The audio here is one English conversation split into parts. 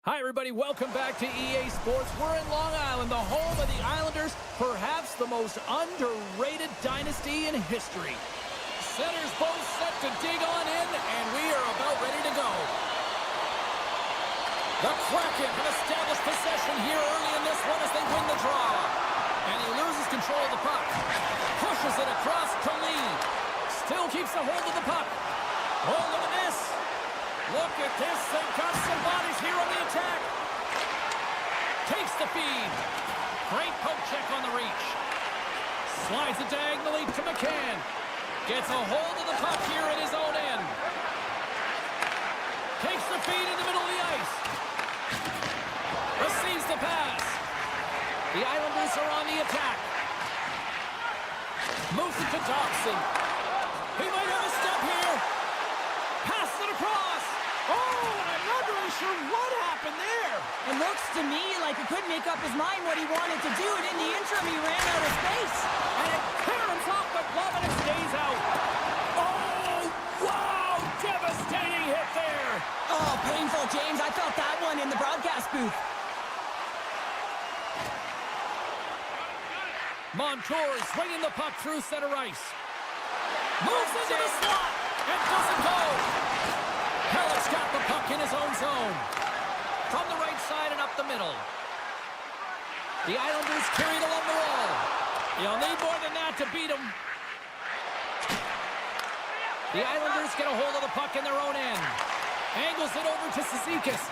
Hi, everybody. Welcome back to EA Sports. We're in Long Island, the home of the Islanders, perhaps the most underrated dynasty in history. Centers both set to dig on in, and we are about ready to go. The Kraken have established possession here early in this one as they win the draw. And he loses control of the puck. Pushes it across to Lee. Still keeps a hold of the puck. Oh, look at this. Look at this. They've got some bodies here on the attack. Takes the feed. Great poke check on the reach. Slides it diagonally to McCann. Gets a hold of the puck here at his own end. Takes the feed in the middle of the ice. Receives the pass. The Islanders are on the attack. Moves it to Dobson. He might have a step here. Pass it across. Oh, I'm not really sure what happened there. It looks to me like he couldn't make up his mind what he wanted to do, and in the interim, he ran out of space. And it caroms off the glove, and it stays out. Oh, wow, devastating hit there. Oh, painful, James. I felt that one in the broadcast booth. Montour swinging the puck through center ice. Moves into the slot. It doesn't go. Hellett's got the puck in his own zone. From the right side and up the middle. The Islanders carried along the wall. You'll need more than that to beat them. The Islanders get a hold of the puck in their own end. Angles it over to Cizikas.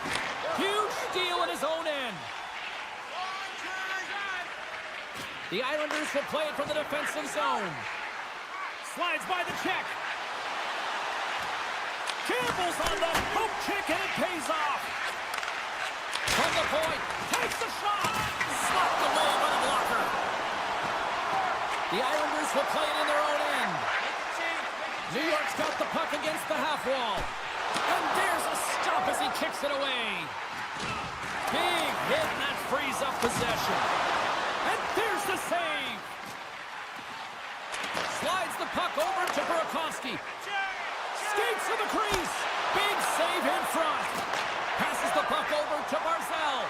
Huge steal in his own end. The Islanders will play it from the defensive zone. Slides by the check. Campbell's on the poke check, and it pays off. From the point, takes the shot. Slapped away by the blocker. The Islanders will play it in their own end. New York's got the puck against the half wall. And there's a stop as he kicks it away. Big hit, and that frees up possession. And there's the save. Slides the puck over to Burakovsky. Skates to the crease. Big save in front. Passes the puck over to Barzal.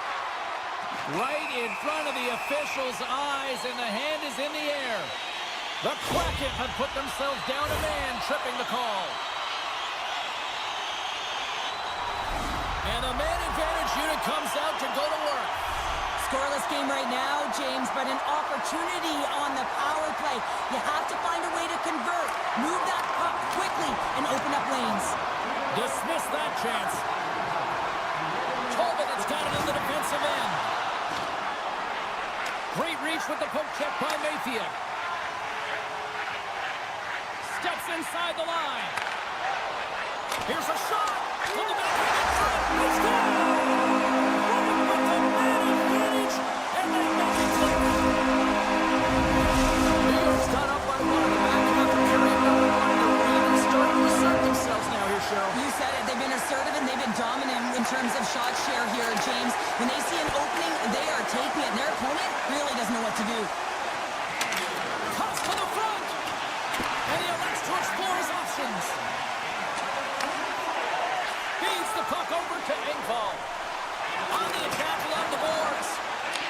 Right in front of the official's eyes, and the hand is in the air. The Kraken have put themselves down a man, tripping the call. And the man advantage unit comes out to go to work. Scoreless game right now, James, but an opportunity on the power play. You have to find a way to convert. Move that puck quickly and open up lanes. Dismiss that chance. Tolman has got it in the defensive end. Great reach with the poke check by Mayfield. Steps inside the line. Here's a shot. On the back of the net. It's good. You said it. They've been assertive and they've been dominant in terms of shot share here, James. When they see an opening, they are taking it, and their opponent really doesn't know what to do. Cuts to the front, and he elects to explore his options. Feeds the puck over to Engvall. On the attack along the boards.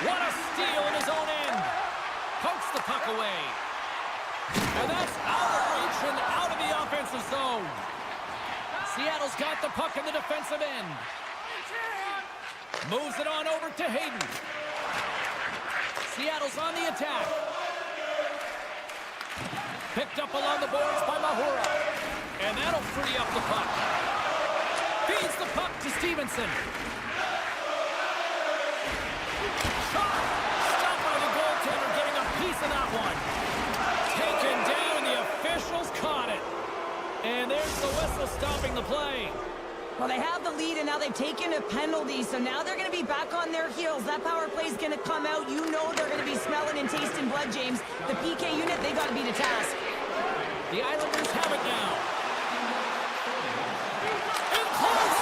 What a steal in his own end. Pokes the puck away. And that's out of reach and out of the offensive zone. Seattle's got the puck in the defensive end. Moves it on over to Hayden. Seattle's on the attack. Picked up along the boards by Mahura. And that'll free up the puck. Feeds the puck to Stevenson. Shot! Stopped by the goaltender, getting a piece of that one. Taken down, the officials caught it. And there's the whistle stopping the play. Well, they have the lead, and now they've taken a penalty, so now they're going to be back on their heels. That power play is going to come out. You know they're going to be smelling and tasting blood, James. The PK unit, they got to beat a task. The Islanders have it now. In close!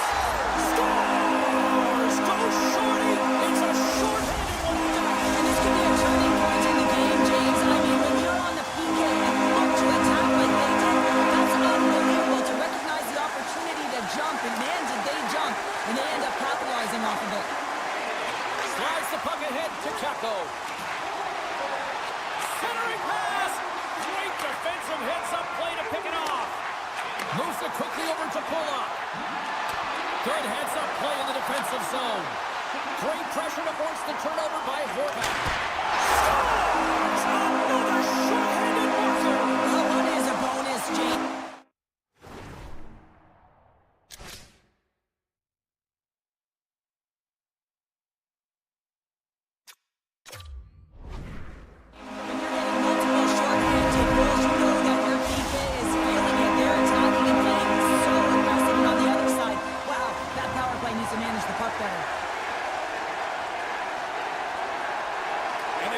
Scores! Go Shorty! It's a short-handed one. And this could be a turning point in the game, James. I mean, when you're on the PK and look to attack like they did, that's unbelievable to recognize the opportunity to jump, and man, did they jump, and they end up capitalizing off of it. quickly over to pull up. Good heads-up play in the defensive zone. Great pressure to force the turnover by Horvath. Scores! Another short-handed marker! Well, what is a bonus, James?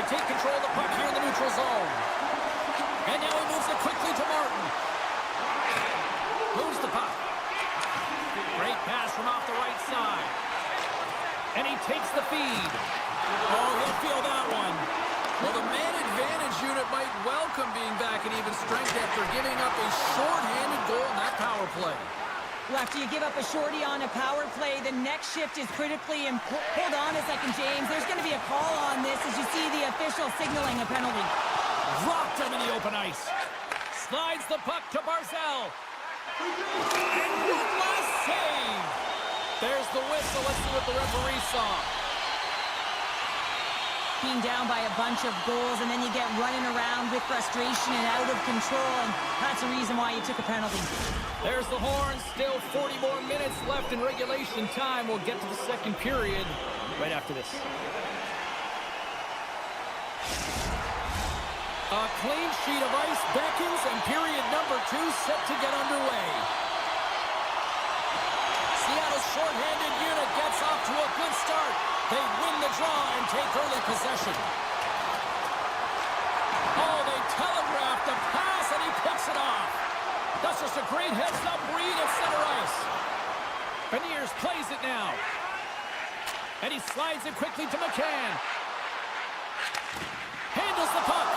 Take control of the puck here in the neutral zone. And now he moves it quickly to Martin. Moves the puck. Great pass from off the right side. And he takes the feed. Oh, he'll feel that one. Well, the man advantage unit might welcome being back in even strength after giving up a short-handed goal in that power play. Well, after you give up a shorty on a power play, the next shift is critically important. Hold on a second, James. There's going to be a call on this as you see the official signaling a penalty. Dropped him in the open ice. Slides the puck to Barzal. And one last save. There's the whistle. Let's see what the referee saw. Being down by a bunch of goals, and then you get running around with frustration and out of control, and that's the reason why you took a penalty. There's the horn. Still 40 more minutes left in regulation time. We'll get to the second period right after this. A clean sheet of ice beckons, and period number 2 set to get underway. Seattle's shorthanded unit gets off to a good start. They win the draw and take early possession. Oh, they telegraph the pass, and he picks it off. That's just a great heads-up read at center ice. Beniers plays it now. And he slides it quickly to McCann. Handles the puck.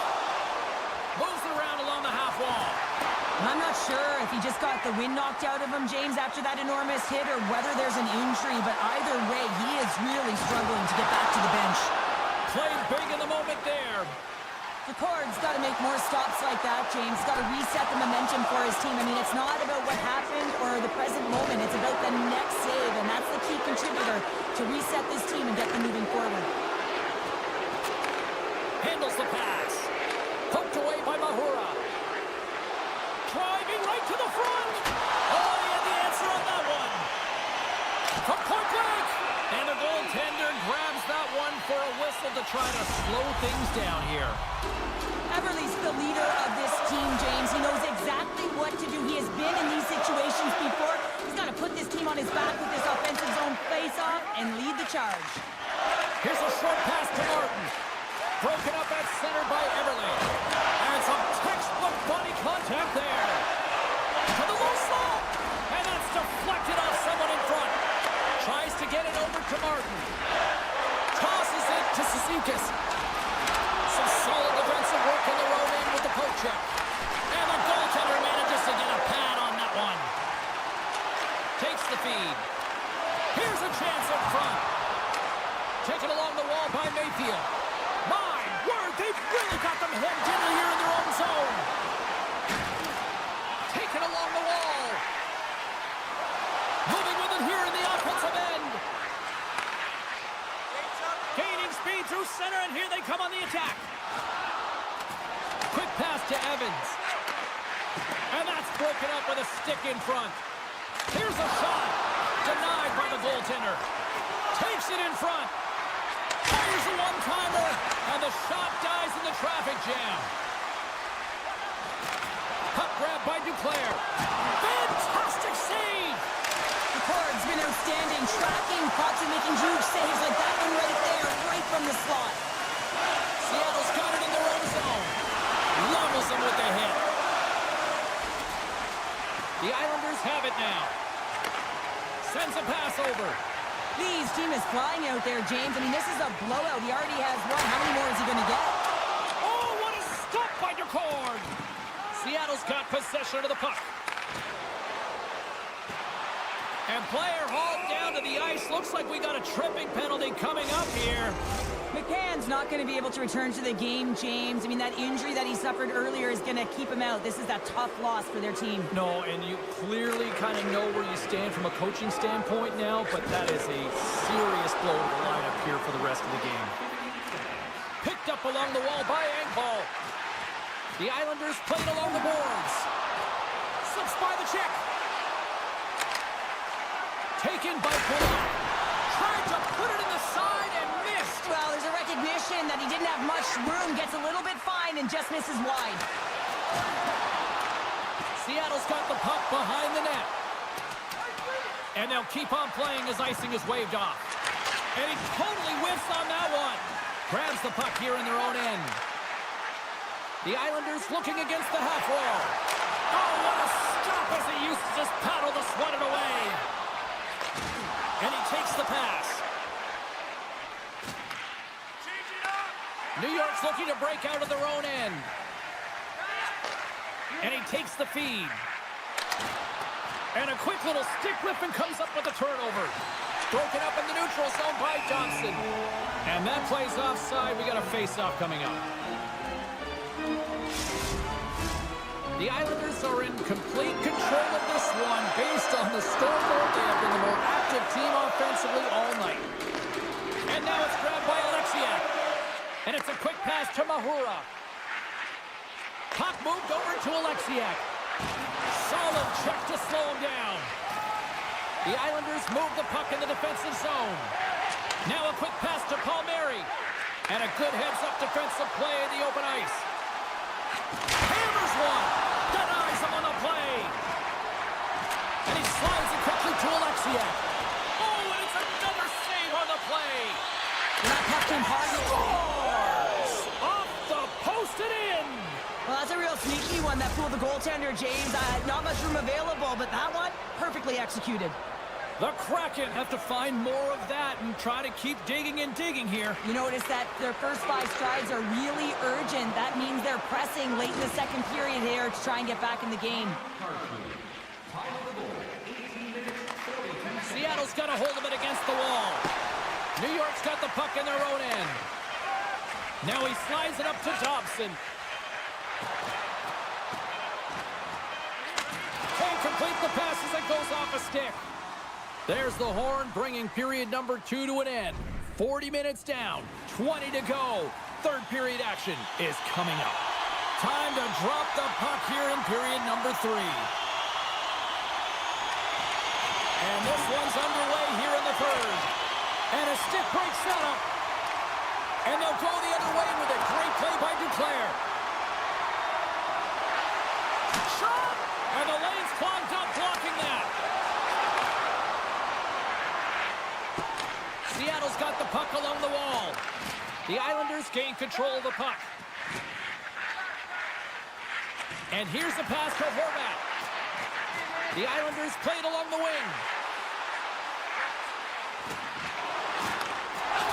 Moves it around along the half wall. I'm not sure if he just got the wind knocked out of him, James, after that enormous hit, or whether there's an injury, but either way, he is really struggling to get back to the bench. Played big in the moment there. The Cord's got to make more stops like that, James. Got to reset the momentum for his team. I mean, it's not about what happened or the present moment. It's about the next save, and that's the key contributor to reset this team and get them moving forward. Handles the pass. Poked away by Mahura. Driving right to the front. Oh, he had the answer on that one. From point blank. And the goaltender grabs that one for a whistle to try to slow things down here. Everly's the leader of this team, James. He knows exactly what to do. He has been in these situations before. He's got to put this team on his back with this offensive zone face-off and lead the charge. Here's a short pass to Martin. Broken up at center by Everly. And some textbook body contact there. To the low slot. And that's deflected off someone in front. Tries to get it over to Martin. Tosses it to Sisukis. Some solid defensive work in the road in with the poke check. And the goaltender manages to get a pad on that one. Takes the feed. Here's a chance up front. Taken along the wall by Mayfield. My word, they've really got them hemmed in here in their own zone. Taken along the wall. Moving with it here in the offensive end. Gaining speed through center, and here they come on the attack. Quick pass to Evans. And that's broken up with a stick in front. Here's a shot. Denied by the goaltender. Takes it in front. Fires a one-timer. And the shot dies in the traffic jam. Puck grab by Duclair. Fantastic save. The Cord's been outstanding, tracking pucks and making huge saves like that one right there, right from the slot. Seattle's got it in their own zone. Levels them with the hit. The Islanders have it now. Sends a pass over. Lee's team is flying out there, James. I mean, this is a blowout. He already has one. How many more is he going to get? Oh, what a stop by Duclair. Seattle's got possession of the puck. And player hauled down to the ice. Looks like we got a tripping penalty coming up here. McCann's not going to be able to return to the game, James. I mean, that injury that he suffered earlier is going to keep him out. This is a tough loss for their team. No, and you clearly kind of know where you stand from a coaching standpoint now, but that is a serious blow to the lineup here for the rest of the game. Picked up along the wall by Engvall. The Islanders played along the boards. Slips by the check. Taken by Kraken. Tried to put it in the side and missed. Well, there's a recognition that he didn't have much room, gets a little bit fine, and just misses wide. Seattle's got the puck behind the net. And they'll keep on playing as icing is waved off. And he totally whiffs on that one. Grabs the puck here in their own end. The Islanders looking against the half wall. Oh, what a stop as he used to just paddle to swat it away. And he takes the pass. New York's looking to break out of their own end. And he takes the feed. And a quick little stick lift and comes up with a turnover. Broken up in the neutral zone by Johnson. And that plays offside. We got a face-off coming up. The Islanders are in complete control of this one based on the scoreboard. They have been the more active team offensively all night. And now it's grabbed by Alexiak. And it's a quick pass to Mahura. Puck moved over to Alexiak. Solid check to slow him down. The Islanders move the puck in the defensive zone. Now a quick pass to Palmieri. And a good heads-up defensive play in the open ice. Hammers one. Denies him on the play. And he slides it quickly to Alexiak. Oh, and it's another save on the play. That puck came hard. Scores! Off the post and in. Well, that's a real sneaky one that fooled the goaltender, James. Not much room available, but that one, perfectly executed. The Kraken have to find more of that and try to keep digging and digging here. You notice that their first 5 strides are really urgent. That means they're pressing late in the second period here to try and get back in the game. Seattle's got a hold of it against the wall. New York's got the puck in their own end. Now he slides it up to Dobson. Can't complete the pass as it goes off a stick. There's the horn, bringing period number 2 to an end. 40 minutes down, 20 to go. Third period action is coming up. Time to drop the puck here in period number 3. And this one's underway here in the third. And a stick break setup. And they'll go the other way with a great play by Duclair. Shot! And the lane's clogged up, blocking that. Seattle's got the puck along the wall. The Islanders gain control of the puck. And here's the pass to Horvat. The Islanders played along the wing.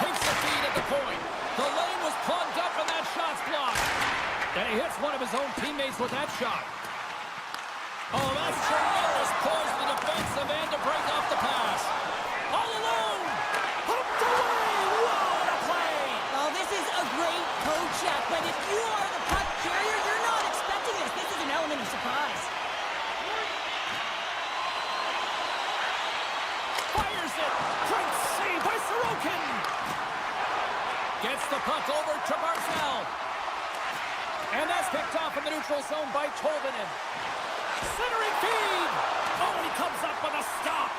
Takes the feed at the point. The lane was plugged up and that shot's blocked. And he hits one of his own teammates with that shot. Oh, that's tremendous poise to the defensive end to break off the pass. All alone. Hooked away. What a play. Oh, this is a great toe check, but if you are the puck carrier, you're not expecting this. This is an element of surprise. Fires it. Great save by Sorokin. Gets the puck over to Barzal. And that's picked off in the neutral zone by Tolvanen. Centering feed. Oh, he comes up with a stop.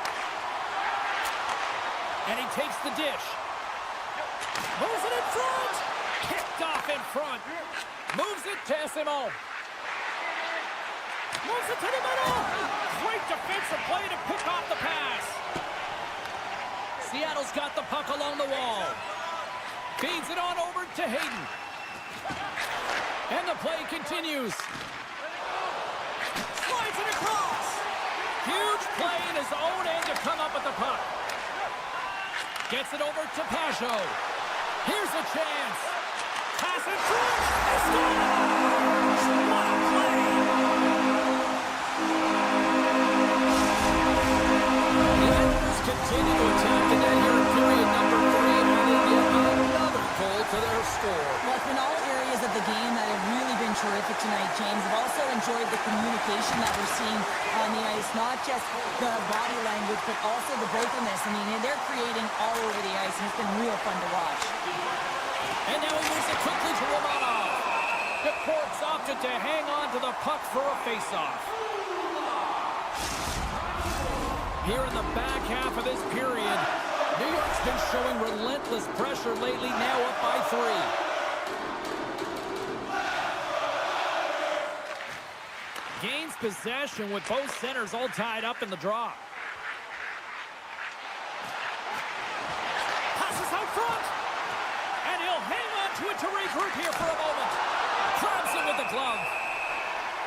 And he takes the dish. Moves it in front. Kicked off in front. Moves it to Simon. Moves it to the middle. Great defensive play to pick off the pass. Seattle's got the puck along the wall. Feeds it on over to Hayden. And the play continues. Slides it across. Huge play in his own end to come up with the puck. Gets it over to Pajot. Here's a chance. Pass it through. He scores! What a play! The Islanders continue to attack the net here in period number 3. And they get another goal It's been real fun to watch. And now he moves it quickly to Romanov. The court's opted to hang on to the puck for a face-off. Here in the back half of this period, New York's been showing relentless pressure lately, now up by 3. Gains possession with both centers all tied up in the draw. Passes out front. And he'll hang on to it to regroup here for a moment. Grabs it with the glove.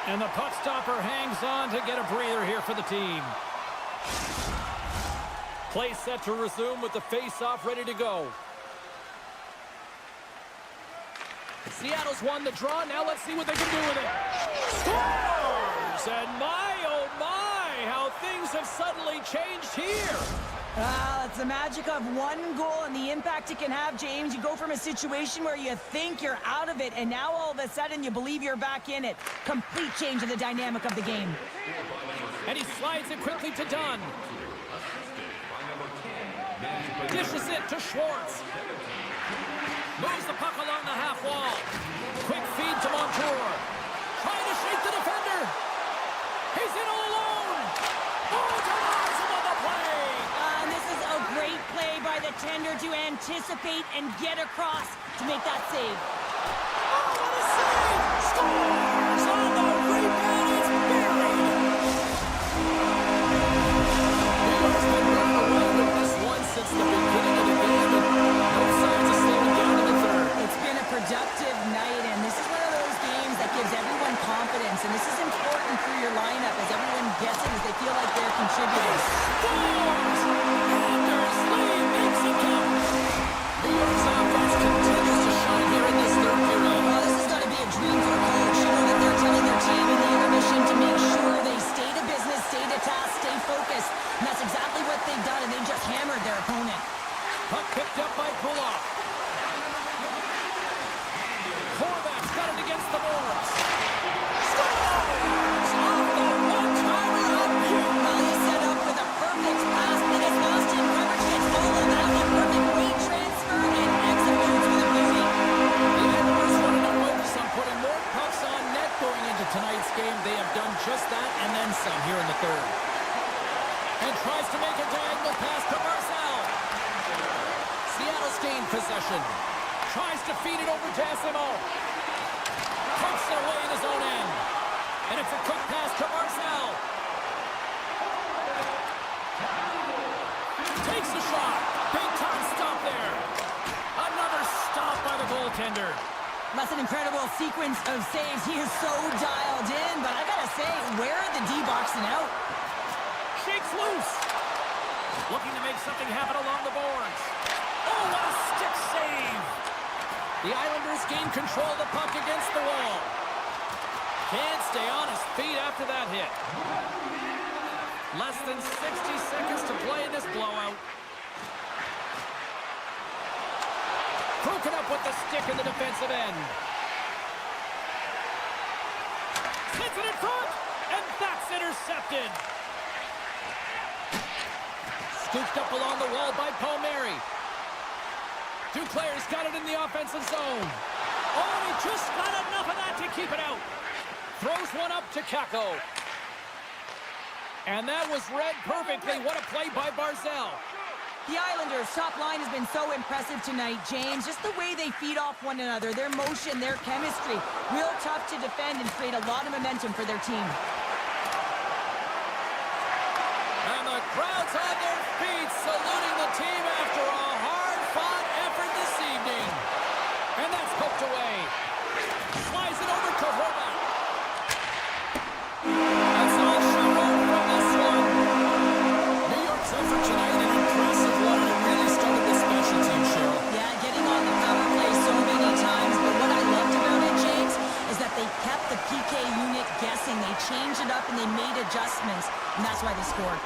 And the puck stopper hangs on to get a breather here for the team. Play set to resume with the face-off ready to go. Seattle's won the draw. Now let's see what they can do with it. Scores! And my, oh my, how things have suddenly changed here. It's the magic of one goal and the impact it can have, James. You go from a situation where you think you're out of it, and now all of a sudden you believe you're back in it. Complete change of the dynamic of the game. And he slides it quickly to Dunn. Dishes it to Schwartz. Moves the puck along the half wall. Quick feed to Montour. Trying to shake the defender. He's in all alone. Oh, denies him on the play. And this is a great play by the tender to anticipate and get across to make that save. Oh, what a save! Scores on the rebound. It's buried. New York's been running away with this one since the beginning of the game. No signs of slowing down in the third. It's been a productive night, and this is one of those games that gives everyone confidence, and this is important for your lineup as everyone gets it as they feel like they're contributors. Scores! Anders Lee makes it count. New York's offense continues to shine here in this third period. Well, this has got to be a dream for a coach. You know that they're telling their team in the intermission to make sure they stay to business, stay to task, stay focused, and that's exactly what they've done, and they just hammered their opponent. Puck picked up by Kulak. Horvat's got it against the boards. Scores! Off the one-timer up here. Well, he set up with a perfect pass, but it's lost in coverage. Gets all of that. A perfect weight transfer and executes with a beauty. The Islanders wanted to focus on putting more pucks on net going into tonight's game. They have done just that and then some here in the third. And tries to make a diagonal pass to Barzal. Seattle's gained possession. Tries to feed it over to Esimo. Pumps it away in his own end. And it's a quick pass to Barzal. Takes a shot. Big time stop there. Another stop by the goaltender. That's an incredible sequence of saves. He is so dialed in, but I gotta say, where are the D-boxing out? Shakes loose. Looking to make something happen along the boards. Oh, what a stick save. The Islanders gain control of the puck against the wall. Can't stay on his feet after that hit. Less than 60 seconds to play in this blowout. Broken up with the stick in the defensive end. Sends it in front, and that's intercepted. Scooped up along the wall by Palmieri. Duclair's got it in the offensive zone. Oh, he just got enough of that to keep it out. Throws one up to Kakko. And that was read perfectly. What a play by Barzal. The Islanders' top line has been so impressive tonight, James. Just the way they feed off one another, their motion, their chemistry. Real tough to defend and create a lot of momentum for their team. And the crowd's on their feet, saluting the team after a hard-fought effort this evening. And that's poked away. Slides it over to Horvat. That's all she wrote from this one. New York's effort tonight, an impressive one, and it really started the special team, Cheryl. Yeah, getting on the power play so many times, but what I loved about it, James, is that they kept the PK unit guessing. They changed it up and they made adjustments, and that's why they scored.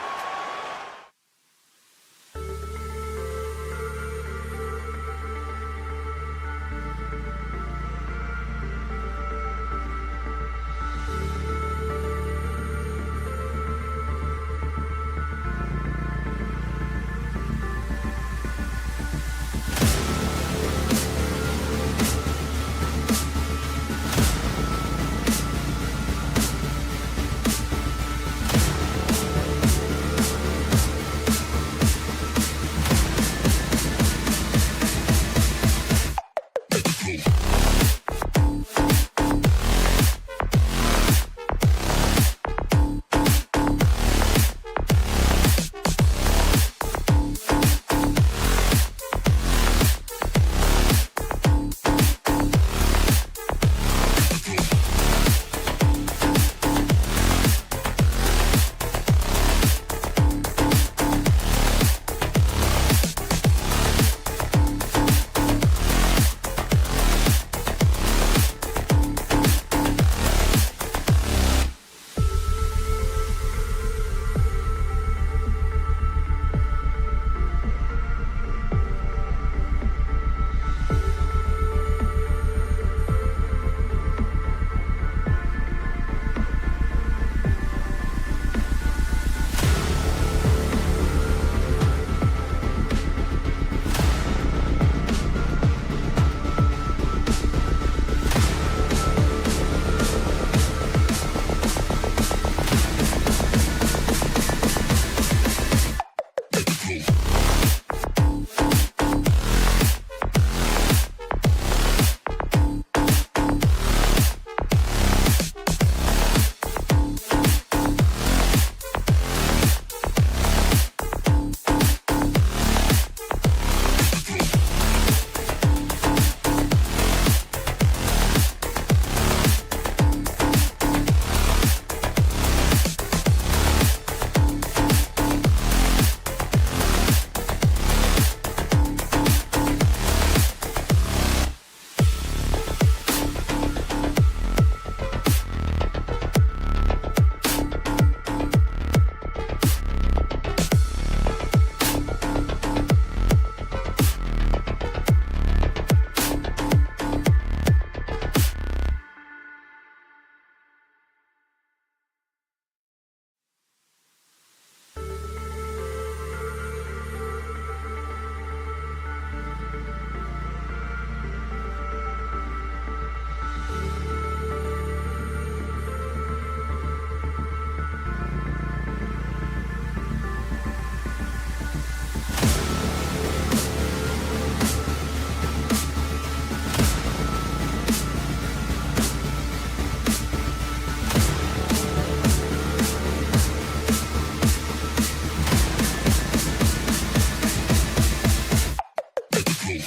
It's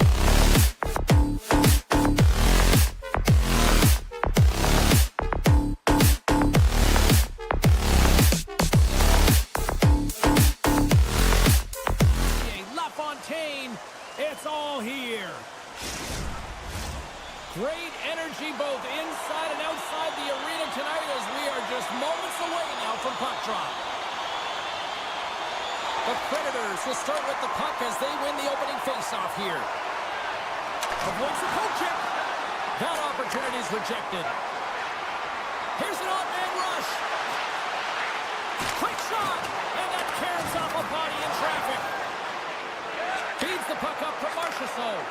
all here. Great energy both inside and outside the arena tonight as we are just moments away now from puck drop. The Predators will start with the puck as they win the opening faceoff here. Avoids the poke check. That opportunity is rejected. Here's an odd-man rush. Quick shot, and that carries off a body in traffic. Feeds the puck up for Marchessault.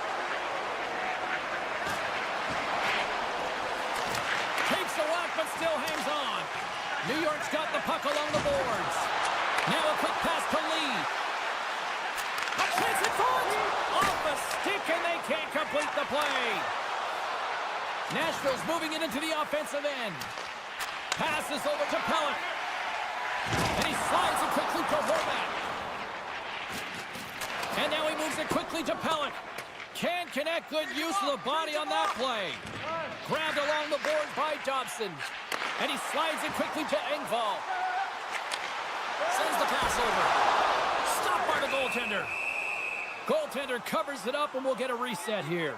Takes a whack, but still hangs on. New York's got the puck along the boards. Now a quick pass to Lee. A chance in front! Off the stick, and they can't complete the play. Nashville's moving it into the offensive end. Passes over to Pellick. And he slides it quickly to Horvat. And now he moves it quickly to Pellick. Can't connect. Good use of the body on that play. Grabbed along the board by Dobson. And he slides it quickly to Engvall. Sends the pass over. Stopped by the goaltender. Goaltender covers it up, and we'll get a reset here.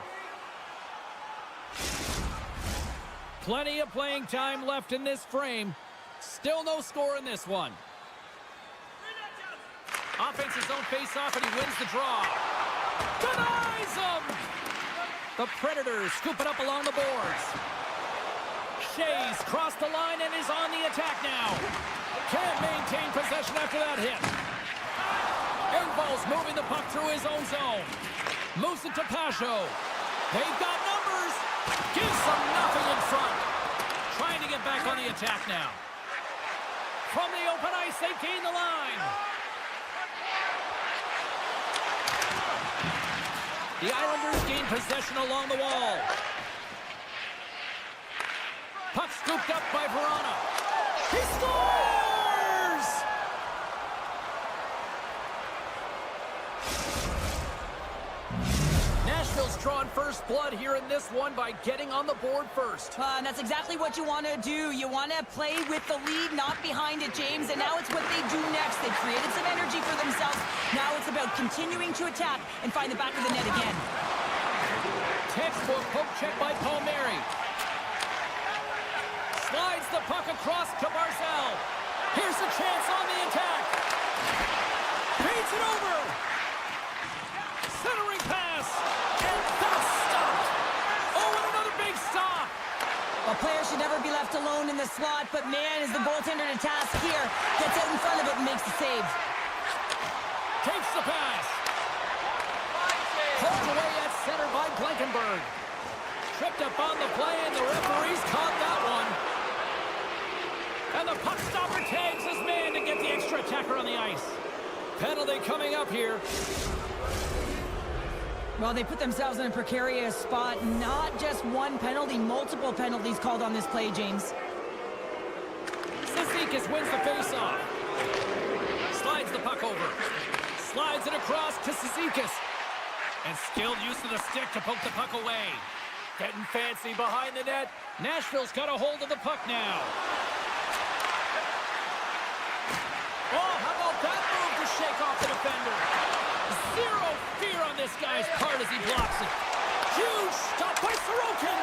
Plenty of playing time left in this frame. Still no score in this one. Offense's own face-off, and he wins the draw. Denies him! The Predators scoop it up along the boards. Shays crossed the line and is on the attack now. Can't maintain possession after that hit. Engvall's moving the puck through his own zone. Moves it to Pajot. They've got numbers. Gives them nothing in front. Trying to get back on the attack now. From the open ice, they gain the line. The Islanders gain possession along the wall. Puck scooped up by Verona. He scores! Nashville's drawn first blood here in this one by getting on the board first. And that's exactly what you want to do. You want to play with the lead, not behind it, James. And now it's what they do next. They've created some energy for themselves. Now it's about continuing to attack and find the back of the net again. Textbook poke check by Palmieri. Slides the puck across to Barzal. Here's a chance on the attack. Beats it over. Centering pass. And that's stopped. Oh, and another big stop. A player should never be left alone in the slot, but man, is the goaltender to task here. Gets out in front of it and makes the save. Takes the pass. Pulled away at center by Blankenberg. Tripped up on the play, and the referees caught that one. And the puck stopper tags his man to get the extra attacker on the ice. Penalty coming up here. Well, they put themselves in a precarious spot. Not just one penalty, multiple penalties called on this play, James. Cizikas wins the faceoff. Slides the puck over. Slides it across to Cizikas. And skilled use of the stick to poke the puck away. Getting fancy behind the net. Nashville's got a hold of the puck now. Oh, how about that move to shake off the defender? Zero fear on this guy's part as he blocks it. Huge stop by Sorokin.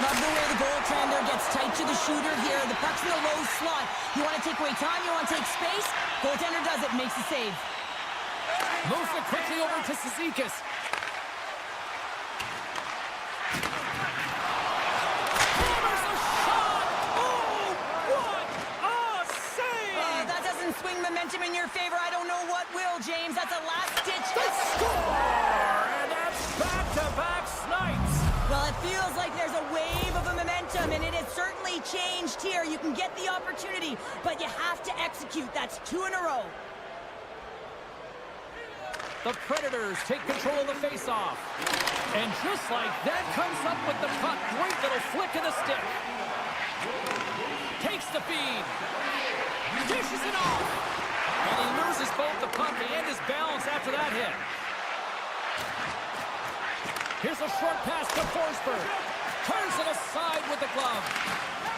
Love the way the goaltender gets tight to the shooter here. The puck's in the low slot. You want to take away time, you want to take space. Goaltender does it, makes the save. Moves it quickly over to Cizikas. Hammers a shot! Oh, what a save! That doesn't swing momentum in your favor. I don't know what will, James. That's a last-ditch. The score! And that's back-to-back snipes. Well, it feels like there's a wave of a momentum, and it has certainly changed here. You can get the opportunity, but you have to execute. That's 2 in a row. The Predators take control of the faceoff. And just like that, comes up with the puck. Great little flick of the stick. Takes the feed. Dishes it off. And he loses both the puck and his balance after that hit. Here's a short pass to Forsberg. Turns it aside with the glove.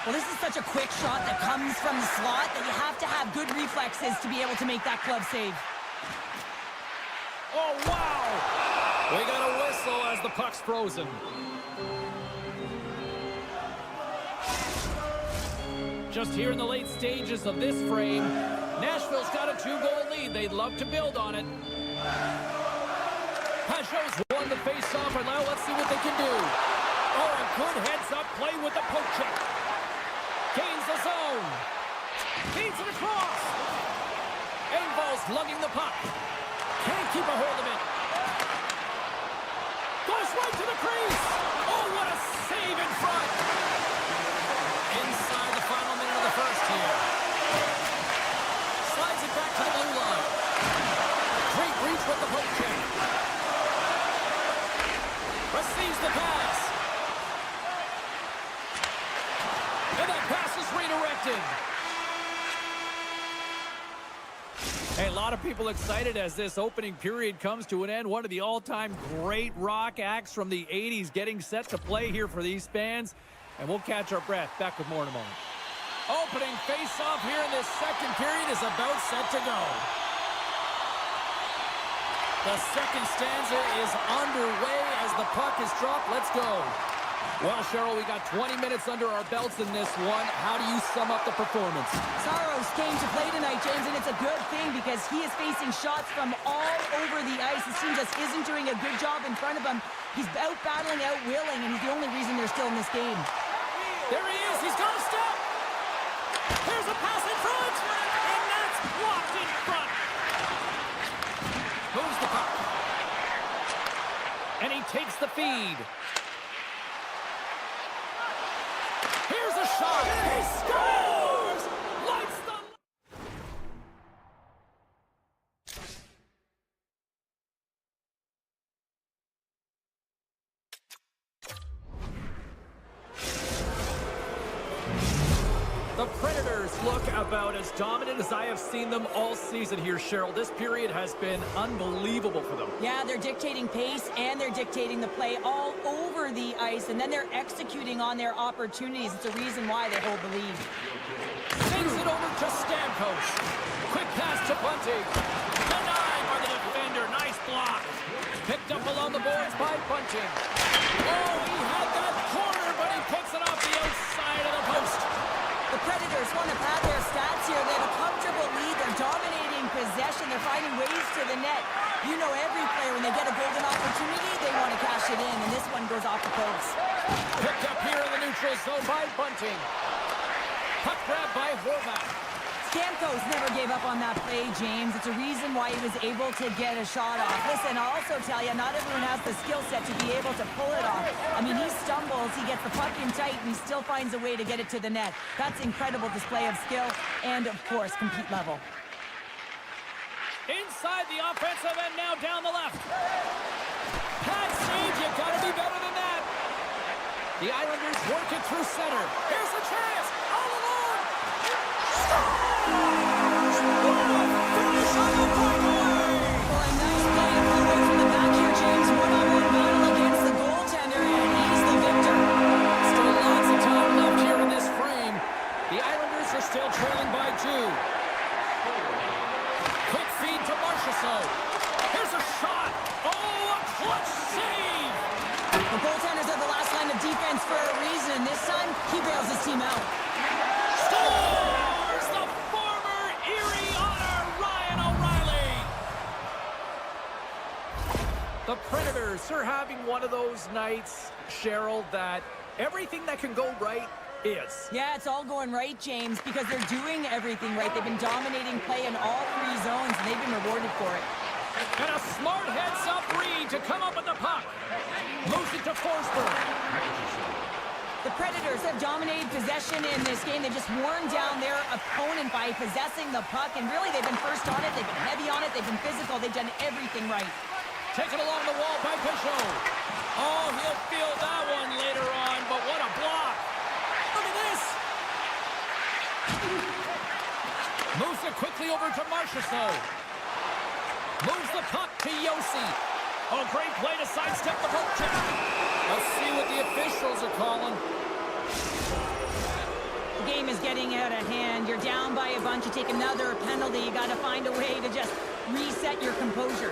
Well, this is such a quick shot that comes from the slot that you have to have good reflexes to be able to make that glove save. Oh, wow! We got a whistle as the puck's frozen. Just here in the late stages of this frame, Nashville's got a 2-goal lead. They'd love to build on it. Pajot's won the face-off, and now let's see what they can do. Oh, a good heads-up play with the poke check. Gains the zone. Feeds it across. Engvall's lugging the puck. Can't keep a hold of it. Goes right to the crease. Oh, what a save in front. Inside the final minute of the first here. Slides it back to the blue line. Great reach with the poke check. Receives the pass. And that pass is redirected. Hey, a lot of people excited as this opening period comes to an end. One of the all-time great rock acts from the 80s getting set to play here for these fans. And we'll catch our breath. Back with more in a moment. Opening face-off here in this second period is about set to go. The second stanza is underway as the puck is dropped. Let's go. Well, Cheryl, we got 20 minutes under our belts in this one. How do you sum up the performance? Saros came to play tonight, James, and it's a good thing because he is facing shots from all over the ice. His team just isn't doing a good job in front of him. He's out battling, out willing, and he's the only reason they're still in this game. There he is. He's got a step. Here's a pass in front, and that's blocked in front. Moves the puck. And he takes the feed. Here's a shot. He scores! Lights the... The Predators look about as dominant as I have seen them all season here, Cheryl. This period has been unbelievable for them. Yeah, they're dictating pace and they're dictating the play all over the ice, and then they're executing on their opportunities. It's a reason why they hold the lead. Sends it over to Stamkos. Quick pass to Bunting. Denied by the defender. Nice block. Picked up along the boards by Bunting. Oh, he had that corner, but he puts it off the outside of the post. The Predators want to pad their stats here. They have a comfortable lead. They're dominating possession. They're finding ways to the net. You know every player, when they get a golden opportunity, they want to cash it in, and this one goes off the post. Picked up here in the neutral zone by Bunting. Puck grab by Horvath. Stamkos never gave up on that play, James. It's a reason why he was able to get a shot off. Listen, I'll also tell you, not everyone has the skill set to be able to pull it off. I mean, he stumbles, he gets the puck in tight, and he still finds a way to get it to the net. That's incredible display of skill and, of course, compete level. Inside the offensive end, now down the left. Pad save, you gotta be better than that. The Islanders work it through center. Here's a chance, all alone. Still trailing by 2. Quick feed to Marchessault. Here's a shot. Oh, a clutch save. The goaltenders are the last line of defense for a reason. This time, he bails his team out. Scores the former Erie Otter, Ryan O'Reilly. The Predators are having one of those nights, Cheryl, that everything that can go right is. Yeah, it's all going right, James, because they're doing everything right. They've been dominating play in all 3 zones, and they've been rewarded for it. And a smart heads-up read to come up with the puck. Moves it to Forsberg. The Predators have dominated possession in this game. They've just worn down their opponent by possessing the puck, and really they've been first on it, they've been heavy on it, they've been physical, they've done everything right. Taken along the wall by Pajot. Oh, he'll feel that one later on, but what a block. Look at this. Moves it quickly over to Marchessault. Moves the puck to Yossi. Oh, great play to sidestep the poke check. calling. The game is getting out of hand. You're down by a bunch. You take another penalty. You got to find a way to just reset your composure.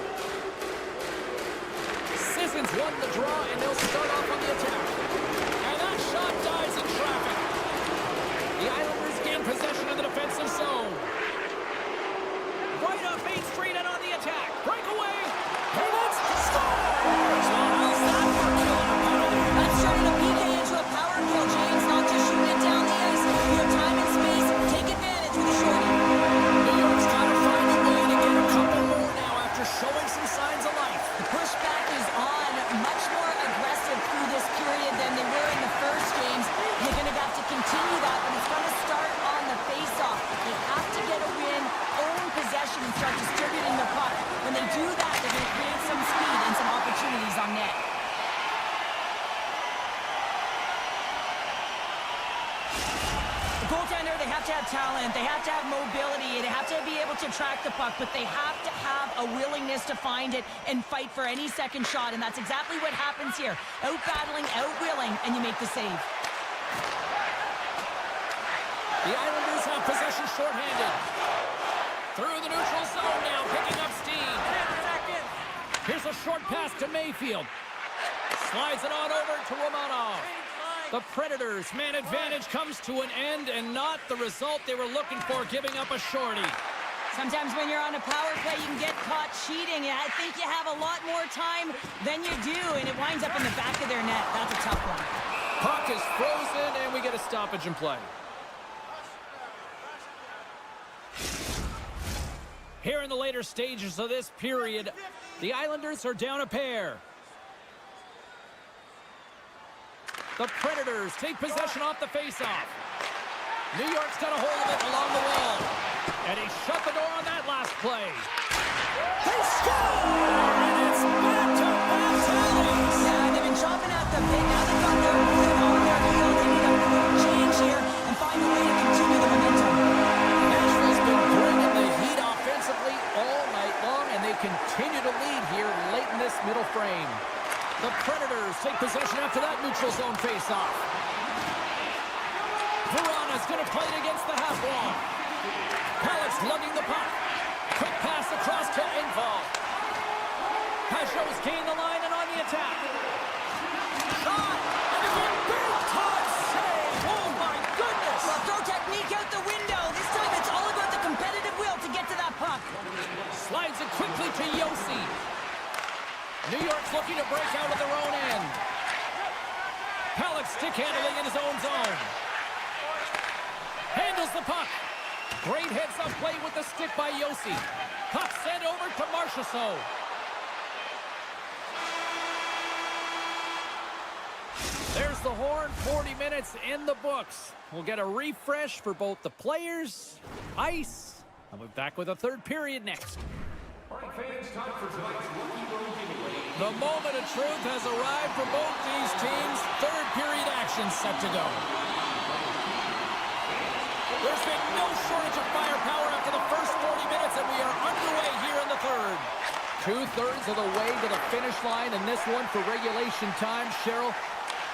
Sissons won the draw, and they'll start off on the attack. And that shot dies in traffic. The Islanders gain possession of the defensive zone. Right up Main Street and on the attack. Breakaway. And that's scores! So how's that for killing a penalty? That's turning a PK into a power kill, James. Not just shooting it down the ice. You have time and space. Take advantage with a shorty. New York's got to find a way to get a couple more now after showing some signs of life. The pushback is on, much more aggressive through this period than they were in the first games. They're going to have to continue that, but it's going to start on the face-off. They have to get a win, own possession, and start distributing the puck. When they do that, they're going to create some speed and some opportunities on net. The goaltender, they have to have talent, they have to have mobility, they have to be able to track the puck, but they have to have a willingness to find it and fight for any second shot, and that's exactly what happens here. Out-battling, out-willing, and you make the save. The Islanders have possession shorthanded. Through the neutral zone now, picking up steam. Here's a short pass to Mayfield. Slides it on over to Romanov. The Predators' man advantage comes to an end, and not the result they were looking for, giving up a shorty. Sometimes when you're on a power play, you can get caught cheating. I think you have a lot more time than you do, and it winds up in the back of their net. That's a tough one. Puck is frozen, and we get a stoppage in play. Here in the later stages of this period, the Islanders are down a pair. The Predators take possession off the faceoff. New York's got a hold of it along the wall. And he shut the door on that last play. They score! And it's back-to-back tallies! Yeah, they've been chopping at the bit. Now they've got their foot on their heels. They need a change here and find a way to continue the momentum. Nashville's been bringing the heat offensively all night long, and they continue to lead here late in this middle frame. The Predators take possession after that neutral zone faceoff. Verana's going to play it against the half wall. Halleck's lugging the puck. Quick pass across to Engvall. Pashos gain the line and on the attack. Shot! And again, big time save! Oh my goodness! Well, throw technique out the window. This time it's all about the competitive will to get to that puck. Slides it quickly to Yossi. New York's looking to break out of their own end. Halleck stick handling in his own zone. Handles the puck. Great heads-up play with the stick by Yossi. Puck sent over to Marchessault. There's the horn. 40 minutes in the books. We'll get a refresh for both the players, ice. I'll be back with a third period next. The moment of truth has arrived for both these teams. Third period action set to go. There's been no shortage of firepower after the first 40 minutes, and we are underway here in the third. 2/3 of the way to the finish line, and this one for regulation time. Cheryl,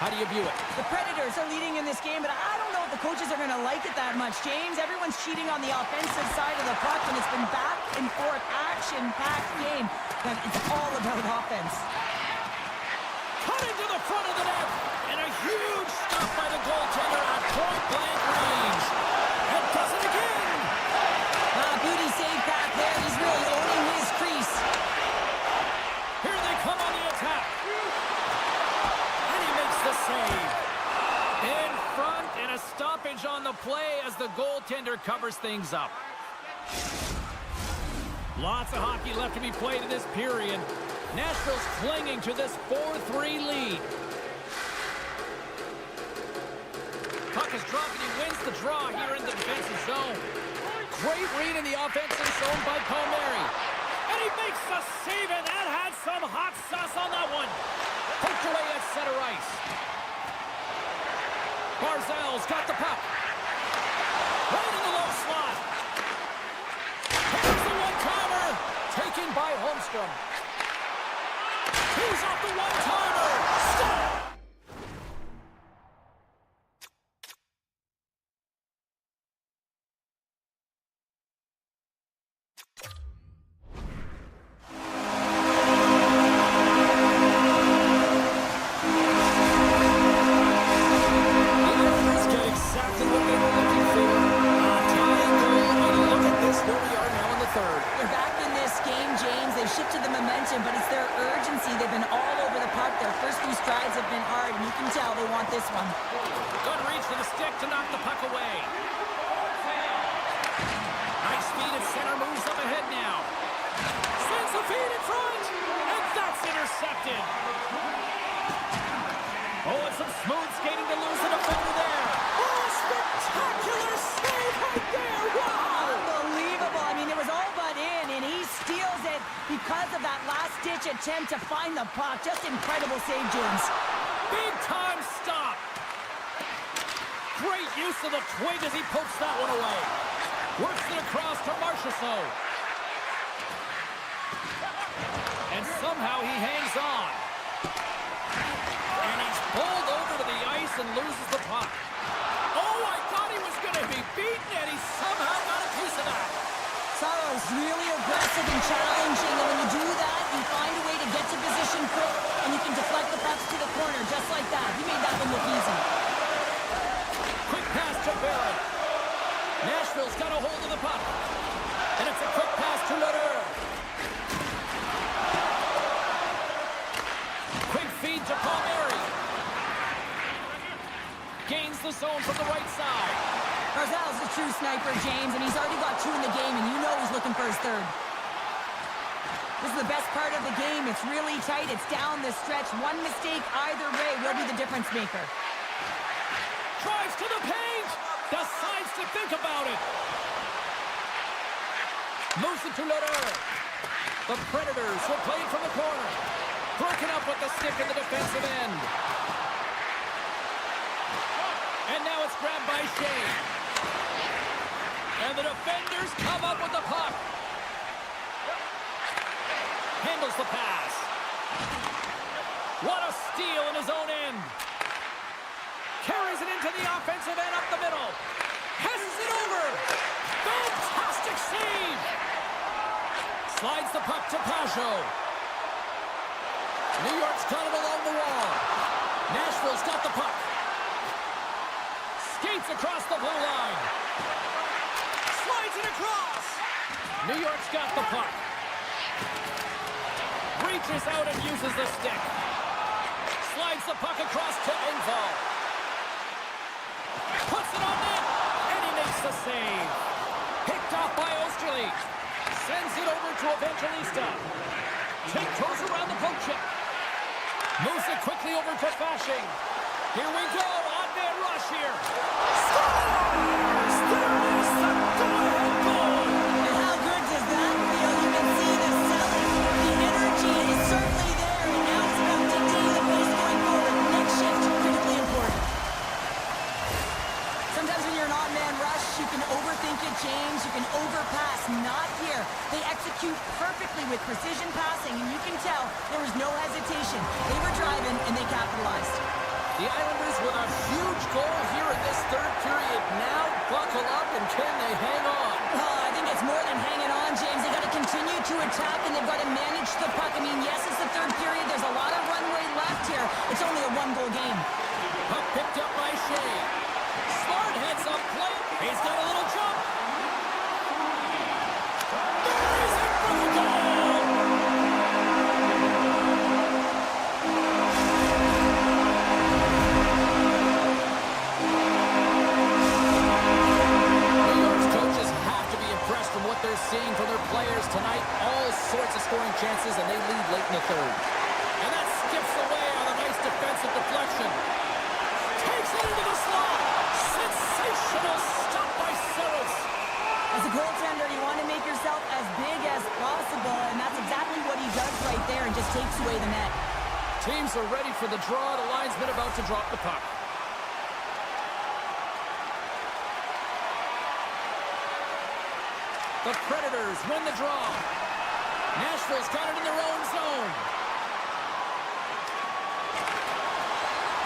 how do you view it? The Predators are leading in this game, but I don't know if the coaches are going to like it that much, James. Everyone's cheating on the offensive side of the puck, and it's been back and forth, action-packed game. But it's all about offense. Cutting to the front of the net, and a huge stop by the goaltender at point-blank range. And does it again! Beauty save back there. He's really owning his crease. Here they come on the attack. And he makes the save. In front, and a stoppage on the play as the goaltender covers things up. Lots of hockey left to be played in this period. Nashville's clinging to this 4-3 lead. Puck is dropped and he wins the draw here in the defensive zone. Great read in the offensive zone by Palmieri. And he makes the save, and that had some hot sauce on that one. Poked away at center ice. Barzal's got the puck. Right in the low slot. Here's the one-timer. Taken by Holmstrom. He's off the one-timer. Stop! strides have been hard, and you can tell they want this one. Good reach for the stick to knock the puck away. Nice speed at center, moves up ahead now. Sends the feed in front, and that's intercepted. Oh, and some smooth skating to lose the defender there. Oh, spectacular save right there. Wow! Unbelievable. I mean, it was all but in, and he steals it because of that last-ditch attempt to find the puck. Just incredible save, James. Big-time stop. Great use of the twig as he pokes that one away. Works it across to Marchessault. And somehow he hangs on. And he's pulled over to the ice and loses the puck. Oh, I thought he was going to be beaten, and he somehow got a piece of that. Saros really aggressive and challenging, and when you do that, you find a way to get to position quick, and you can deflect the pucks to the corner just like that. He made that one look easy. Quick pass to Barrett. Nashville's got a hold of the puck. And it's a quick pass to Lederer. Quick feed to Palmieri. Gains the zone from the right side. Barzal's a true sniper, James, and he's already got 2 in the game, and you know he's looking for his third. This is the best part of the game. It's really tight. It's down the stretch. One mistake either way will be the difference maker. Drives to the paint. Decides to think about it. Moves it to Lederer. The Predators will play it from the corner. Broken up with the stick in the defensive end. And now it's grabbed by Shea. And the defenders come up with the puck. Handles the pass. What a steal in his own end. Carries it into the offensive end up the middle. Passes it over. Fantastic save. Slides the puck to Pajot. New York's got it along the wall. Nashville's got the puck. Skates across the blue line. Slides it across. New York's got the puck. Reaches out and uses the stick. Slides the puck across to Engvall. Puts it on net, and he makes the save. Picked off by Osterley. Sends it over to Evangelista. Take goes around the poke check. Moves it quickly over to Fasching. Here we go, on-man rush here. Scores! There is the go-ahead goal! And how good does that feel? You can see the selling. The energy is certainly there, and now it's about dictating the pace going forward. Next shift, critically important. Sometimes when you're an on-man rush, you can overthink it, James. You can overpass. Not here. They execute perfectly with precision passing, and you can tell there was no hesitation. They were driving, and they capitalized. The Islanders with a huge goal here in this third period. Now buckle up, and can they hang on? Oh, I think it's more than hanging on, James. They got to continue to attack, and they've got to manage the puck. I mean, yes, it's the third period. There's a lot of runway left here. It's only a 1-goal game. Puck picked up by Shea. Smart heads up plate. He's got a little jump. Buries it for the goal. New York's coaches have to be impressed from what they're seeing from their players tonight. All sorts of scoring chances, and they lead late in the third. And that skips away on a nice defensive deflection. Takes it into the slot. Sensational stop by Saros. As a goaltender, you want to make yourself as big as possible, and that's exactly what he does right there and just takes away the net. Teams are ready for the draw. The linesman about to drop the puck. The Predators win the draw. Nashville's got it in their own zone.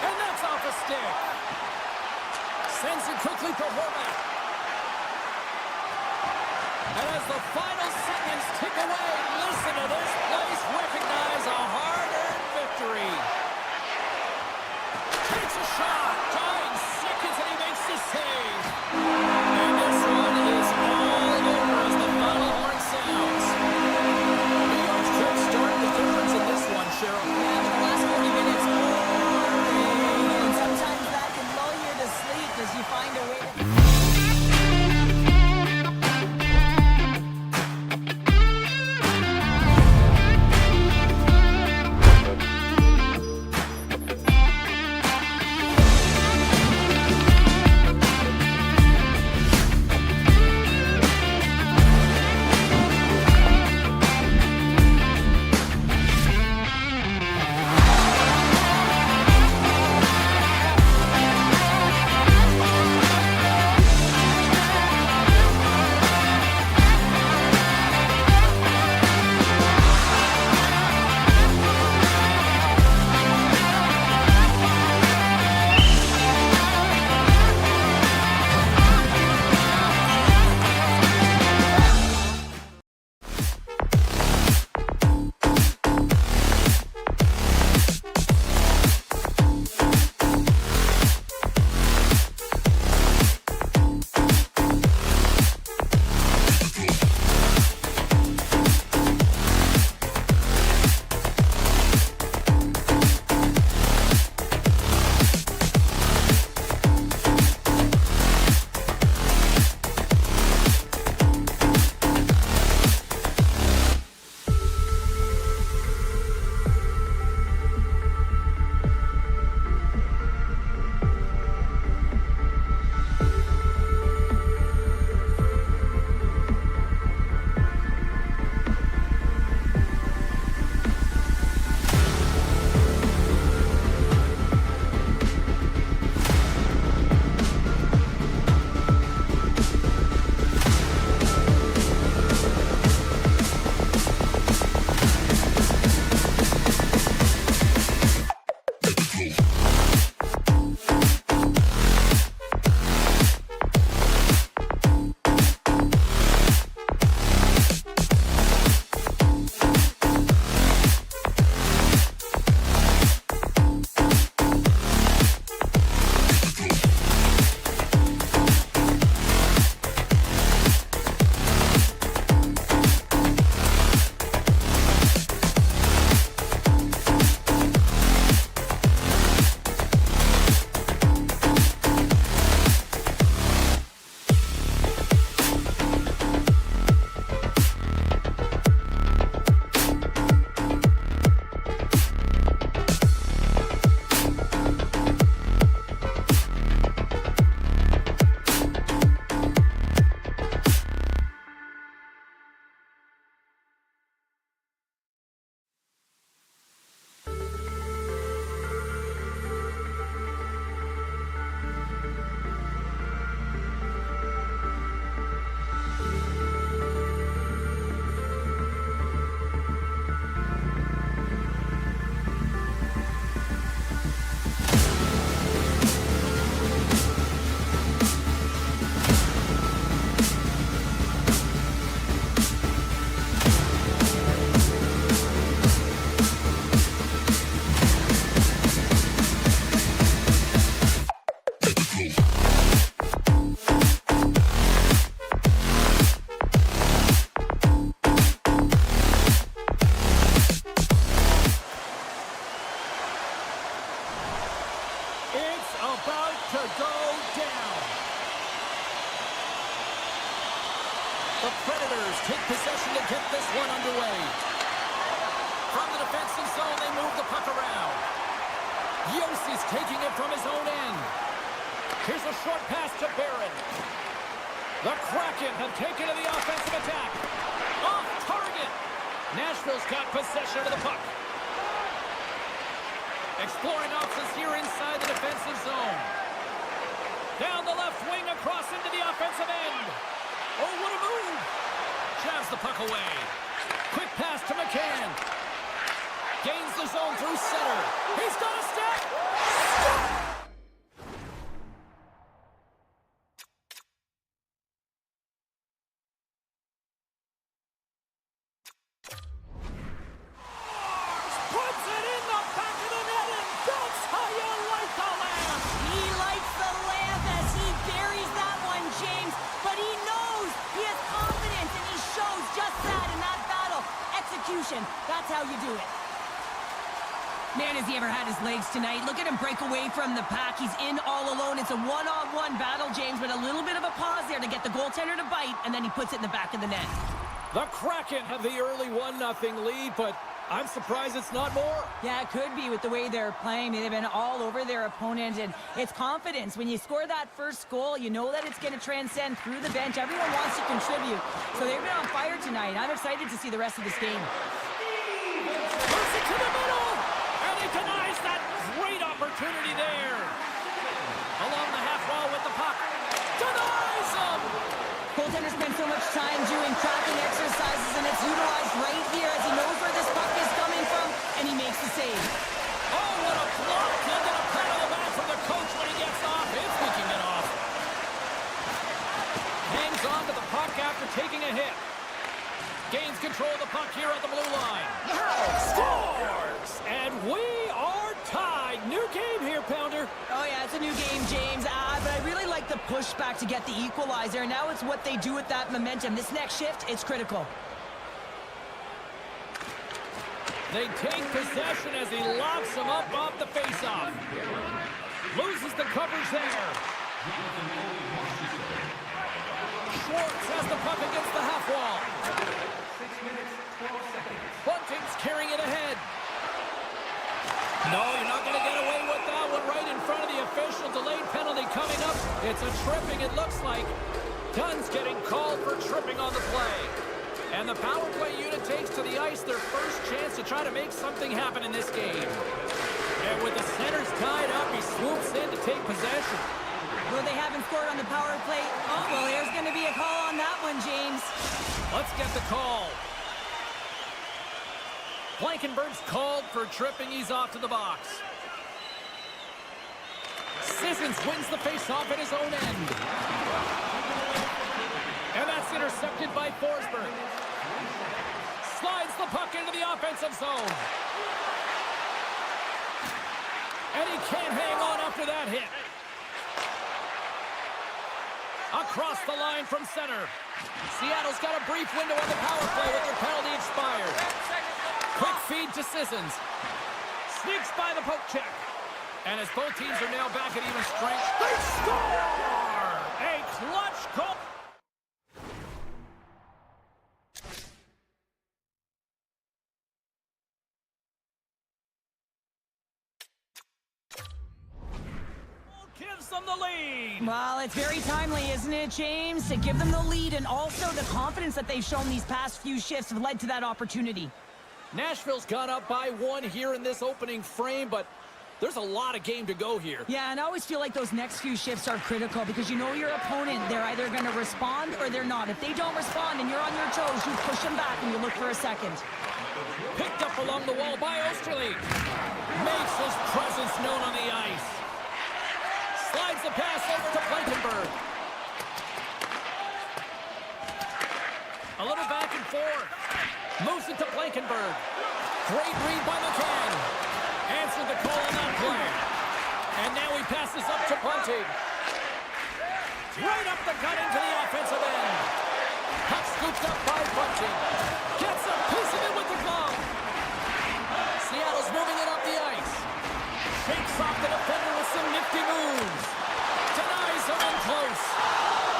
And that's off a stick. Sends it quickly to Horvat. And as the final seconds tick away, listen to this place recognize a hard-earned victory. Takes a shot, dying seconds, and he makes the save. And this one is all over as the final horn sounds. New York's quick start the difference in this one, Cheryl. Yeah, but the last 40 minutes, about to go down. The Predators take possession to get this one underway. From the defensive zone, they move the puck around. Yossi's taking it from his own end. Here's a short pass to Barron. The Kraken have taken to the offensive attack. Off target. Nashville's got possession of the puck. Exploring options here inside the defensive zone. Down the left wing, across into the offensive end. Oh, what a move. Jabs the puck away. Quick pass to McCann. Gains the zone through center. He's got a step. Puts it in the back of the net, and that's how you light the lamp. He lights the lamp as he buries that one, James. But he knows he has confidence, and he shows just that in that battle. Execution, that's how you do it. Man, has he ever had his legs tonight. Look at him break away from the pack. He's in all alone. It's a one-on-one battle, James, but a little bit of a pause there to get the goaltender to bite, and then he puts it in the back of the net. The Kraken have the early 1-0 lead, but I'm surprised it's not more. Yeah, it could be with the way they're playing. They've been all over their opponent, and it's confidence. When you score that first goal, you know that it's going to transcend through the bench. Everyone wants to contribute, so they've been on fire tonight. I'm excited to see the rest of this game. Puts it to the middle, and he denies that great opportunity there. Along the half wall with the puck. Denies him! Goaltender spends so much time doing Kraken exercises, and it's utilized right here as he knows where this puck is coming from, and he makes the save. Oh, what a block! He'll get a pat on the back from the coach when he gets off, if we can get off. Hangs on to the puck after taking a hit. Gains control of the puck here at the blue line. Scores! And we are tied. New game here, Pounder. Oh, yeah, it's a new game, James. But I really like the pushback to get the equalizer. Now it's what they do with that momentum. This next shift, it's critical. They take possession as he locks him up off the faceoff. Loses the coverage there. Schwartz has the puck against the half wall. 6 minutes, 12 seconds. Bunting's carrying it ahead. No, you're not going to get away with that one right in front of the official. Delayed penalty coming up. It's a tripping, it looks like. Dunn's getting called for tripping on the play. And the power play unit takes to the ice their first chance to try to make something happen in this game. And with the centers tied up, he swoops in to take possession. Well, they haven't scored on the power play. Oh, well, there's going to be a call on that one, James. Let's get the call. Blankenberg's called for tripping. He's off to the box. Sissons wins the faceoff at his own end. And that's intercepted by Forsberg. Slides the puck into the offensive zone. And he can't hang on after that hit. Across the line from center. Seattle's got a brief window on the power play with their penalty expired. Quick feed to Sissons. Sneaks by the poke check. And as both teams are now back at even strength, they score! A clutch goal. Gives them the lead. Well, it's very timely, isn't it, James? To give them the lead, and also the confidence that they've shown these past few shifts have led to that opportunity. Nashville's gone up by 1 here in this opening frame, but there's a lot of game to go here. Yeah, and I always feel like those next few shifts are critical because you know your opponent, they're either going to respond or they're not. If they don't respond and you're on your toes, you push them back and you look for a second. Picked up along the wall by Osterley. Makes his presence known on the ice. Slides the pass over to Blankenberg. A little back and forth. Moves it to Blankenberg. Great read by McCann. Answered the call on that play. And now he passes up to Bunting. Right up the gut into the offensive end. Puck scooped up by Bunting. Gets a piece of it with the glove. Seattle's moving it up the ice. Shakes off the defender with some nifty Nifty moves. Denies him in close.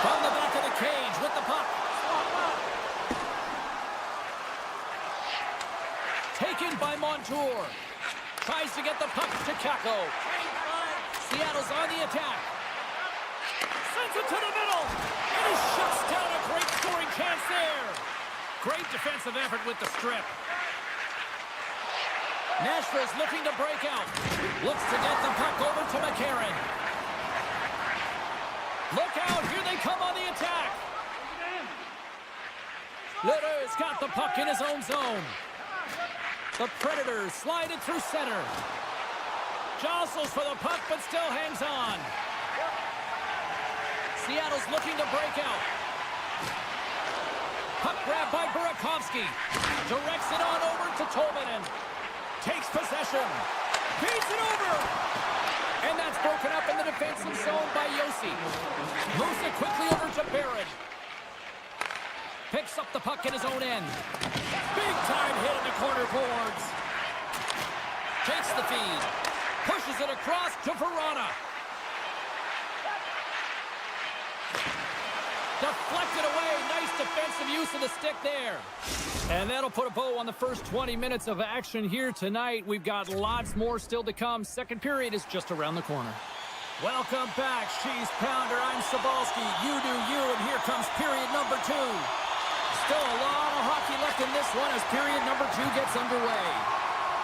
From the back of the cage with the puck. Taken by Montour. Tries to get the puck to Kako. Seattle's on the attack. Sends it to the middle. And he shuts down a great scoring chance there. Great defensive effort with the strip. Nashville's looking to break out. Looks to get the puck over to McCarron. Look out, here they come on the attack. Leder's got the puck in his own zone. The Predators slide it through center. Jostles for the puck, but still hangs on. Seattle's looking to break out. Puck grab by Burakovsky. Directs it on over to Tolvanen. Takes possession. Feeds it over. And that's broken up in the defensive zone by Yossi. Moves it quickly over to Barrett. Picks up the puck in his own end. Big time hit in the corner boards. Takes the feed. Pushes it across to Verona. Deflected away. Nice defensive use of the stick there. And that'll put a bow on the first 20 minutes of action here tonight. We've got lots more still to come. Second period is just around the corner. Welcome back, Cheese Pounder. I'm Sabalski. You do you, and here comes period number 2. Still a lot of hockey left in this one as period number 2 gets underway.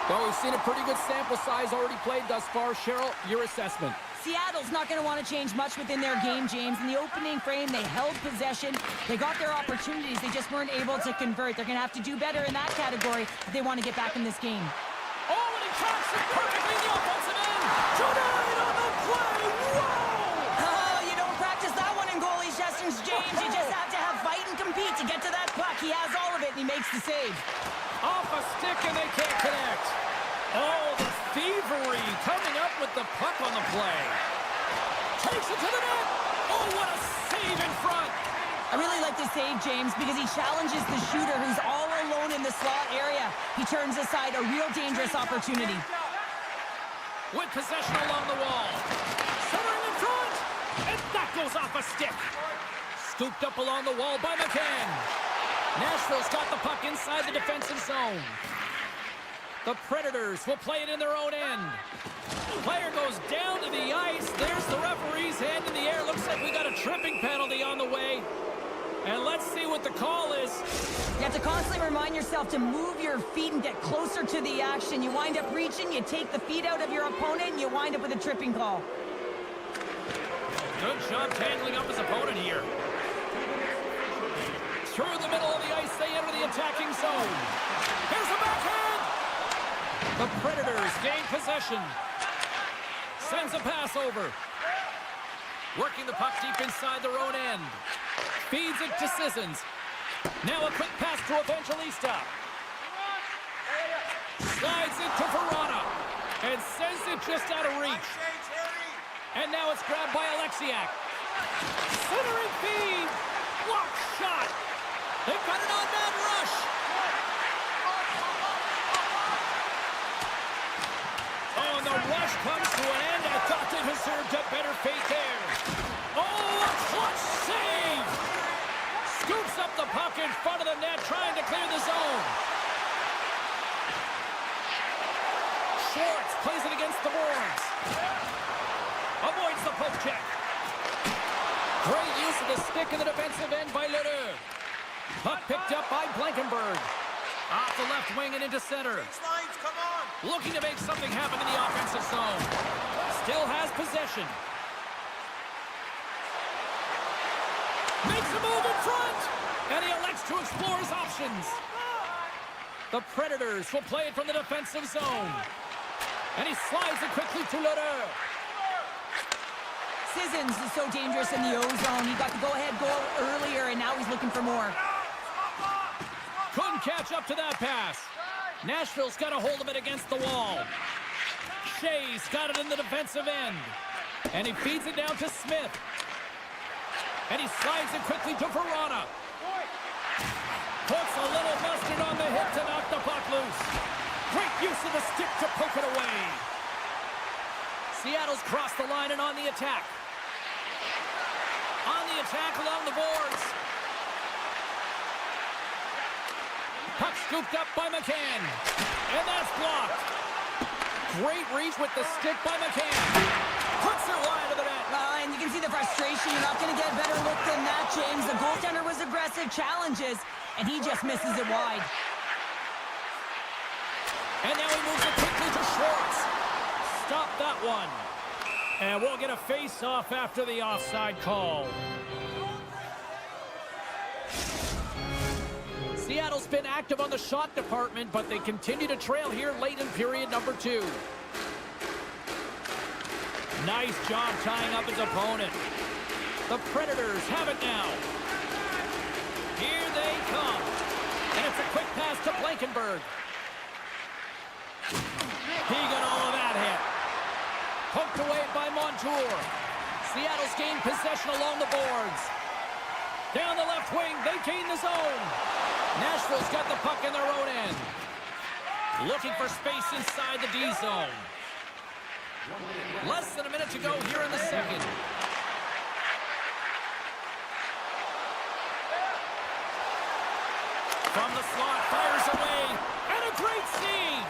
Well, we've seen a pretty good sample size already played thus far. Cheryl, your assessment. Seattle's not going to want to change much within their game, James. In the opening frame, they held possession. They got their opportunities. They just weren't able to convert. They're going to have to do better in that category if they want to get back in this game. Oh, and he tracks it perfectly in the offensive end. Tonight on the play. Whoa! Oh, you don't practice that one in goalie sessions, James. You just have to have fight and compete to get to that puck. He has all of it, and he makes the save. Off a stick, and they can't connect. Oh, the thievery coming up with the puck on the play. Takes it to the net. Oh, what a save in front. I really like the save, James, because he challenges the shooter who's all alone in the slot area. He turns aside a real dangerous opportunity. With possession along the wall. Centering in front. And that goes off a stick. Scooped up along the wall by McCann. Nashville's got the puck inside the defensive zone. The Predators will play it in their own end. Player goes down to the ice. There's the referee's hand in the air. Looks like we got a tripping penalty on the way. And let's see what the call is. You have to constantly remind yourself to move your feet and get closer to the action. You wind up reaching, you take the feet out of your opponent, and you wind up with a tripping call. Good job tangling up his opponent here. Through the middle of the ice, they enter the attacking zone. Here's the backhand. The Predators gain possession. Sends a pass over. Working the puck deep inside their own end. Feeds it to Sissons. Now a quick pass to Evangelista. Slides it to Verona. And sends it just out of reach. And now it's grabbed by Alexiak. Centering feed. Block shot. They've got an on-man rush. Oh, and the rush comes to an end. I thought they deserved a better fate there. Oh, a clutch save. Scoops up the puck in front of the net, trying to clear the zone. Schwartz plays it against the boards. Avoids the poke check. Great use of the stick in the defensive end by Lederer. Puck picked up by Blankenberg. Off the left wing and into center. Looking to make something happen in the offensive zone. Still has possession. Makes a move in front. And he elects to explore his options. The Predators will play it from the defensive zone. And he slides it quickly to Lederer. Sissons is so dangerous in the O-zone. He got the go-ahead goal earlier, and now he's looking for more. Couldn't catch up to that pass. Nashville's got a hold of it against the wall. Shea's got it in the defensive end. And he feeds it down to Smith. And he slides it quickly to Verona. Puts a little mustard on the hip to knock the puck loose. Great use of the stick to poke it away. Seattle's crossed the line and on the attack. On the attack along the boards. Puck scooped up by McCann. And that's blocked. Great reach with the stick by McCann. Puts it wide of the net. And you can see the frustration. You're not going to get a better look than that, James. The goaltender was aggressive, challenges, and he just misses it wide. And now he moves it quickly to Schwartz. Stop that one. And we'll get a face-off after the offside call. Seattle's been active on the shot department, but they continue to trail here late in period number 2. Nice job tying up his opponent. The Predators have it now. Here they come. And it's a quick pass to Blankenberg. He got all of that hit. Poked away by Montour. Seattle's gained possession along the boards. Down the left wing, they gain the zone. Nashville's got the puck in their own end. Looking for space inside the D zone. Less than a minute to go here in the second. From the slot, fires away. And a great save.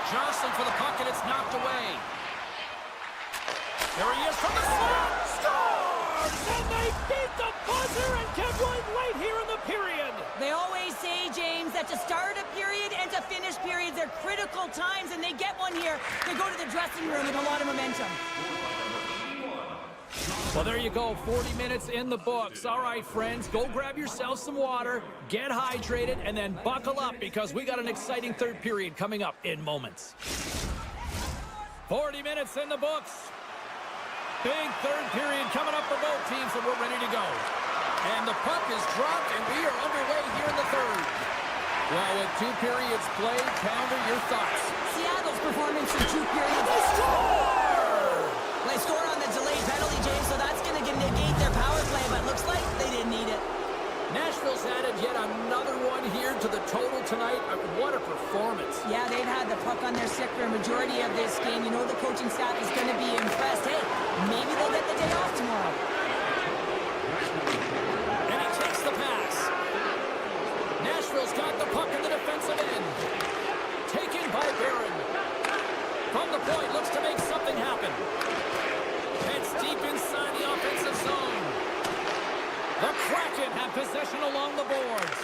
Johnson for the puck, and it's knocked away. There he is from the slot. Scores! And they beat the buzzer and kept going right here in the period. They always say, James, that to start a period and to finish periods are critical times, and they get one here. They go to the dressing room with a lot of momentum. Well, there you go. 40 minutes in the books. All right, friends, go grab yourself some water, get hydrated, and then buckle up because we got an exciting third period coming up in moments. 40 minutes in the books. Big third period coming up for both teams, and we're ready to go. And the puck is dropped, and we are underway here in the third. Well, with 2 periods played, Pounder, your thoughts? Seattle's performance in 2 periods. They score! They scored on the delayed penalty, James, so that's going to negate their power play, but looks like they didn't need it. Nashville's added yet another one here to the total tonight. What a performance. Yeah, they've had the puck on their stick for a majority of this game. You know the coaching staff is going to be impressed. Hey, maybe they'll get the day off tomorrow. And he takes the pass. Nashville's got the puck in the defensive end. Taken by Barron. From the point, looks to make something happen. Heads deep inside the offensive zone. The Kraken have possession along the boards.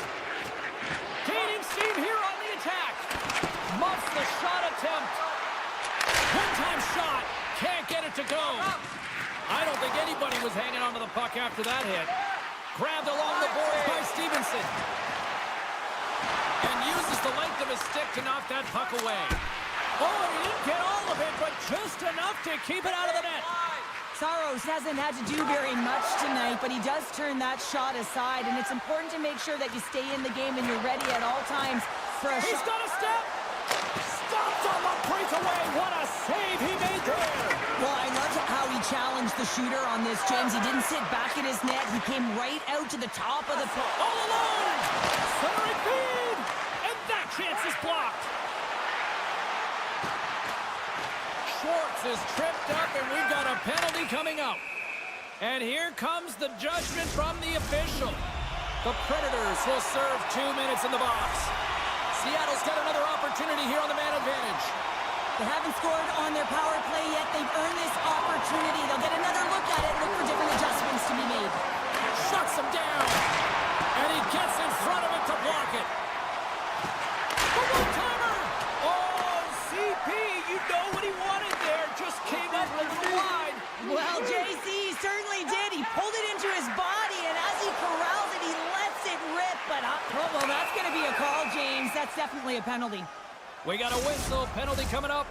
Gaining steam here on the attack. Muffs the shot attempt. One-time shot. Can't get it to go. I don't think anybody was hanging onto the puck after that hit. Grabbed along the boards by Stevenson. And uses the length of his stick to knock that puck away. Oh, and he didn't get all of it, but just enough to keep it out of the net. Saros hasn't had to do very much tonight, but he does turn that shot aside, and it's important to make sure that you stay in the game and you're ready at all times for a He's shot. got a step. Stopped on the breakaway. What a save he made there. Well, I loved how he challenged the shooter on this, James. He didn't sit back in his net. He came right out to the top of the puck. All alone. Centering feed. And that chance is blocked. Schwartz is tripped up, and we've got a penalty coming up. And here comes the judgment from the official. The Predators will serve 2 minutes in the box. Seattle's got another opportunity here on the man advantage. They haven't scored on their power play yet. They've earned this opportunity. They'll get another look at it, look for different adjustments to be made. Shuts him down. And he gets in front of it to block it. The one-timer. Oh, CP, you know what he wanted there. Just came up a little wide. Well, JC certainly did. He pulled it into his body, and as he corrals it, he lets it rip. But, well, that's going to be a call, James. That's definitely a penalty. We got a whistle. Penalty coming up.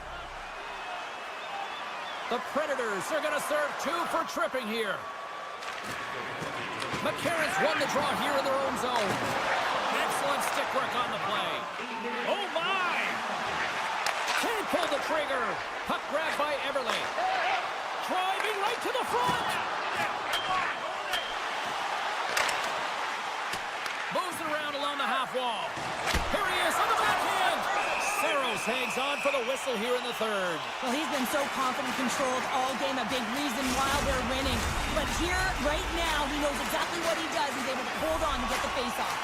The Predators are going to serve 2 for tripping here. McCarron's won the draw here in their own zone. Excellent stick work on the play. Oh, my! Can't pull the trigger. Puck grabbed by Everly. Driving right to the front. Moves it around along the half wall. Here he is on the backhand. Saros just hangs on for the whistle here in the third. Well, he's been so confident, controlled all game, a big reason why they're winning. But here, right now, he knows exactly what he does. He's able to hold on to get the face-off.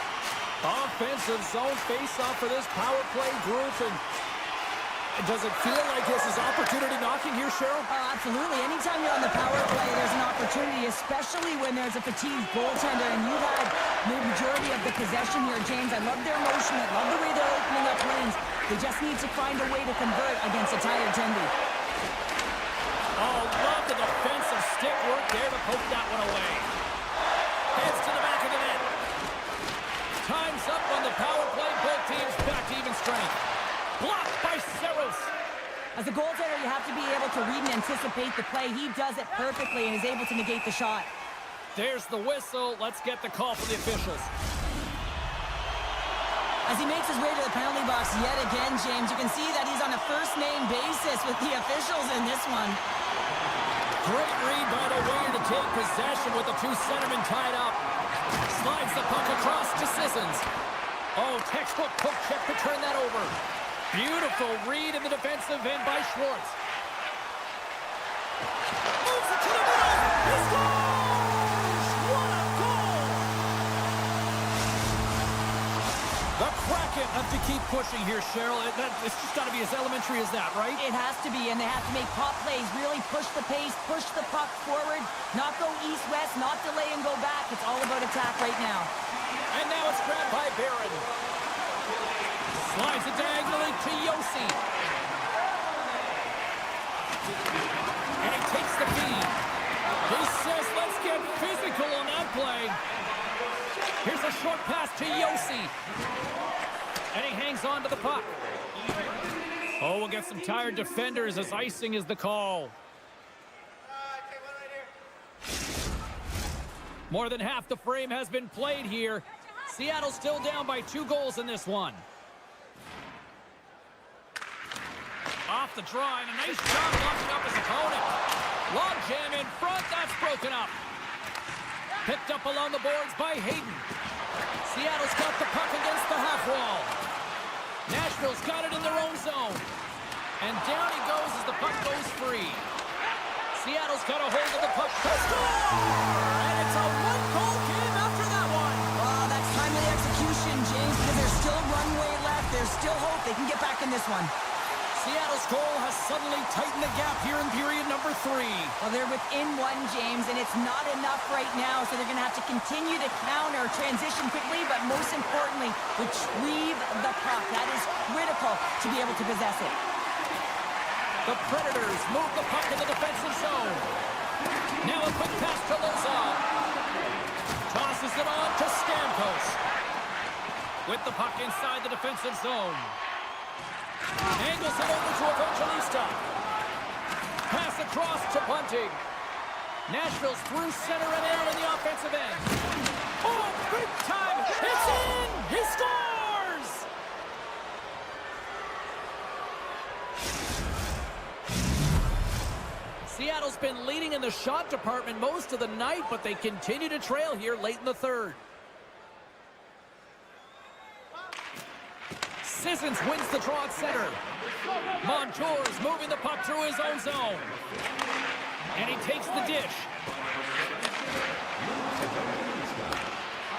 Offensive zone face-off for this power play group. And does it feel like this is opportunity knocking here, Cheryl? Oh, absolutely. Anytime you're on the power play, there's an opportunity, especially when there's a fatigued goaltender, and you've had the majority of the possession here, James. I love their motion. I love the way they're opening up lanes. They just need to find a way to convert against a tired Tendy. Oh, love the defensive stick work there to poke that one away. Heads to the back of the net. Time's up on the power play. Both teams back to even strength. Blocked by Saros. As a goaltender, you have to be able to read and anticipate the play. He does it perfectly and is able to negate the shot. There's the whistle. Let's get the call from the officials. As he makes his way to the penalty box yet again, James, you can see that he's on a first-name basis with the officials in this one. Great read by the winger to take possession with the two centermen tied up. Slides the puck across to Sissons. Oh, textbook poke check to turn that over. Beautiful read in the defensive end by Schwartz. Moves it to the middle. He scores! What a goal! The Kraken have to keep pushing here, Cheryl. It's just got to be as elementary as that, right? It has to be, and they have to make pop plays, really push the pace, push the puck forward, not go east-west, not delay and go back. It's all about attack right now. And now it's grabbed by Barron. Slides it diagonally to Yossi. And he takes the feed. He says, let's get physical on that play. Here's a short pass to Yossi. And he hangs on to the puck. Oh, we'll get some tired defenders as icing is the call. More than half the frame has been played here. Seattle still down by 2 goals in this one. Off the draw, and a nice job locking up his opponent. Log jam in front, that's broken up. Picked up along the boards by Hayden. Seattle's got the puck against the half wall. Nashville's got it in their own zone. And down he goes as the puck goes free. Seattle's got a hold of the puck. And it's a 1-goal game after that one. That's time of the execution, James, because there's still runway left. There's still hope they can get back in this one. Seattle's goal has suddenly tightened the gap here in period number 3. Well, they're within 1, James, and it's not enough right now, so they're going to have to continue to counter, transition quickly, but most importantly, retrieve the puck. That is critical to be able to possess it. The Predators move the puck in the defensive zone. Now a quick pass to Lozon. Tosses it on to Stamkos. With the puck inside the defensive zone. Angles it over to Evangelista. Pass across to Bunting. Nashville's through center and out in the offensive end. Oh, big time! It's in! He scores! Seattle's been leading in the shot department most of the night, but they continue to trail here late in the third. Sissons wins the draw at center. Montour's moving the puck through his own zone. And he takes the dish.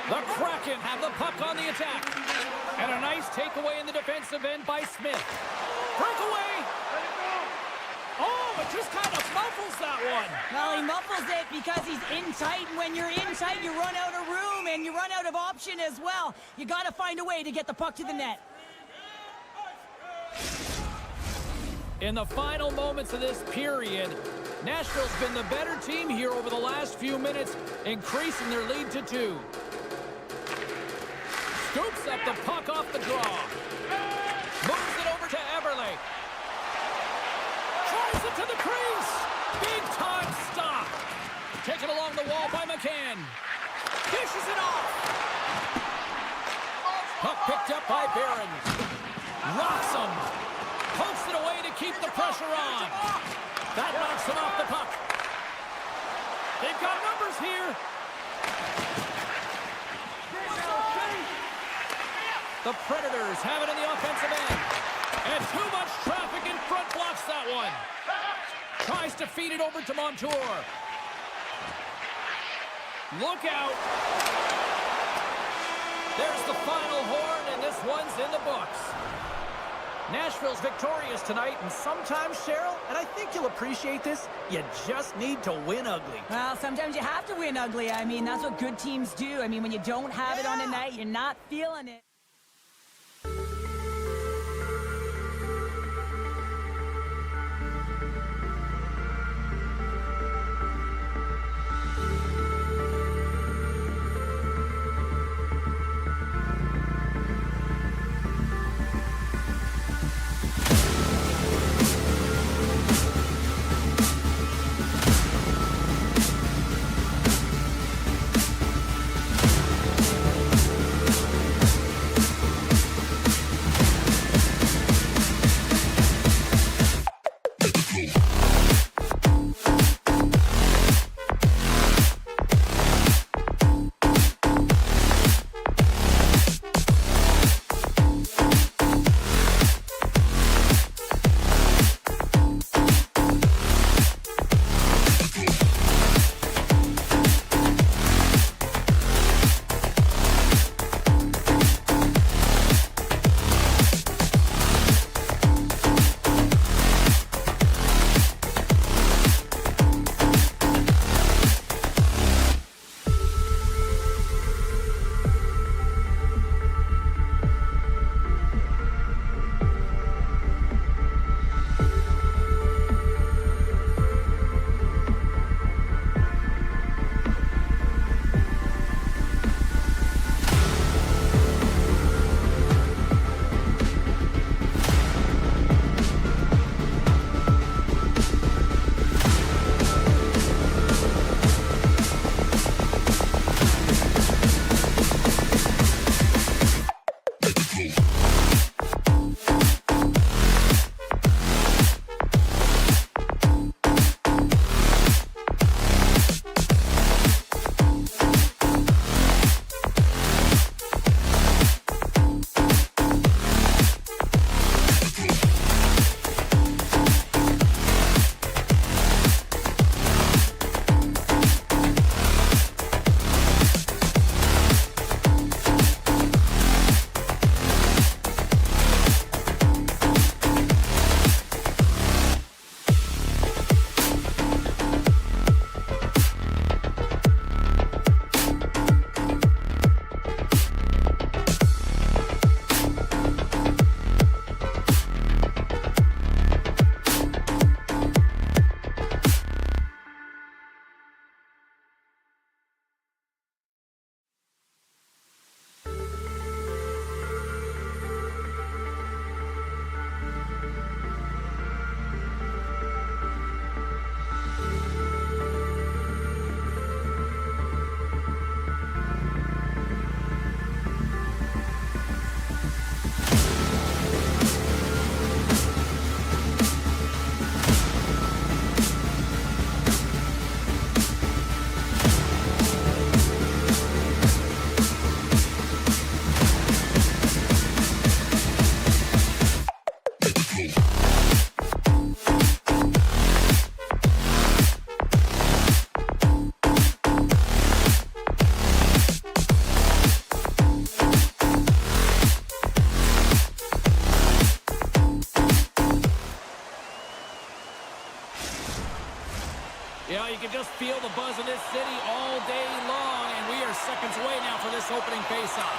The Kraken have the puck on the attack. And a nice takeaway in the defensive end by Smith. Breakaway! Oh, but just kind of muffles that one. Well, he muffles it because he's in tight, and when you're in tight, you run out of room, and you run out of option as well. You got to find a way to get the puck to the net. In the final moments of this period, Nashville's been the better team here over the last few minutes, increasing their lead to 2. Scoops up the puck off the draw. Moves it over to Eberle. Tries it to the crease. Big time stop. Taken along the wall by McCann. Dishes it off. Puck picked up by Barron. Rocks him. Pokes it away to keep the pressure on. That knocks him off the puck. They've got numbers here. The Predators have it in the offensive end. And too much traffic in front blocks that one. Tries to feed it over to Montour. Look out. There's the final horn, and this one's in the books. Nashville's victorious tonight, and sometimes, Cheryl, and I think you'll appreciate this, you just need to win ugly. Well, sometimes you have to win ugly. I mean, that's what good teams do. I mean, when you don't have it on a night, you're not feeling it. Yeah, you can just feel the buzz in this city all day long, and we are seconds away now for this opening faceoff.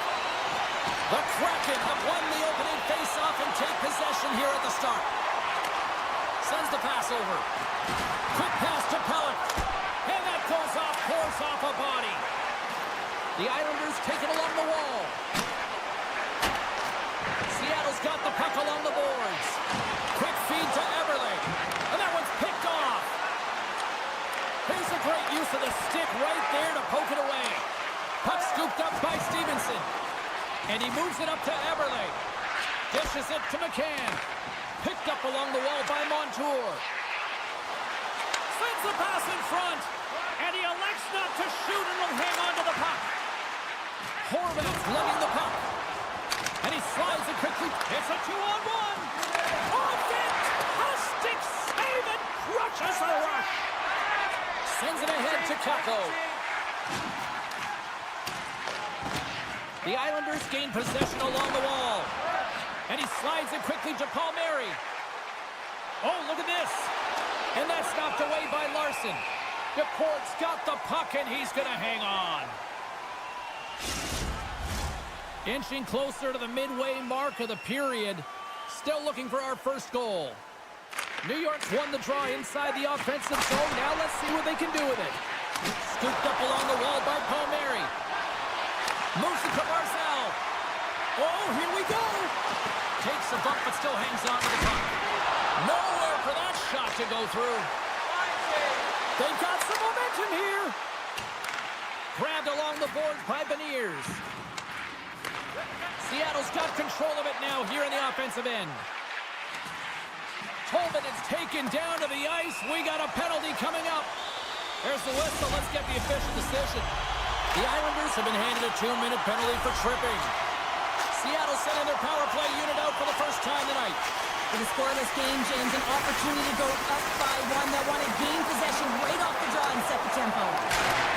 The Kraken have won the opening faceoff and take possession here at the start. Sends the pass over. Quick pass to Pellet. And that goes off course off a body. The Islanders take it along the wall. Seattle's got the puck along the boards. Quick feed to Eberle. And that one's picked off. Here's a great use of the stick right there to poke it away. Puck scooped up by Stevenson. And he moves it up to Eberle. Dishes it to McCann. Picked up along the wall by Montour. Sends the pass in front. And he elects not to shoot and will hang on to the puck. Horvat's lugging the puck. And he slides it quickly. It's a 2-on-1. Fantastic save and crushes the rush. Sends it ahead to Kako. The Islanders gain possession along the wall. And he slides it quickly to Palmieri. Oh, look at this. And that's knocked away by Larson. DePort's got the puck, and he's going to hang on. Inching closer to the midway mark of the period. Still looking for our first goal. New York's won the draw inside the offensive zone. Now let's see what they can do with it. Scooped up along the wall by Palmieri. Moves it to Barzal. Oh, here we go. Takes a bump, but still hangs on to the puck. Nowhere for that shot to go through. They've got some momentum here. Grabbed along the boards by Beniers. Seattle's got control of it now here in the offensive end. Tolman is taken down to the ice. We got a penalty coming up. There's the whistle. Let's get the official decision. The Islanders have been handed a 2-minute penalty for tripping. Seattle sending their power play unit out for the first time tonight. In a scoreless game, James, an opportunity to go up by one. That want to gain possession right off the draw and set the tempo.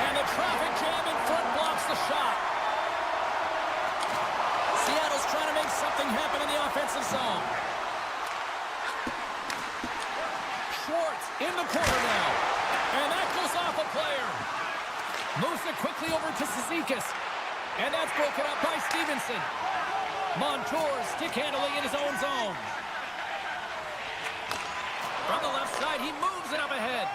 And the traffic jam in front blocks the shot. Seattle's trying to make something happen in the offensive zone. Schwartz in the corner now. And that goes off a player. Moves it quickly over to Cizikas. And that's broken up by Stevenson. Montour stick handling in his own zone. From the left side, he moves it up ahead.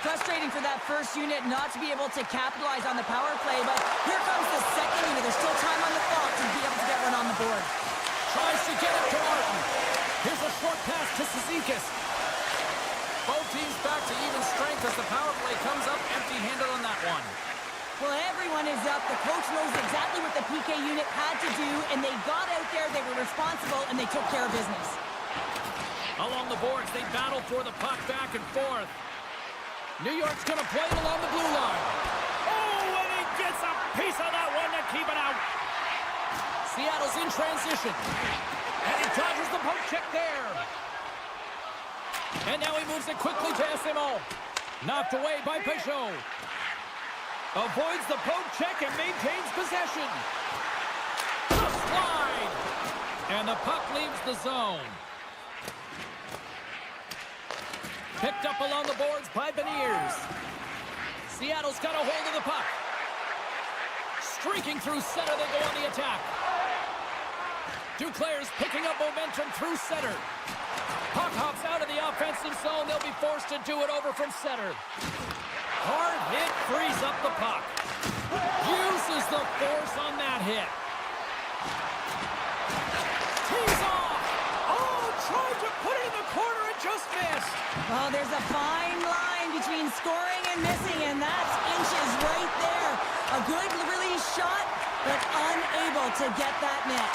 Frustrating for that first unit not to be able to capitalize on the power play, but here comes the second unit. There's still time on the clock to be able to get one on the board. Tries to get it to Martin. Here's a short pass to Cizikas. Both teams back to even strength as the power play comes up empty-handed on that one. Well, everyone is up. The coach knows exactly what the PK unit had to do, and they got out there, they were responsible, and they took care of business. Along the boards, they battle for the puck back and forth. New York's going to play it along the blue line. Oh, and he gets a piece of that one to keep it out. Seattle's in transition. And he dodges the poke check there. And now he moves it quickly to SMO. Knocked away by Peugeot. Avoids the poke check and maintains possession. The slide. And the puck leaves the zone. Picked up along the boards by Beniers. Seattle's got a hold of the puck. Streaking through center, they go on the attack. Duclair's picking up momentum through center. Puck hops out of the offensive zone. They'll be forced to do it over from center. Hard hit frees up the puck. Uses the force on that hit. Tees off. Oh, tried to put it in the corner and just missed. Well, there's a fine line between scoring and missing, and that's inches right there. A good release shot, but unable to get that net.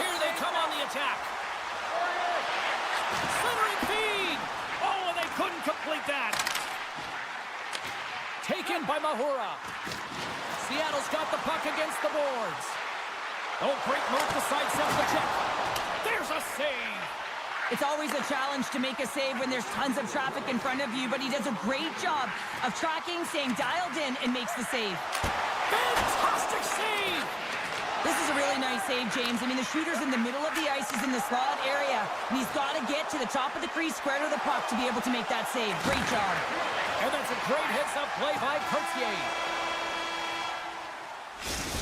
Here they come on the attack. Centering feed. Oh, and they couldn't complete that. Taken by Mahura. Seattle's got the puck against the boards. Oh, great move to sidestep the check. There's a save. It's always a challenge to make a save when there's tons of traffic in front of you, but he does a great job of tracking, staying dialed in, and makes the save. Fantastic save. This is a really nice save, James. I mean, the shooter's in the middle of the ice. He's in the slot area, and he's got to get to the top of the crease, square to the puck to be able to make that save. Great job. And that's a great heads-up play by Courtier.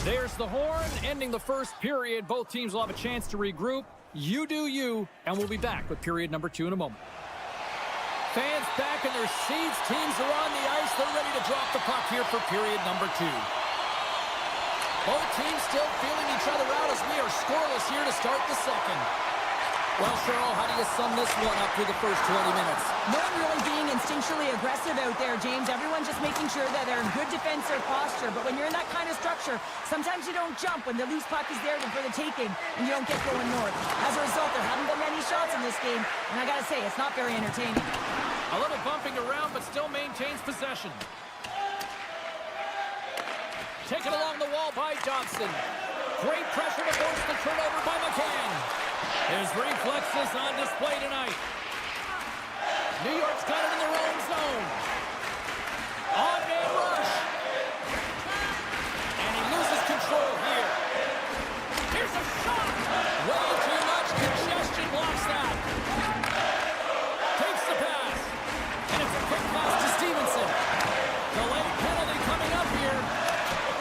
There's the horn, ending the first period. Both teams will have a chance to regroup. You do you, and we'll be back with period number 2 in a moment. Fans back in their seats. Teams are on the ice. They're ready to drop the puck here for period number 2. Both teams still feeling each other out as we are scoreless here to start the second. Well, Cheryl, how do you sum this one up through the first 20 minutes? No one really being instinctually aggressive out there, James. Everyone's just making sure that they're in good defensive posture. But when you're in that kind of structure, sometimes you don't jump when the loose puck is there for the taking and you don't get going north. As a result, there haven't been many shots in this game. And I got to say, it's not very entertaining. A little bumping around, but still maintains possession. Taken along the wall by Johnson. Great pressure to force the turnover by McCann. His reflexes on display tonight. New York's got it in their own zone. On-man rush. And he loses control here. Here's a shot. Way too much congestion blocks that. Takes the pass. And it's a quick pass to Stevenson. Delayed penalty coming up here.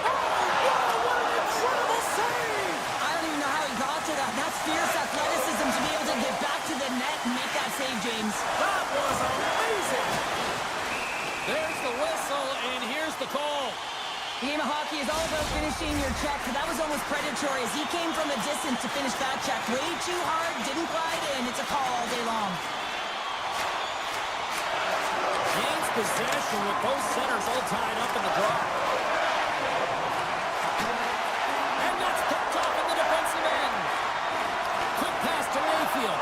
Oh, what an incredible save! I don't even know how he got to that. That's fierce athleticism to be able to get back to the net and make that save, James. That was amazing! There's the whistle, and here's the call. The game of hockey is all about finishing your check. That was almost predatory as he came from a distance to finish that check. Way too hard, didn't glide in. It's a call all day long. Gains possession with both centers all tied up in the draw. And that's picked off in the defensive end. Quick pass to Mayfield.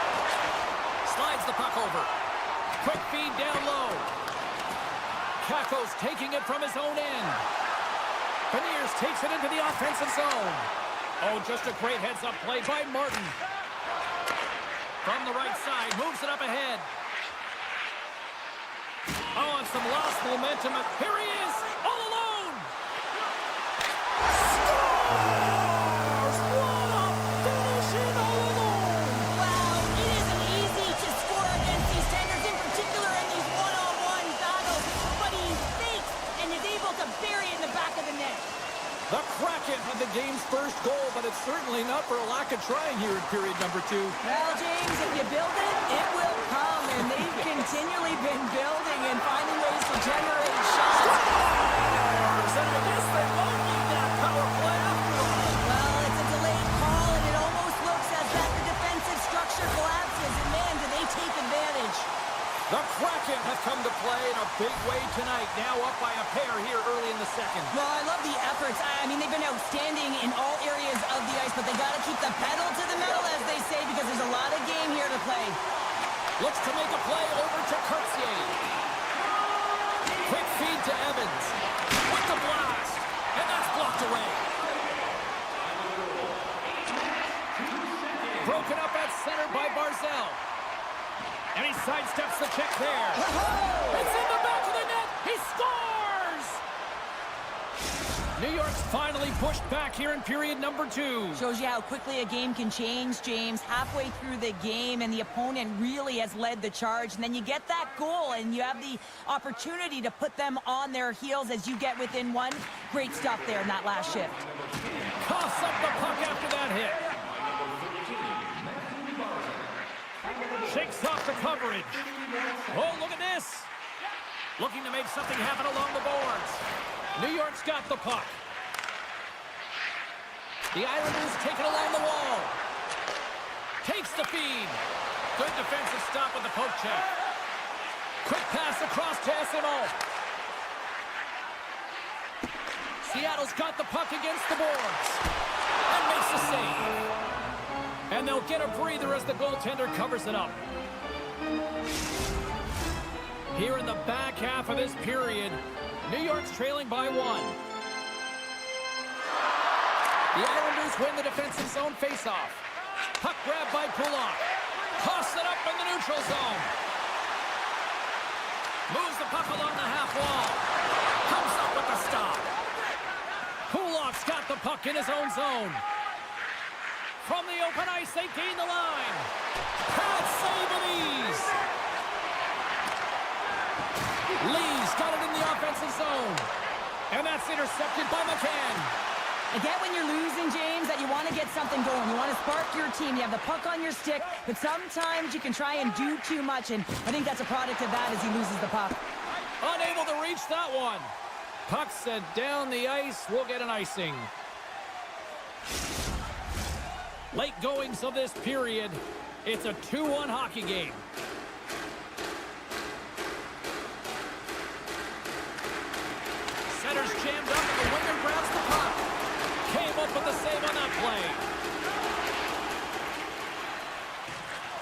Slides the puck over. Quick feed down low. Kakko's taking it from his own end. Beniers takes it into the offensive zone. Oh, just a great heads-up play by Martin. From the right side, moves it up ahead. Oh, and some lost momentum. Here he is, all alone. Scores! What a finish in all alone. Wow, it isn't easy to score against these tenders, in particular in these one-on-one battles, but he fakes and is able to bury it in the back of the net. The Kraken had the game's first goal, but it's certainly not for a lack of trying here in period number 2. Well, James, if you build it, it will come, and they've continually been building and finding ways to generate shots. And I guess they won't need that power play after all. Well, it's a delayed call, and it almost looks as that the defensive structure collapses, and man, do they take advantage. The Kraken have come to play in a big way tonight, now up by a pair here early in the second. Well, I love the efforts. I mean, they've been outstanding in all areas of the ice, but they got to keep the pedal to the metal, as they say, because there's a lot of game here to play. Looks to make a play over to Kurtzier. Quick feed to Evans. With the blast. And that's blocked away. Broken up at center by Barzell. And he sidesteps the check there. It's in the back of the net. He scores! New York's finally pushed back here in period number 2. Shows you how quickly a game can change, James. Halfway through the game, and the opponent really has led the charge. And then you get that goal, and you have the opportunity to put them on their heels as you get within one. Great stuff there in that last shift. Coughs up the puck after that hit. Shakes off the coverage. Oh, look at this. Looking to make something happen along the boards. New York's got the puck. The Islanders take it along the wall. Takes the feed. Good defensive stop with the poke check. Quick pass across to SMO. Seattle's got the puck against the boards. And makes the save. And they'll get a breather as the goaltender covers it up. Here in the back half of this period, New York's trailing by 1. The Islanders win the defensive zone faceoff. Puck grab by Pulak. Toss it up in the neutral zone. Moves the puck along the half wall. Comes up with the stop. Pulak's got the puck in his own zone. From the open ice, they gain the line. Pad save with ease. Lee's got it in the offensive zone. And that's intercepted by McCann. I get when you're losing, James, that you want to get something going. You want to spark your team. You have the puck on your stick, but sometimes you can try and do too much, and I think that's a product of that as he loses the puck. Unable to reach that one. Puck sent down the ice. We'll get an icing. Late goings of this period. It's a 2-1 hockey game. Center's jammed up and the winger grabs the puck. Came up with the save on that play.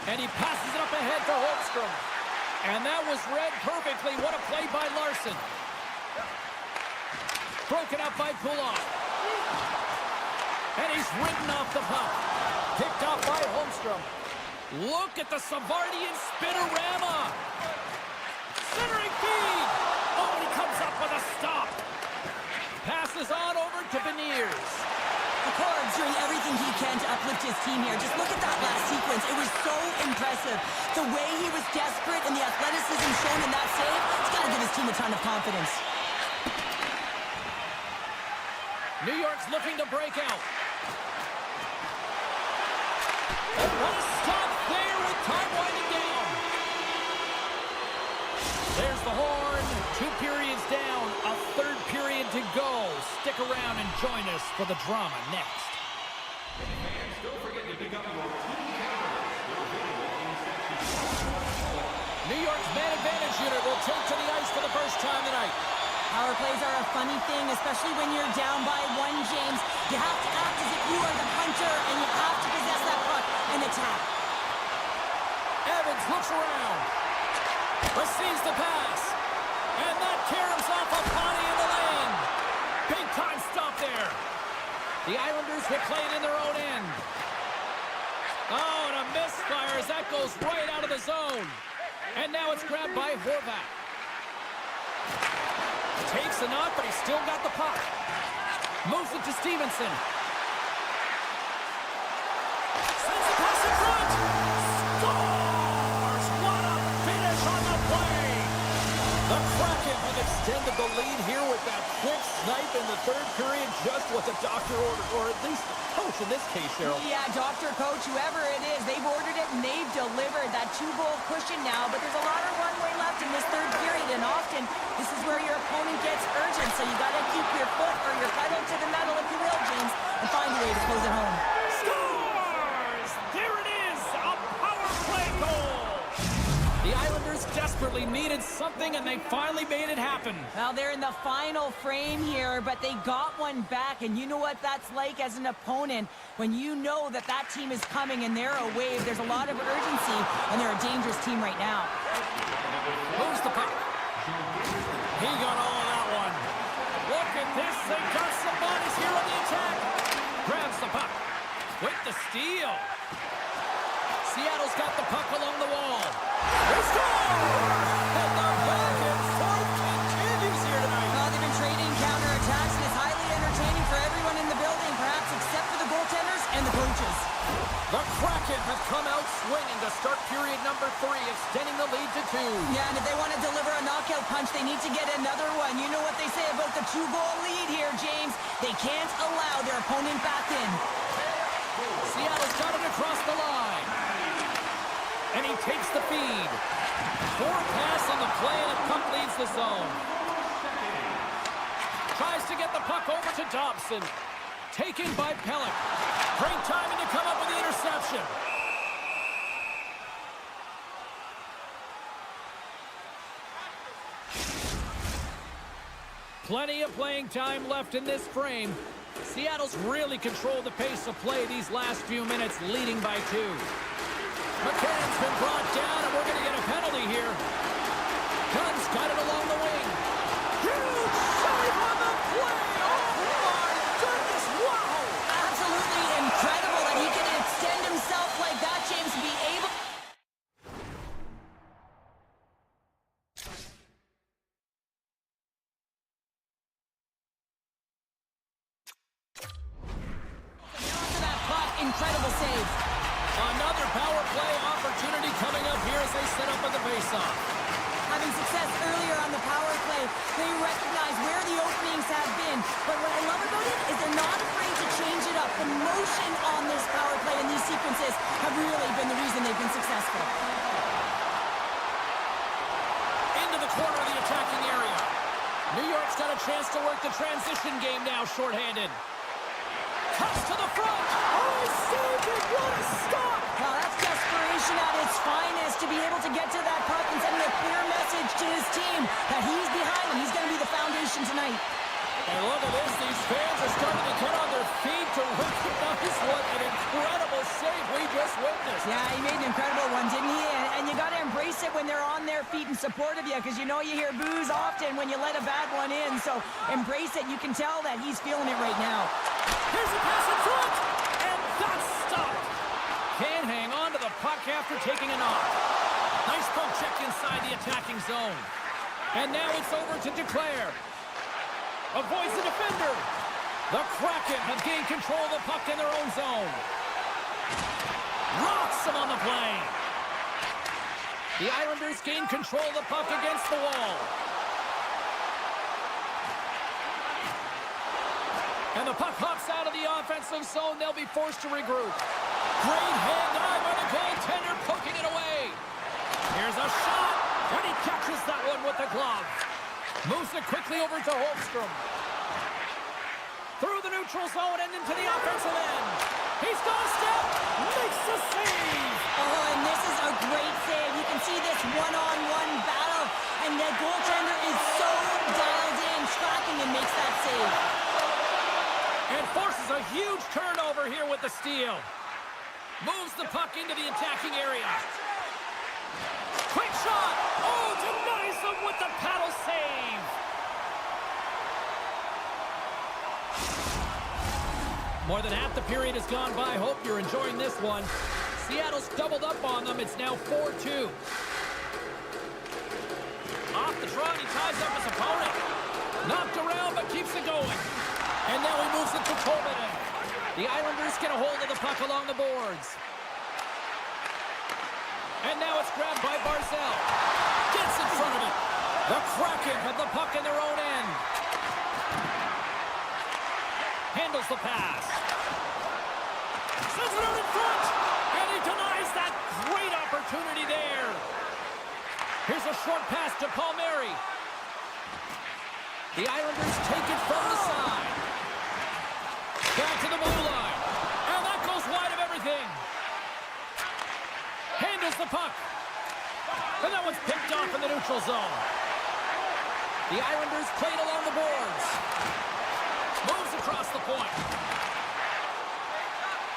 And he passes it up ahead to Holmstrom. And that was read perfectly. What a play by Larson. Broken up by Pulak. And he's ridden off the puck. Picked off by Holmstrom. Look at the Savardian spinorama. Centering feed. Oh, and he comes up with a stop. Passes on over to Beniers. Cords doing everything he can to uplift his team here. Just look at that last sequence. It was so impressive. The way he was desperate and the athleticism shown in that save, it's got to give his team a ton of confidence. New York's looking to break out. And what a stop there with time winding down. There's the horn. 2 periods down. A third period to go. Stick around and join us for the drama next. Don't forget to pick up your team cameras. New York's man advantage unit will take to the ice for the first time tonight. Power plays are a funny thing, especially when you're down by 1, James. You have to act as if you are the hunter, and you have to possess that puck and attack. Evans looks around. Receives the pass. And that caroms off a body in the lane. Big time stop there. The Islanders will play it in their own end. Oh, and a misfire as that goes right out of the zone. And now it's grabbed by Horvat. Takes a knock, but he's still got the puck. Moves it to Stevenson. Sends the pass in front. Scores! What a finish on the play! The Kraken have extended the lead here with that quick snipe in the third period, just what the doctor ordered, or at least the coach in this case, Cheryl. Yeah, doctor, coach, whoever it is, they've ordered it and they've delivered that 2-goal cushion now, but there's a lot of runway left in this third period, and often this is where your opponent gets urgent, so you got to keep your foot or your pedal to the metal, if you will, James, and find a way to close it home. Scores! There it is! A power play goal! The Islanders desperately needed something, and they finally made it happen. Well, they're in the final frame here, but they got one back, and you know what that's like as an opponent. When you know that that team is coming and they're a wave, there's a lot of urgency, and they're a dangerous team right now. Moves the puck. He got all of that one. Look at this. They got some bodies here on the attack. Grabs the puck. With the steal. Seattle's got the puck along the wall. They score! And the back and forth continues here tonight. Well, they've been trading counterattacks, and it's highly entertaining for everyone in the building, perhaps except for the goaltenders and the coaches. The Kraken have come out swinging to start period number 3, extending the lead to 2. Yeah, and if they want to deliver a knockout punch, they need to get another one. You know what they say about the 2-goal lead here, James. They can't allow their opponent back in. Seattle's got it across the line. And he takes the feed. Poor pass on the play, and the puck leaves the zone. Tries to get the puck over to Dobson. Taken by Pellick. Great timing to come up with the interception. Plenty of playing time left in this frame. Seattle's really controlled the pace of play these last few minutes, leading by 2. McCann's been brought down, and we're going to get a penalty here. Gunn's got it along the wing. Huge save on the play! Oh, my goodness, wow! Absolutely incredible that he can extend himself like that, James, to be able... Onto that puck, incredible save. Another power play opportunity coming up here as they set up on the faceoff. Having success earlier on the power play, they recognize where the openings have been. But what I love about it is they're not afraid to change it up. The motion on this power play and these sequences have really been the reason they've been successful. Into the corner of the attacking area. New York's got a chance to work the transition game now, shorthanded. Cuts to the front. Oh, he saved it. What a stop. Well, that's desperation at its finest, to be able to get to that puck and sending a clear message to his team that he's behind and he's going to be the foundation tonight. And look at this. These fans are starting to get on their feet to recognize what an incredible save we just witnessed. Yeah, he made an incredible one, didn't he? And you got to embrace it when they're on their feet in support of you, because you know you hear boos often when you let a bad one in. So embrace it. You can tell that he's feeling it right now. Here's a pass in front, and that's stopped. Can't hang on to the puck after taking a knock. Nice poke check inside the attacking zone. And now it's over to Declare. Avoids the defender. The Kraken have gained control of the puck in their own zone. Rocks him on the play. The Islanders gain control of the puck against the wall. And the puck hops out of the offensive zone. They'll be forced to regroup. Great hand eye by the goaltender, poking it away. Here's a shot, and he catches that one with the glove. Moves it quickly over to Holmstrom. Through the neutral zone and into the offensive end. He's got a step, makes the save. Oh, and this is a great save. You can see this one-on-one battle, and the goaltender is so dialed in, tracking and makes that save. And forces a huge turnover here with the steal. Moves the puck into the attacking area. Quick shot! Oh, denies him with the paddle save! More than half the period has gone by. Hope you're enjoying this one. Seattle's doubled up on them. It's now 4-2. Off the trot, he ties up his opponent. Knocked around, but keeps it going. And now he moves it to Coleman. The Islanders get a hold of the puck along the boards. And now it's grabbed by Barzal. Gets in front of it. The Kraken have the puck in their own end. Handles the pass. Sends it out in front. And he denies that great opportunity there. Here's a short pass to Palmieri. The Islanders take it from the side. Back to the blue line. And that goes wide of everything. Handles the puck. And that one's picked off in the neutral zone. The Islanders played along the boards. Moves across the point.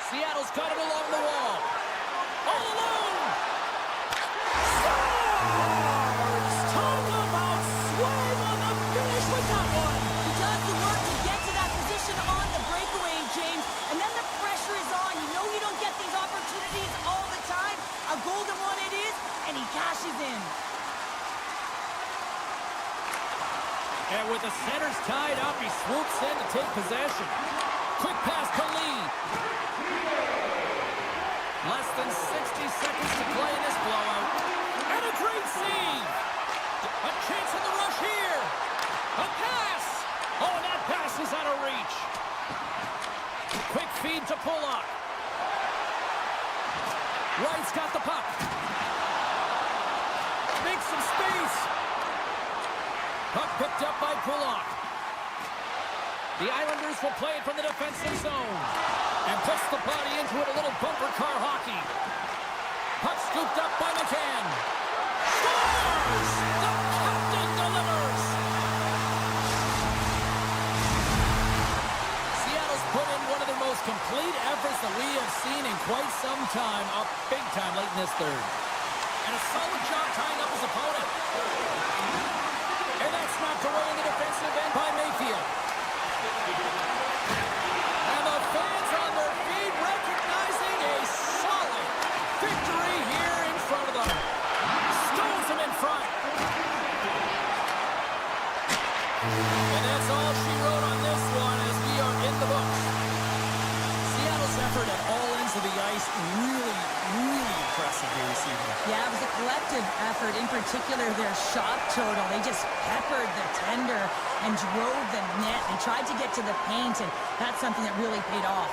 Seattle's got it along the wall. All alone. Scores! Talk about swing on the finish with that one. He does the work to get to that position on the breakaway, James, and then the pressure is on. You know you don't get these opportunities all the time. A golden one it is, and he cashes in. And with the centers tied up, he swoops in to take possession. Quick pass to Lee. Less than 60 seconds to play in this blowout. And a great save. A chance in the rush here. A pass. Oh, and that pass is out of reach. Quick feed to Pulock. Wright's got the puck. Makes some space. Puck picked up by Pulock. The Islanders will play it from the defensive zone. And puts the body into it, a little bumper car hockey. Puck scooped up by McCann. Scores! The captain delivers! Seattle's put in one of their most complete efforts that we have seen in quite some time, up big time late in this third. And a solid job tying up his opponent. And that's knocked away in the defensive end by Mayfield. And the fans on their feet recognizing a solid victory here in front of them. Stones him in front. And that's all she wrote on this one as we are in the books. Seattle's effort at all ends of the ice really impressive here this evening. Yeah, it was a collective effort, in particular their shot total. They just peppered the tender and drove the net. They tried to get to the paint, and that's something that really paid off.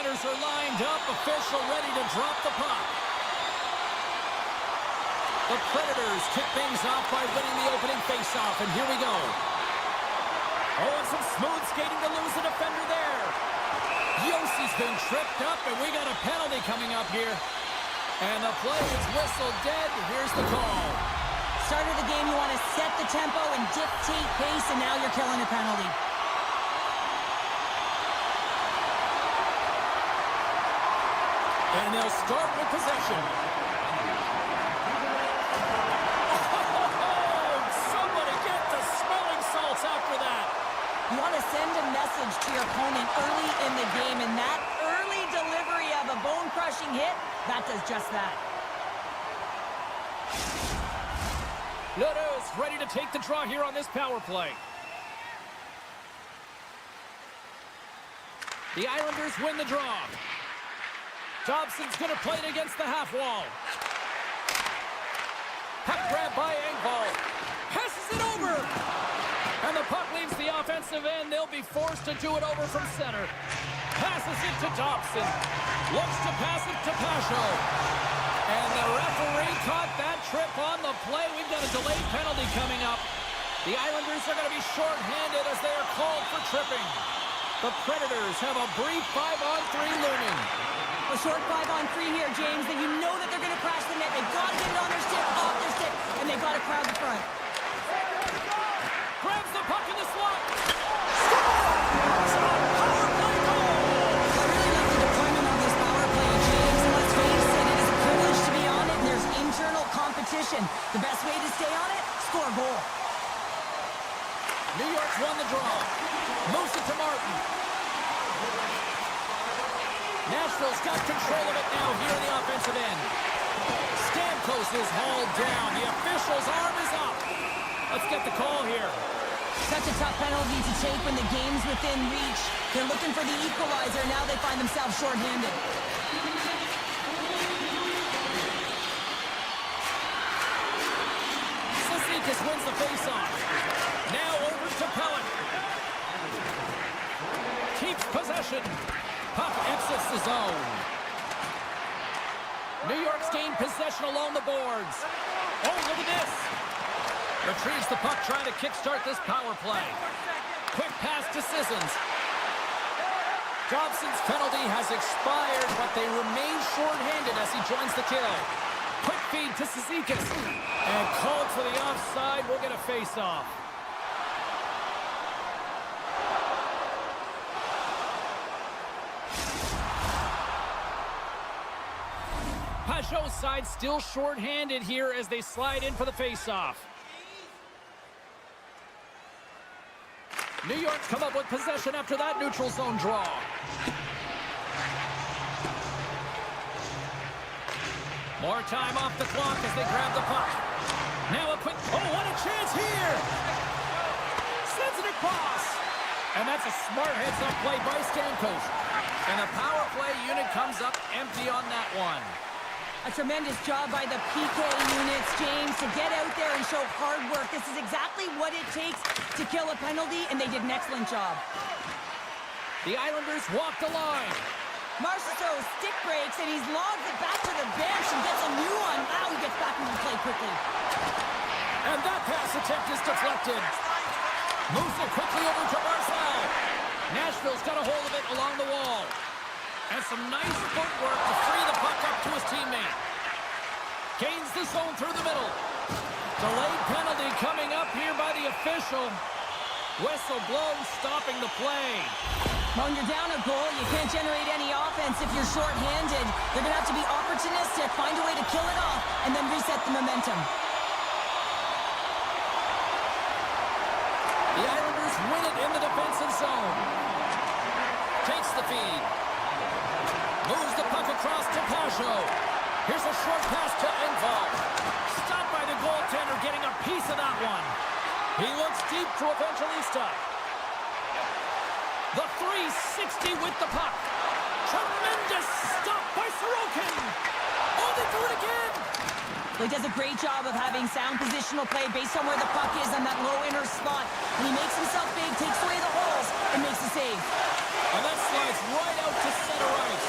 Predators are lined up. Official ready to drop the puck. The Predators kick things off by winning the opening faceoff, and here we go. Oh, and some smooth skating to lose the defender there. Yossi's been tripped up, and we got a penalty coming up here. And the play is whistled dead. Here's the call. Start of the game, you want to set the tempo and dictate pace, and now you're killing a penalty. And they'll start with possession. Oh, somebody get the smelling salts after that. You want to send a message to your opponent early in the game, and that early delivery of a bone-crushing hit, that does just that. Ledoux ready to take the draw here on this power play. The Islanders win the draw. Dobson's going to play it against the half wall. Puck grab by Engvall. Passes it over. And the puck leaves the offensive end. They'll be forced to do it over from center. Passes it to Dobson. Looks to pass it to Pajot. And the referee caught that trip on the play. We've got a delayed penalty coming up. The Islanders are going to be shorthanded as they are called for tripping. The Predators have a brief 5-on-3 looming. A short 5-on-3 here, James. Then you know that they're going to crash the net. They've got to get it on their stick, off their stick, and they've got to crowd the front. Grabs the puck in the slot. Scores! Power play goal! I really like the deployment of this power play, James. And let's face it, it is a privilege to be on it, and there's internal competition. The best way to stay on it, score a goal. New York's won the draw. Moves it to Martin. Nashville's got control of it now here in the offensive end. Stamkos is hauled down. The official's arm is up. Let's get the call here. Such a tough penalty to take when the game's within reach. They're looking for the equalizer. Now they find themselves shorthanded. Cizikas wins the faceoff. Now over to Pellet. Keeps possession. Puck exits the zone. New York's gained possession along the boards. Oh, look at this. Retrieves the puck, trying to kickstart this power play. Quick pass to Sissons. Dobson's penalty has expired, but they remain shorthanded as he joins the kill. Quick feed to Cizikas. And called for the offside. We'll get a face-off. Pajot's side still shorthanded here as they slide in for the face-off. New York's come up with possession after that neutral zone draw. More time off the clock as they grab the puck. Now a quick... Oh, what a chance here! Sends it across. And that's a smart heads-up play by Stamkos. And the power play unit comes up empty on that one. A tremendous job by the PK units, James, to get out there and show hard work. This is exactly what it takes to kill a penalty, and they did an excellent job. The Islanders walk the line. Marchessault stick breaks, and he's logged it back to the bench and gets a new one. Wow, he gets back into the play quickly. And that pass attempt is deflected. Moves it quickly over to Marcel. Nashville's got a hold of it along the wall. And some nice footwork to free the puck up to his teammate. Gains the zone through the middle. Delayed penalty coming up here by the official. Whistle blows, stopping the play. When you're down a goal, you can't generate any offense if you're shorthanded. They're going to have to be opportunistic, find a way to kill it off, and then reset the momentum. The Islanders win it in the defensive zone. Takes the feed. Moves the puck across to Pajot. Here's a short pass to Engvall. Stopped by the goaltender, getting a piece of that one. He looks deep to Evangelista. The 360 with the puck. Tremendous stop by Sorokin. Oh, they do it again. Well, he does a great job of having sound positional play based on where the puck is on that low inner slot. And he makes himself big, takes away the holes, and makes the save. And that slides gets right out to center ice.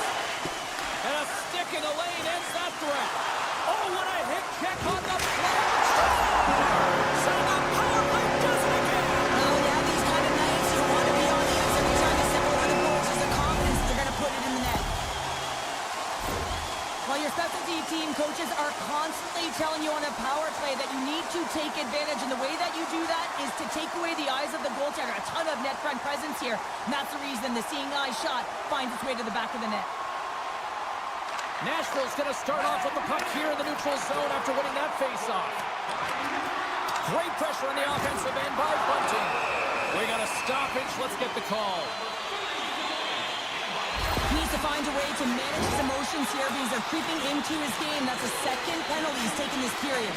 And a stick in the lane ends that threat. Oh, what a hit check on the play. So the power play does it again. Well, yeah, these kind of nights, you want to be on the ice every time you step over the goals. There's a confidence that they're going to put it in the net. Well, your specialty team coaches are constantly telling you on a power play that you need to take advantage, and the way that you do that is to take away the eyes of the goaltender. A ton of net front presence here, and that's the reason the seeing eye shot finds its way to the back of the net. Nashville's going to start off with the puck here in the neutral zone after winning that face-off. Great pressure on the offensive end by Bunting. We got a stoppage. Let's get the call. He needs to find a way to manage his emotions here because they're creeping into his game. That's the second penalty he's taken this period.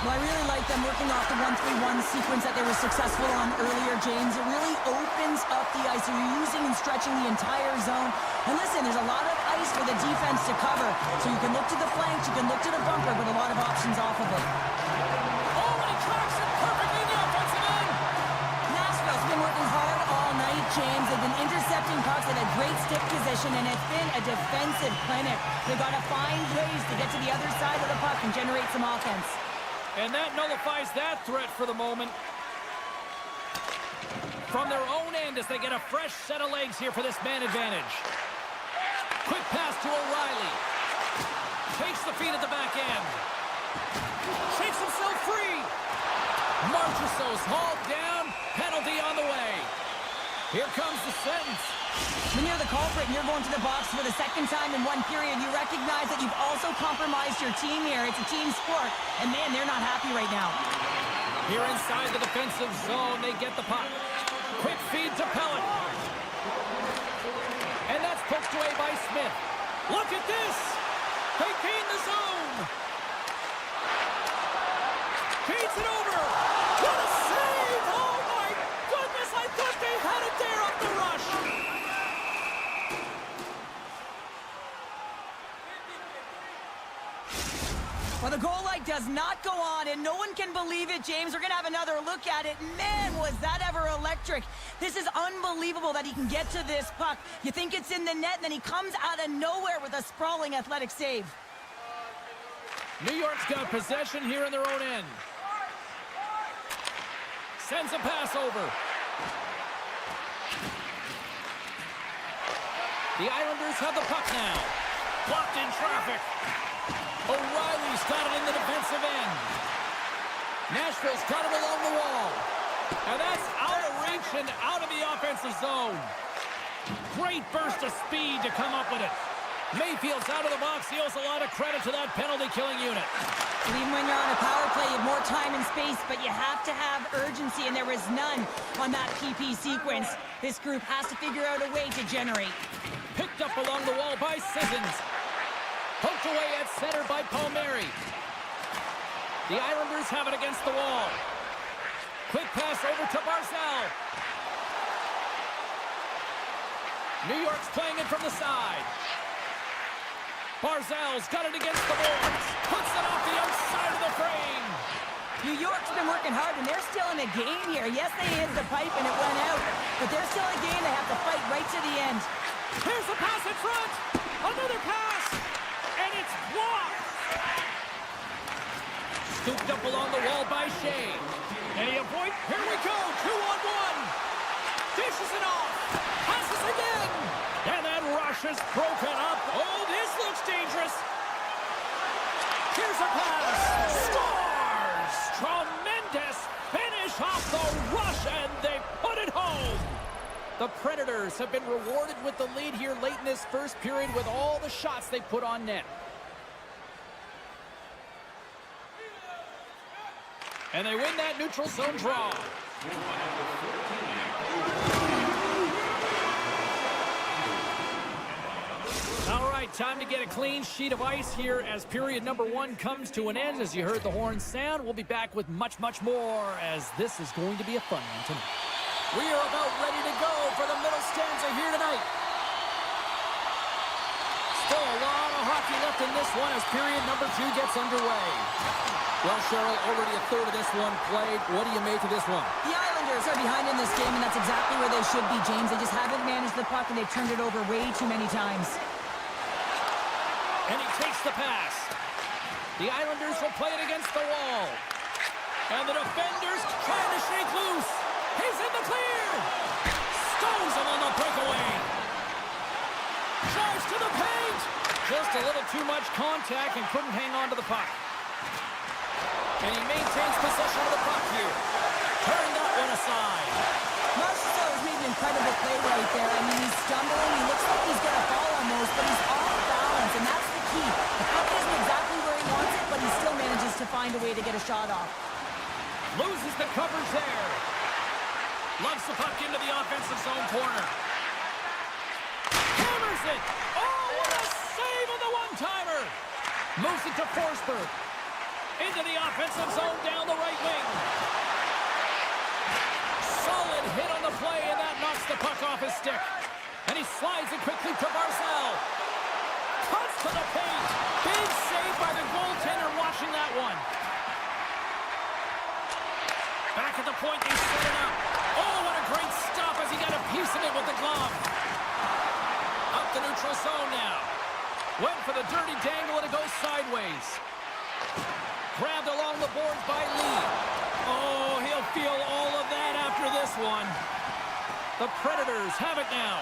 Well, I really like them working off the 1-3-1 sequence that they were successful on earlier, James. It really opens up the ice. You're using and stretching the entire zone. And listen, there's a lot of ice for the defense to cover. So you can look to the flanks, you can look to the bumper, but a lot of options off of it. Oh, and he tracks it perfectly in the offensive end. Nashville's been working hard all night, James. They've been intercepting pucks at a great stick position, and it's been a defensive clinic. They've got to find ways to get to the other side of the puck and generate some offense. And that nullifies that threat for the moment. From their own end as they get a fresh set of legs here for this man advantage. Quick pass to O'Reilly. Takes the feed at the back end. Shakes himself free. Marchessault's hauled down. Penalty on the way. Here comes the sentence. When you're the culprit and you're going to the box for the second time in one period, you recognize that you've also compromised your team here. It's a team sport, and man, they're not happy right now. Here inside the defensive zone, they get the puck. Quick feed to Pellet. And that's poked away by Smith. Look at this! They gain the zone! Feeds it over! What a save! Oh my goodness, I thought they had it there off the rush! Well, the goal light does not go on, and no one can believe it, James. We're going to have another look at it. Man, was that ever electric. This is unbelievable that he can get to this puck. You think it's in the net, and then he comes out of nowhere with a sprawling athletic save. New York's got possession here in their own end. Sends a pass over. The Islanders have the puck now. Blocked in traffic. O'Reilly's got it in the defensive end. Nashville's got it along the wall. And that's out of reach and out of the offensive zone. Great burst of speed to come up with it. Mayfield's out of the box. He owes a lot of credit to that penalty-killing unit. And even when you're on a power play, you have more time and space, but you have to have urgency, and there was none on that PP sequence. This group has to figure out a way to generate. Picked up along the wall by Sissons. Poked away at center by Palmieri. The Islanders have it against the wall. Quick pass over to Barzal. New York's playing it from the side. Barzal's got it against the boards. Puts it off the outside of the frame. New York's been working hard, and they're still in a game here. Yes, they hit the pipe and it went out, but they're still in a game. They have to fight right to the end. Here's the pass in front. Another pass. And it's blocked. Scooped up along the wall by Shea. And he avoids. Here we go. 2-on-1. Dishes it off. Passes again. And that rush is broken up. Oh, this looks dangerous. Here's a pass. Scores. Tremendous finish off the rush, and they put it home. The Predators have been rewarded with the lead here late in this first period with all the shots they put on net. And they win that neutral zone draw. All right, time to get a clean sheet of ice here as period number one comes to an end. As you heard the horn sound, we'll be back with much, much more as this is going to be a fun one tonight. We are about ready to go for the middle stanza here tonight. Still a lot of hockey left left in this one as period number 2 gets underway. Well, Cheryl, already a third of this one played. What do you make of this one? The Islanders are behind in this game, and that's exactly where they should be, James. They just haven't managed the puck, and they've turned it over way too many times. And he takes the pass. The Islanders will play it against the wall. And the defenders trying to shake loose. He's in the clear. Stones him on the breakaway. Drives to the paint. Just a little too much contact and couldn't hang on to the puck. And he maintains possession of the puck here. Turn that one aside. Marchessault has made an incredible play right there. I mean, he's stumbling. He looks like he's going to fall almost, but he's off balance, and that's the key. The puck isn't exactly where he wants it, but he still manages to find a way to get a shot off. Loses the covers there. Loves the puck into the offensive zone corner. Hammers it. Oh, what a save on the one-timer. Moves it to Forsberg. Into the offensive zone down the right wing. Solid hit on the play, and that knocks the puck off his stick. And he slides it quickly to Barzal. Cuts to the paint. Big save by the goaltender watching that one. Back at the point, they set it up. Oh, what a great stop as he got a piece of it with the glove. Up the neutral zone now. Went for the dirty dangle, and it goes sideways. Grabbed along the boards by Lee. Oh, he'll feel all of that after this one. The Predators have it now.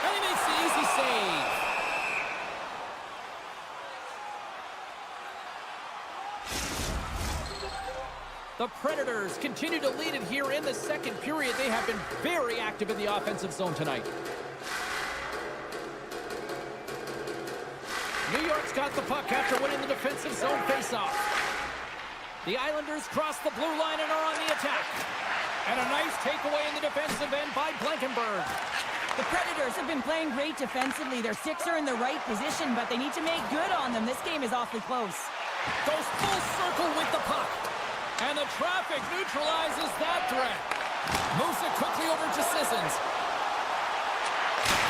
And he makes the easy save. The Predators continue to lead it here in the second period. They have been very active in the offensive zone tonight. New York's got the puck after winning the defensive zone faceoff. The Islanders cross the blue line and are on the attack. And a nice takeaway in the defensive end by Blankenberg. The Predators have been playing great defensively. Their sticks are in the right position, but they need to make good on them. This game is awfully close. Goes full circle with the puck. And the traffic neutralizes that threat. Moves it quickly over to Sissons.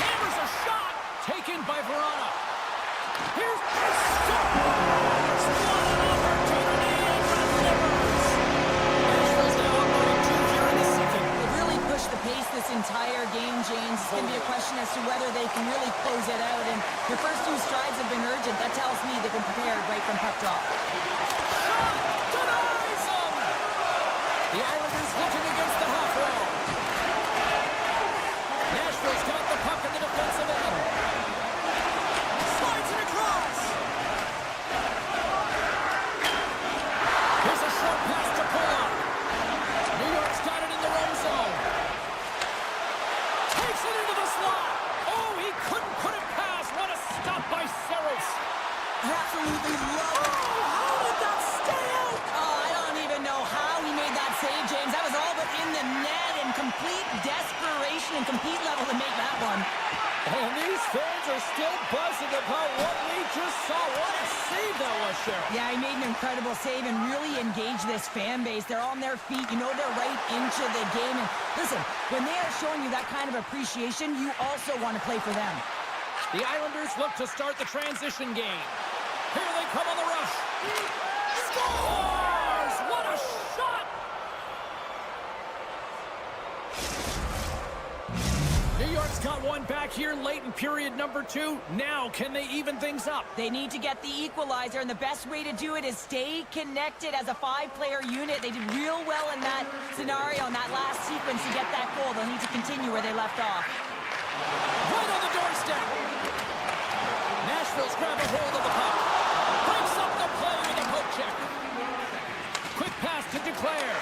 Hammers a shot. Taken by Verona. Here's the stop. What an opportunity and delivers. Nashville's now up by 2 here in the second. They've really pushed the pace this entire game, James. It's going to be a question as to whether they can really close it out. And their first 2 strides have been urgent. That tells me they've been prepared right from puck drop. Shot denies them. The Islanders looking against the half wall. Nashville's got the puck in the defensive end. Slides it across. Here's a short pass to Pulla. New York's got it in the own zone. Takes it into the slot. Oh, he couldn't put it past. What a stop by Saros. Absolutely love it. Oh, how did that stay out? Oh, I don't even know how he made that save, James. That was all but in the net in complete desperation and complete level to make that one. And these fans are still buzzing about what we just saw. What a save that was, Cheryl. Yeah, he made an incredible save and really engaged this fan base. They're on their feet. You know they're right into the game. And listen, when they are showing you that kind of appreciation, you also want to play for them. The Islanders look to start the transition game. Here they come on the rush. Scores! What a shot! New York's got one back here late in period number 2. Now, can they even things up? They need to get the equalizer, and the best way to do it is stay connected as a 5-player unit. They did real well in that scenario, in that last sequence to get that goal. They'll need to continue where they left off. Right on the doorstep. Nashville's grabbed a hold of the puck. Breaks up the play with a poke check. Quick pass to Duclair.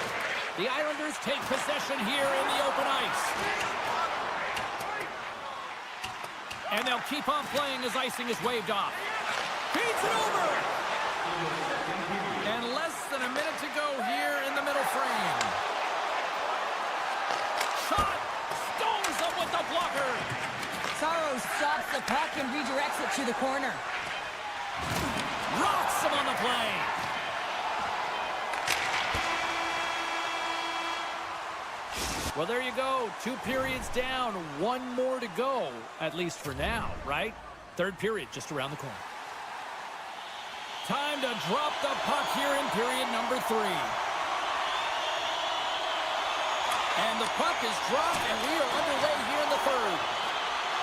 The Islanders take possession here in the open ice. And they'll keep on playing as icing is waved off. Feeds it over. And less than a minute to go here in the middle frame. Shot. Stones up with the blocker. Saros stops the puck and redirects it to the corner. Rocks him on the play. Well, there you go. 2 periods down, 1 more to go, at least for now, right? 3rd period just around the corner. Time to drop the puck here in period number 3. And the puck is dropped, and we are underway here in the 3rd.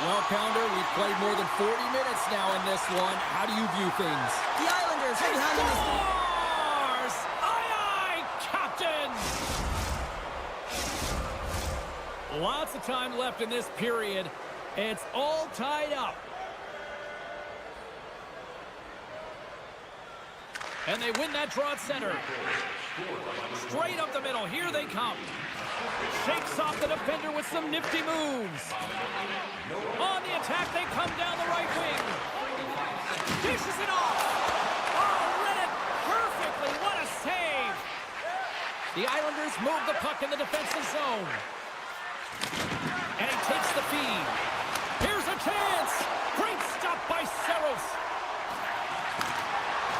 Well, Pounder, we've played more than 40 minutes now in this one. How do you view things? The Islanders are behind in this game. Scores! Aye, aye, Captain! Lots of time left in this period. It's all tied up. And they win that draw at center. Straight up the middle. Here they come. Shakes off the defender with some nifty moves. On the attack, they come down the right wing. Dishes it off. Oh, read it perfectly. What a save. The Islanders move the puck in the defensive zone. And he takes the feed. Here's a chance. Great stop by Saros.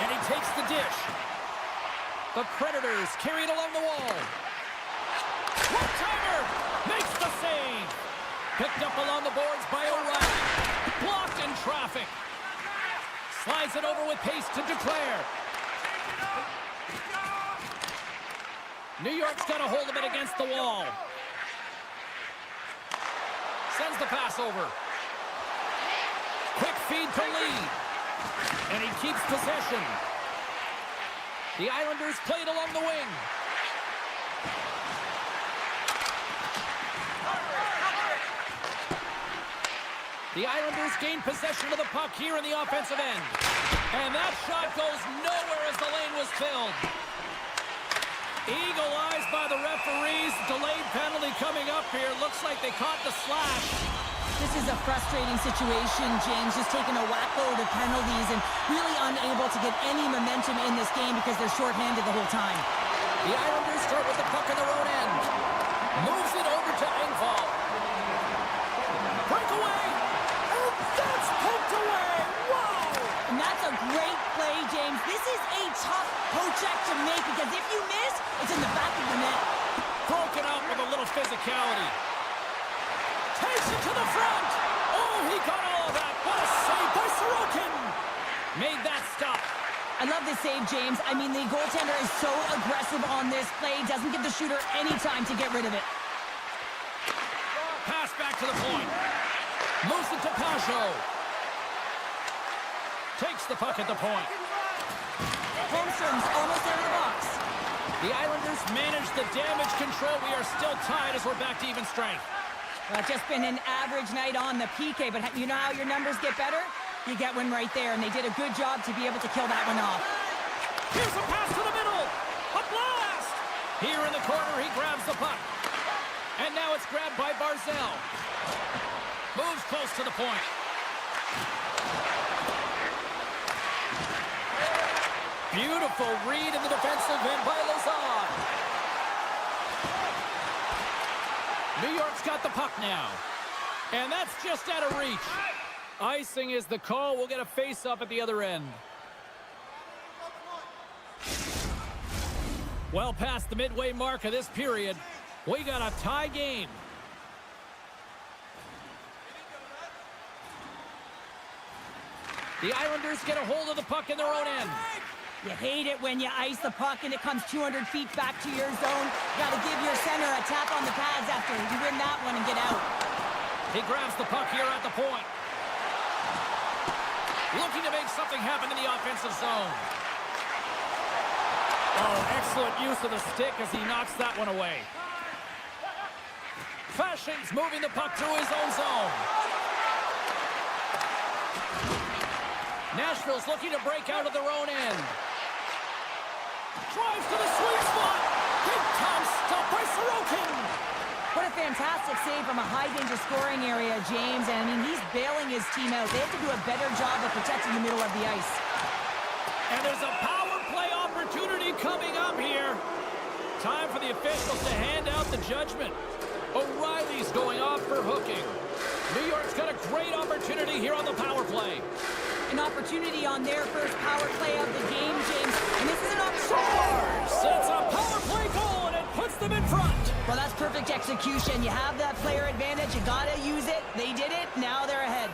And he takes the dish. The Predators carry it along the wall. One-timer makes the save. Picked up along the boards by O'Reilly. Blocked in traffic. Slides it over with pace to Duclair. New York's got a hold of it against the wall. Sends the pass over. Quick feed to Lee. And he keeps possession. The Islanders played along the wing. The Islanders gain possession of the puck here in the offensive end. And that shot goes nowhere as the lane was filled. Eagle eyes by the referees. Delayed penalty coming up here. Looks like they caught the slash. This is a frustrating situation, James, just taking a whack-load of penalties and really unable to get any momentum in this game because they're shorthanded the whole time. The Islanders start with the puck in their own end. Moves it over to Engvall. Breakaway! And that's poked away! Wow! And that's a great play, James. This is a tough poke-check to make because if you miss, it's in the back of the net. Broken up with a little physicality. Takes it to the front. Oh, he got all of that. What a save by Sorokin. Made that stop. I love this save, James. I mean, the goaltender is so aggressive on this play. Doesn't give the shooter any time to get rid of it. Pass back to the point. Moves it to Pajot. Takes the puck at the point. Holmstrom's almost out of the box. The Islanders manage the damage control. We are still tied as we're back to even strength. Well, it's just been an average night on the PK, but you know how your numbers get better? You get one right there, and they did a good job to be able to kill that one off. Here's a pass to the middle. A blast. Here in the corner, he grabs the puck. And now it's grabbed by Barzal. Moves close to the point. Beautiful read in the defensive end by Lazard. New York's got the puck now. And that's just out of reach. Icing is the call. We'll get a face-up at the other end. Well past the midway mark of this period, we got a tie game. The Islanders get a hold of the puck in their own end. You hate it when you ice the puck and it comes 200 feet back to your zone. You got to give your center a tap on the pads after you win that one and get out. He grabs the puck here at the point. Looking to make something happen in the offensive zone. Oh, excellent use of the stick as he knocks that one away. Fasching's moving the puck through his own zone. Nashville's looking to break out of their own end. Drives to the sweet spot. Big time stop by Sorokin. What a fantastic save from a high-danger scoring area, James. And, I mean, he's bailing his team out. They have to do a better job of protecting the middle of the ice. And there's a power play opportunity coming up here. Time for the officials to hand out the judgment. O'Reilly's going off for hooking. New York's got a great opportunity here on the power play. An opportunity on their first power play of the game, James. And this is an opportunity. Scores! It's a power play goal, and it puts them in front. Well, that's perfect execution. You have that player advantage. You got to use it. They did it. Now they're ahead.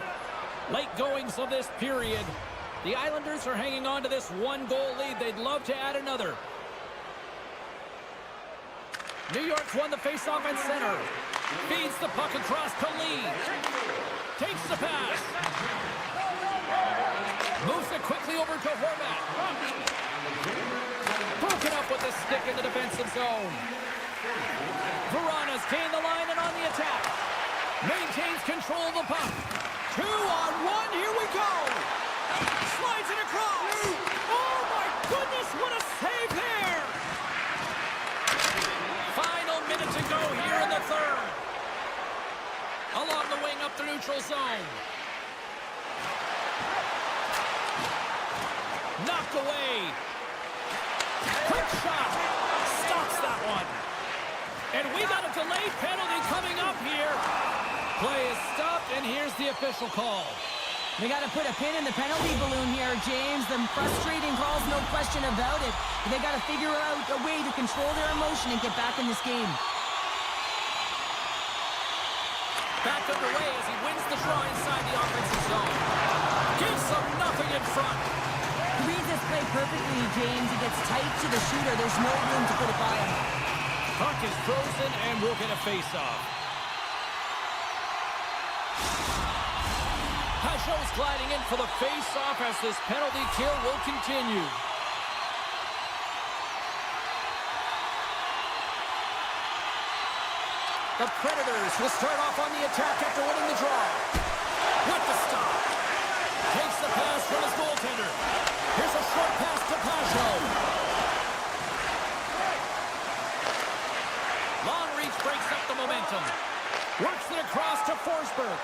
Late goings of this period. The Islanders are hanging on to this one-goal lead. They'd love to add another. New York's won the face-off at center. Feeds the puck across to Lee. Takes the pass. Moves it quickly over to Horvat. Broken up with the stick in the defensive zone. Verana's gained the line and on the attack. Maintains control of the puck. 2-on-1. Here we go. Slides it across. Oh, my goodness. What a save there. Final minute to go here in the third. Along the wing up the neutral zone. Knocked away. Quick shot. Stops that one. And we got a delayed penalty coming up here. Play is stopped, and here's the official call. They got to put a pin in the penalty balloon here, James. The frustrating calls, no question about it. But they got to figure out a way to control their emotion and get back in this game. Back underway as he wins the draw inside the offensive zone. Gives them nothing in front. He reads this play perfectly, James. He gets tight to the shooter. There's no room to put it by him. Puck is frozen, and we'll get a face-off. Pajot's gliding in for the face-off as this penalty kill will continue. The Predators will start off on the attack after winning the draw. With the stop. Takes the pass from his goaltender. Here's a short pass to Pajot. Long reach breaks up the momentum. Works it across to Forsberg.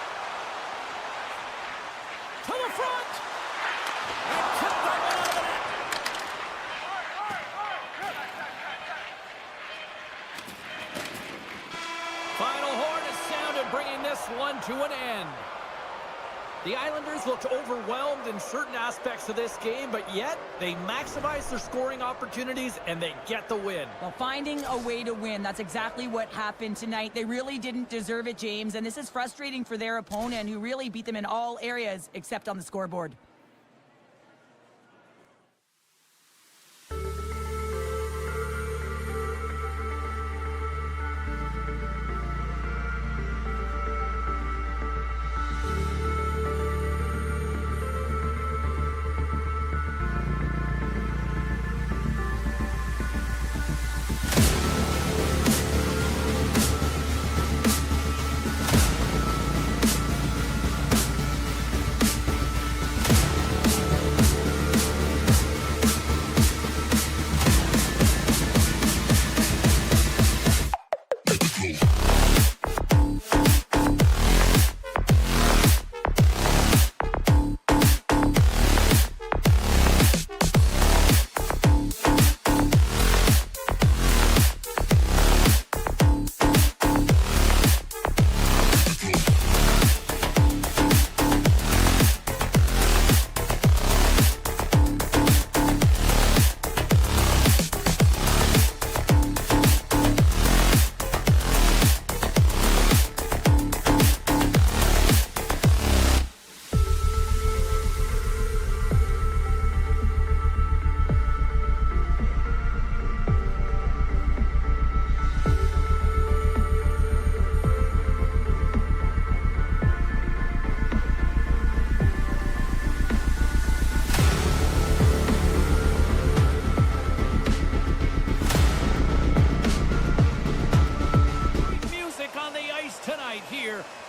To the front. And tipped right out of the net. Final horn is sounded, bringing this one to an end. The Islanders looked overwhelmed in certain aspects of this game, but yet they maximize their scoring opportunities and they get the win. Well, finding a way to win, that's exactly what happened tonight. They really didn't deserve it, James, and this is frustrating for their opponent who really beat them in all areas except on the scoreboard.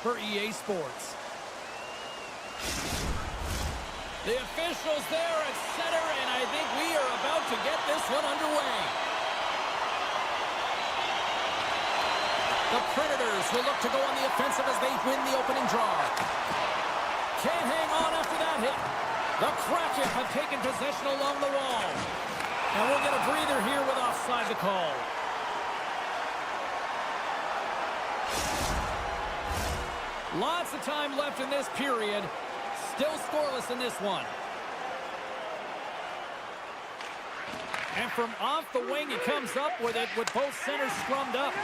For EA Sports. The officials there at center, and I think we are about to get this one underway. The Predators will look to go on the offensive as they win the opening draw. Can't hang on after that hit. The Kraken have taken possession along the wall. And we'll get a breather here with offside the call. Lots of time left in this period. Still scoreless in this one. And from off the wing, he comes up with it with both centers scrummed up.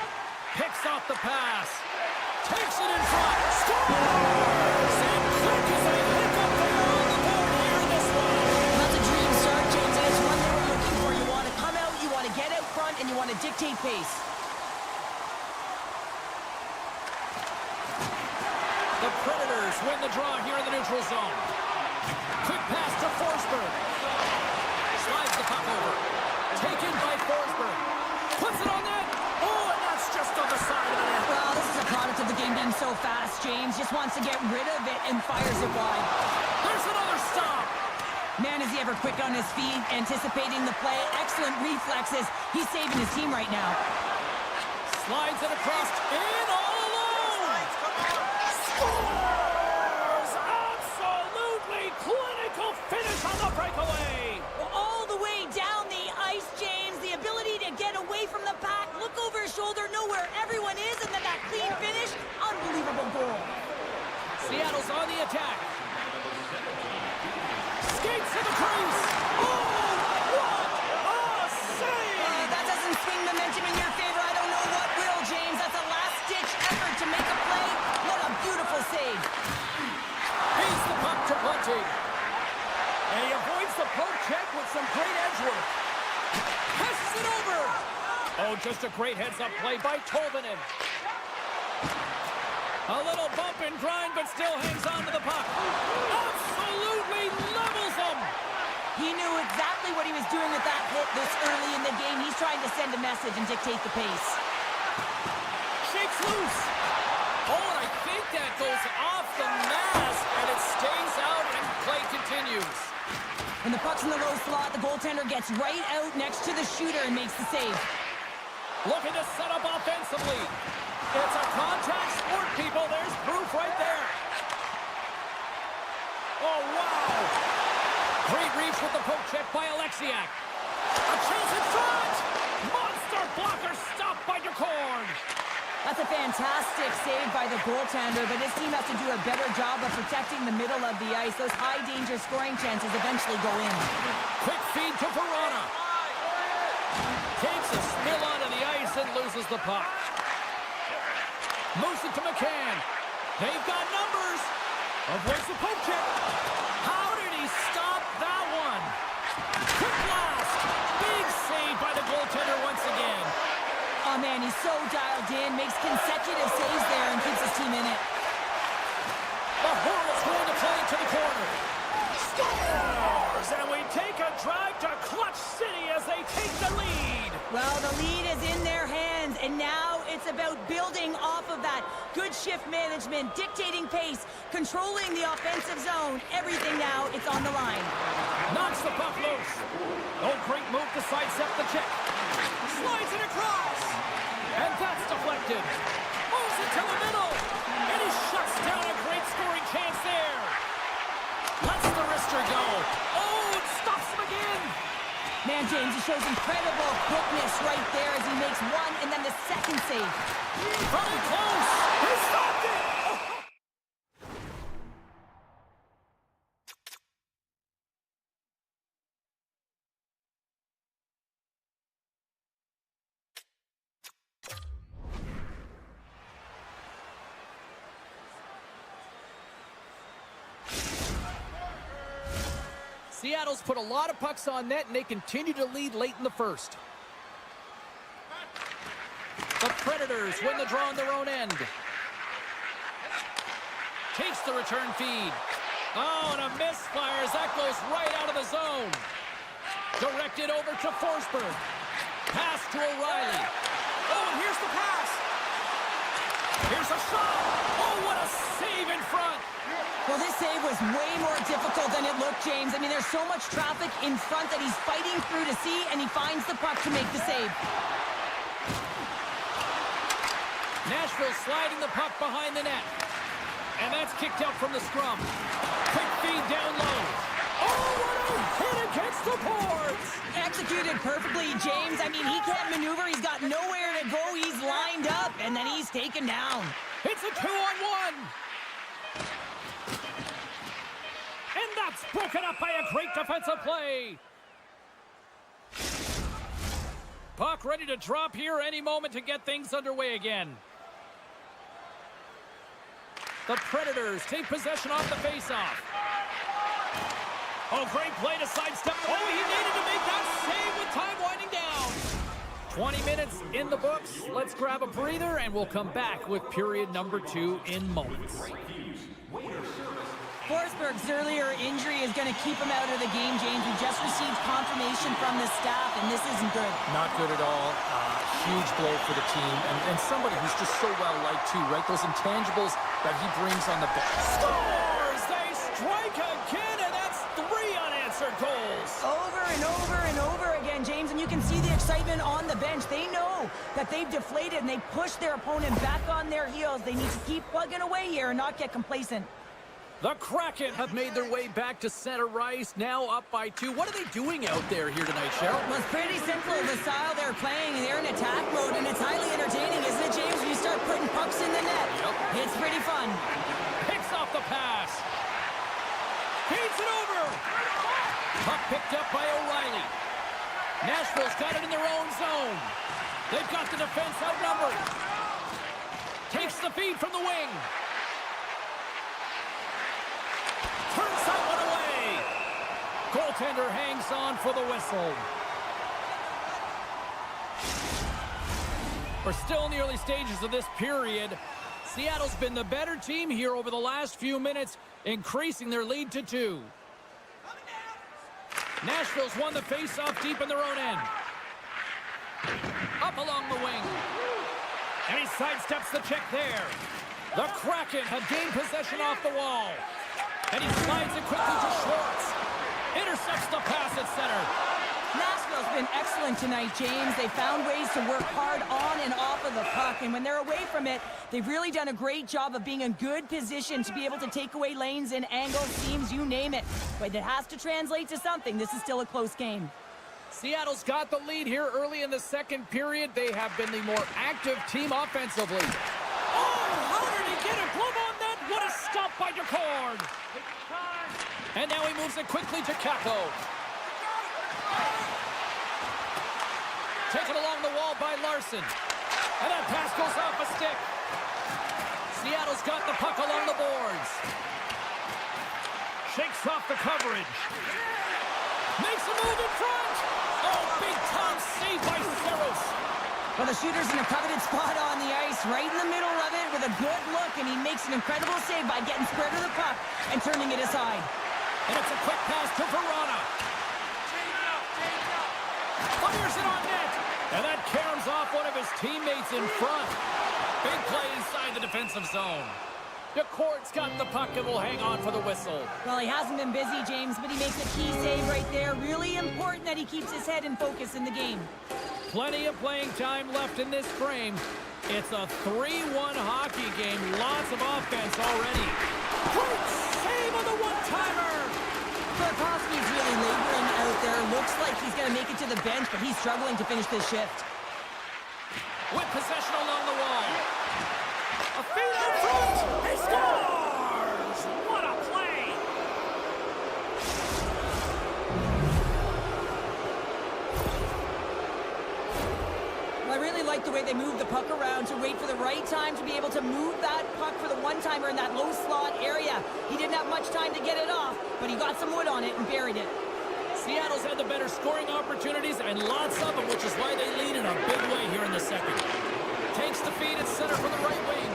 Picks off the pass. Takes it in front. Scores! And quick as a hiccup there on the board here in this one. That's a dream start, James, and it's one they were looking for. You want to come out, you want to get out front, and you want to dictate pace. The Predators win the draw here in the neutral zone. Quick pass to Forsberg. Slides the puck over. Taken by Forsberg. Puts it on net. Oh, and that's just on the side of the net. Well, this is a product of the game being so fast. James just wants to get rid of it and fires it wide. There's another stop. Man, is he ever quick on his feet, anticipating the play. Excellent reflexes. He's saving his team right now. Slides it across in all alone. Scores! Absolutely clinical finish on the breakaway. All the way down the ice, James. The ability to get away from the pack, look over his shoulder, know where everyone is, and then that clean finish. Unbelievable goal. Seattle's on the attack. Skates to the crease. Oh, what a save! That doesn't swing momentum in your favor. I don't know what will, James. That's a last-ditch effort to make a play. What a beautiful save. He's the puck to Bunting. And he avoids the poke check with some great edge work. Passes it over. Oh, just a great heads-up play by Tolvanen. A little bump and grind, but still hangs on to the puck. Absolutely levels him. He knew exactly what he was doing with that hit this early in the game. He's trying to send a message and dictate the pace. Shakes loose. Oh, and I think that goes off the mask, and it stays out, and play continues. When the puck's in the low slot, the goaltender gets right out next to the shooter and makes the save. Looking to set up offensively. It's a contact sport, people. There's proof right there. Oh, wow. Great reach with the poke check by Alexiak. A chance in front. Monster blocker stopped by Decorn. That's a fantastic save by the goaltender, but his team has to do a better job of protecting the middle of the ice. Those high-danger scoring chances eventually go in. Quick feed to Verona. Takes a spill onto the ice and loses the puck. Moves it to McCann. They've got numbers. Avoids the poke check. How did he stop that one? Quick blast. Big save by the goaltender once again. Oh, man, he's so dialed in, makes consecutive saves there and keeps his team in it. The Hornets going to play to the corner. Scores! And we take a drive to Clutch City as they take the lead. Well, the lead is in their hands, and now it's about building off of that. Good shift management, dictating pace, controlling the offensive zone. Everything now, it's on the line. Knocks the puck loose. Oh, great move to sidestep the check. Slides it across. And that's deflected. Moves it to the middle. And he shuts down a great scoring chance there. Lets the wrister go. Oh, it stops him again. Man, James, he shows incredible quickness right there as he makes one and then the second save. Coming close. He stopped it. Seattle's put a lot of pucks on net, and they continue to lead late in the first. The Predators win the draw on their own end. Takes the return feed. Oh, and a misfire as that goes right out of the zone. Directed over to Forsberg. Pass to O'Reilly. Oh, and here's the pass. Here's a shot. Oh, what a save in front. Well, this save was way more difficult than it looked, James. I mean, there's so much traffic in front that he's fighting through to see, and he finds the puck to make the save. Nashville sliding the puck behind the net. And that's kicked out from the scrum. Quick feed down low. Oh, what a hit against the boards! Executed perfectly, James. I mean, he can't maneuver. He's got nowhere to go. He's lined up, and then he's taken down. It's a 2-on-1. And that's broken up by a great defensive play. puck ready to drop here any moment to get things underway again. The Predators take possession off the faceoff. Oh, great play to sidestep. Oh, he needed to make that save with time winding down. 20 minutes in the books. Let's grab a breather, and we'll come back with period number 2 in moments. Forsberg's earlier injury is going to keep him out of the game, James. We just received confirmation from the staff, and this isn't good. Not good at all. Huge blow for the team. And somebody who's just so well-liked, too, right? Those intangibles that he brings on the bench. Scores! They strike again, and that's 3 unanswered goals. Over and over and over again, James, and you can see the excitement on the bench. They know that they've deflated, and they push their opponent back on their heels. They need to keep plugging away here and not get complacent. The Kraken have made their way back to center ice, now up by 2. What are they doing out there here tonight, Cheryl? Well, it's pretty simple, the style they're playing. They're in attack mode, and it's highly entertaining, isn't it, James? When you start putting pucks in the net, It's pretty fun. Picks off the pass. Feeds it over. Puck picked up by O'Reilly. Nashville's got it in their own zone. They've got the defense outnumbered. Takes the feed from the wing. Turns that one away. Goaltender hangs on for the whistle. We're still in the early stages of this period. Seattle's been the better team here over the last few minutes, increasing their lead to 2. Nashville's won the face-off deep in their own end. Up along the wing. And he sidesteps the check there. The Kraken have gained possession off the wall. And he slides it quickly to Schwartz. Intercepts the pass at center. Nashville's been excellent tonight, James. They found ways to work hard on and off of the puck, and when they're away from it, they've really done a great job of being in good position to be able to take away lanes and angles, seams, you name it. But it has to translate to something. This is still a close game. Seattle's got the lead here early in the second period. They have been the more active team offensively. Oh, how did he get a glove on that? What a stop by Decord. And now he moves it quickly to Kako. Taken along the wall by Larson. And that pass goes off a stick. Seattle's got the puck along the boards. Shakes off the coverage. Makes a move in front. Oh, big time save by Saros. Well, the shooter's in a coveted spot on the ice, right in the middle of it with a good look, and he makes an incredible save by getting square to the puck and turning it aside. And it's a quick pass to Verona. Fires it on net. And that caroms off one of his teammates in front. Big play inside the defensive zone. Decord's got the puck and will hang on for the whistle. Well, he hasn't been busy, James, but he makes a key save right there. Really important that he keeps his head in focus in the game. Plenty of playing time left in this frame. It's a 3-1 hockey game. Lots of offense already. Great save on the one-timer. Burakovsky's really laboring out there. Looks like he's going to make it to the bench, but he's struggling to finish this shift. With possession along the wall. A feed out front. He scores! What a play! Well, I really like the way they move the puck around to wait for the right time to be able to move that puck for the one-timer in that low slot area. He didn't have much time to get it off, but he got some wood on it and buried it. Seattle's had the better scoring opportunities and lots of them, which is why they lead in a big way here in the second. Takes the feed at center for the right wing.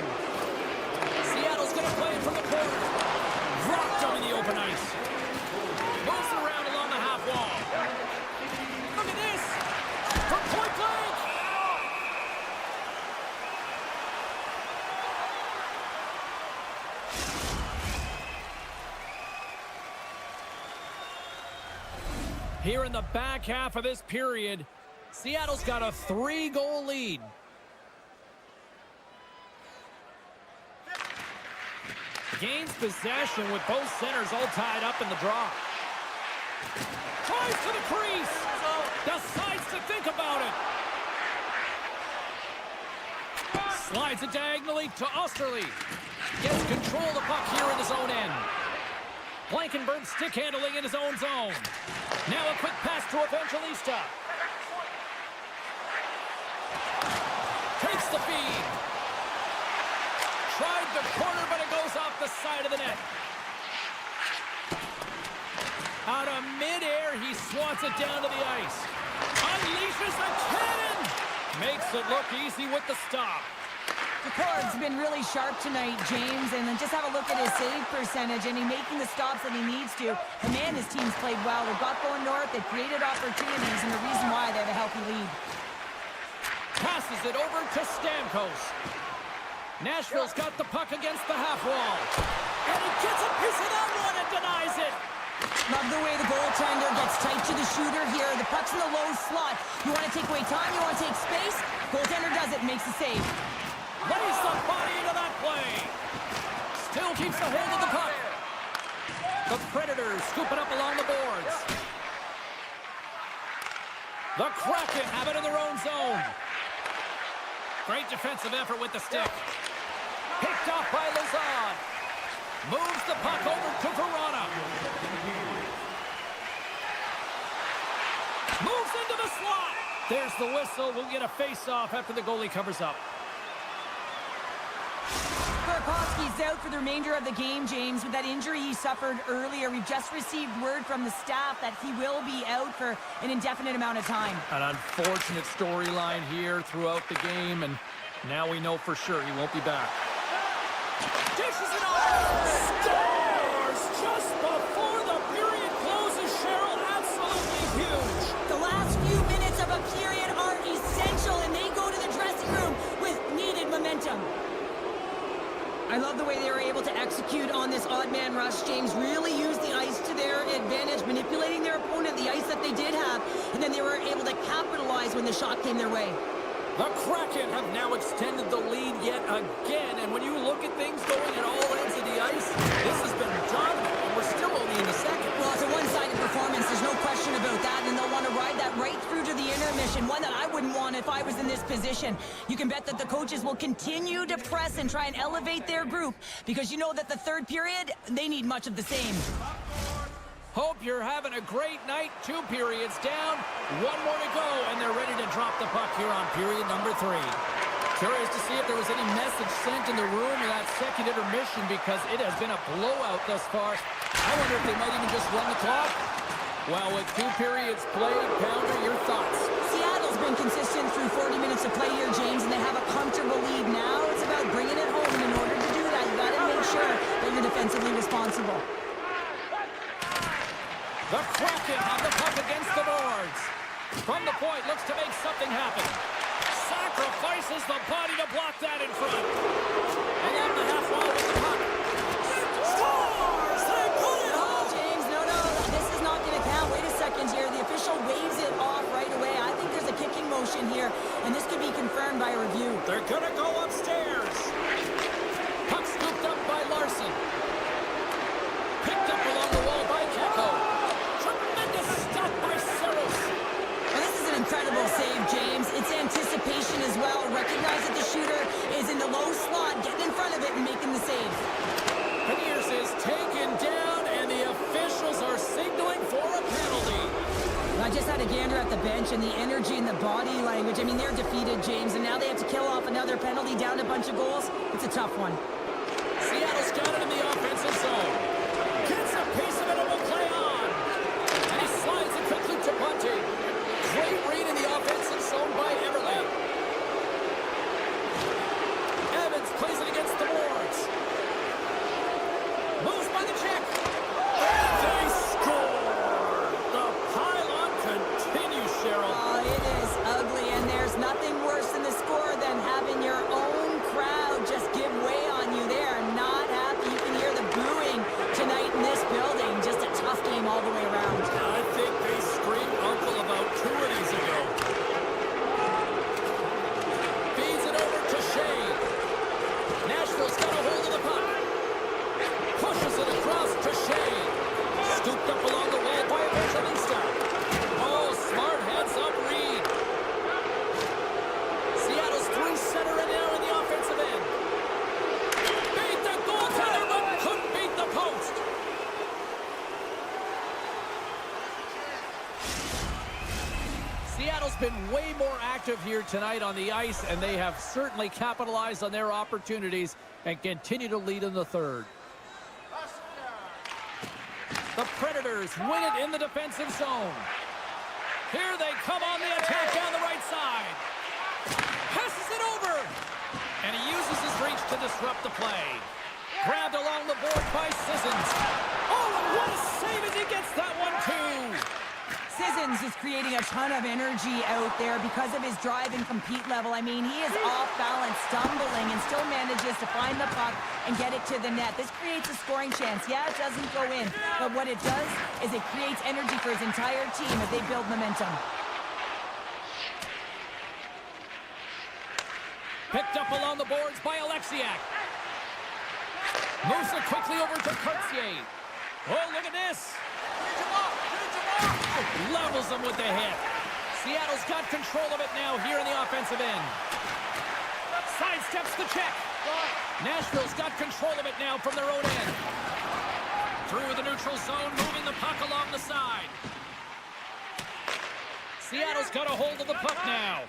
Seattle's going to play it from the corner. Dropped on the open ice. Moves around along the half wall. Look at this. From point blank. Here in the back half of this period, Seattle's got a 3-goal lead. Gains possession with both centers all tied up in the draw. Tries to the crease. Decides to think about it. Slides it diagonally to Osterley. Gets control of the puck here in his own end. Blankenburg stick handling in his own zone. Now a quick pass to Evangelista. the feed. Tried the corner, but it goes off the side of the net. Out of midair, he swats it down to the ice. Unleashes a cannon. Makes it look easy with the stop. Picard's been really sharp tonight, James, and then just have a look at his save percentage, and he's making the stops that he needs to. And man, his team's played well. They've got going north, they've created opportunities, and the reason why they have a healthy lead. Passes it over to Stamkos. Nashville's got the puck against the half wall. And he gets a piece of that one and denies it. Love the way the goaltender gets tight to the shooter here. The puck's in the low slot. You want to take away time, you want to take space. Goaltender does it, makes the save. Lays the body into that play. Still keeps the hold of the puck. The Predators scoop it up along the boards. The Kraken have it in their own zone. Great defensive effort with the stick. Picked off by Lazard. Moves the puck over to Verona. Moves into the slot. There's the whistle. We'll get a face-off after the goalie covers up. Burakovsky's out for the remainder of the game, James, with that injury he suffered earlier. We've just received word from the staff that he will be out for an indefinite amount of time. An unfortunate storyline here throughout the game, and now we know for sure he won't be back. Dishes it off! Scores just before the period closes, Cheryl. Absolutely huge. The last few minutes of a period are essential, and they go to the dressing room with needed momentum. I love the way they were able to execute on this odd man rush, James. Really used the ice to their advantage, manipulating their opponent, the ice that they did have, and then they were able to capitalize when the shot came their way. The Kraken have now extended the lead yet again, and when you look at things going at all ends of the ice, this has been dominant, and we're still only in the second. Well, it's a one-sided performance, there's no question about that, and they'll want to ride that right through to the intermission, one that I wouldn't want if I was in this position. You can bet that the coaches will continue to press and try and elevate their group, because you know that the third period, they need much of the same. Hope you're having a great night. 2 periods down, 1 more to go, and they're ready to drop the puck here on period number 3. Curious to see if there was any message sent in the room in that second intermission, because it has been a blowout thus far. I wonder if they might even just run the clock. Well, with 2 periods played, Pounder, your thoughts? Seattle's been consistent through 40 minutes of play here, James, and they have a comfortable lead now. It's about bringing it home, and in order to do that, you got to make sure that you're defensively responsible. The Kraken have the puck against the boards. From the point, looks to make something happen. Sacrifices the body to block that in front. Along the half wall with the puck. Scores! They put it home! James, no, this is not going to count. Wait a second here. The official waves it off right away. I think there's a kicking motion here, and this could be confirmed by a review. They're going to go upstairs. Puck scooped up by Larson. Picked up along the wall by Keko. Tremendous stop by Saros. Well, this is an incredible save, James. It's anticipation as well. Recognize that the shooter is in the low slot, getting in front of it and making the save. Peters is taken down, and the officials are signaling for a penalty. I just had a gander at the bench, and the energy and the body language. I mean, they're defeated, James, and now they have to kill off another penalty, down a bunch of goals. It's a tough one. Seattle's got it in the offensive zone. Gets a piece of it and will play on. And he slides it quickly to Bunting. Great read in the offensive zone by Everly. Evans plays it against the boards. Moves by the check. And they score. The pylon continues, Cheryl. Oh, it is ugly, and there's nothing worse in the score than having your own crowd just give way on been way more active here tonight on the ice, and they have certainly capitalized on their opportunities and continue to lead in the third. The Predators win it in the defensive zone. Here they come on the attack down the right side. Passes it over. And he uses his reach to disrupt the play. Grabbed along the board by Sissons. Oh, and what a save as he gets that one, too. Sissons is creating a ton of energy out there because of his drive and compete level. I mean, he is off balance, stumbling, and still manages to find the puck and get it to the net. This creates a scoring chance. Yeah, it doesn't go in, but what it does is it creates energy for his entire team as they build momentum. Picked up along the boards by Alexiak. Moves it quickly over to Courtier. Oh, look at this. Levels them with the hit. Seattle's got control of it now here in the offensive end. Sidesteps the check. Nashville's got control of it now from their own end. Through the neutral zone, moving the puck along the side. Seattle's got a hold of the puck now.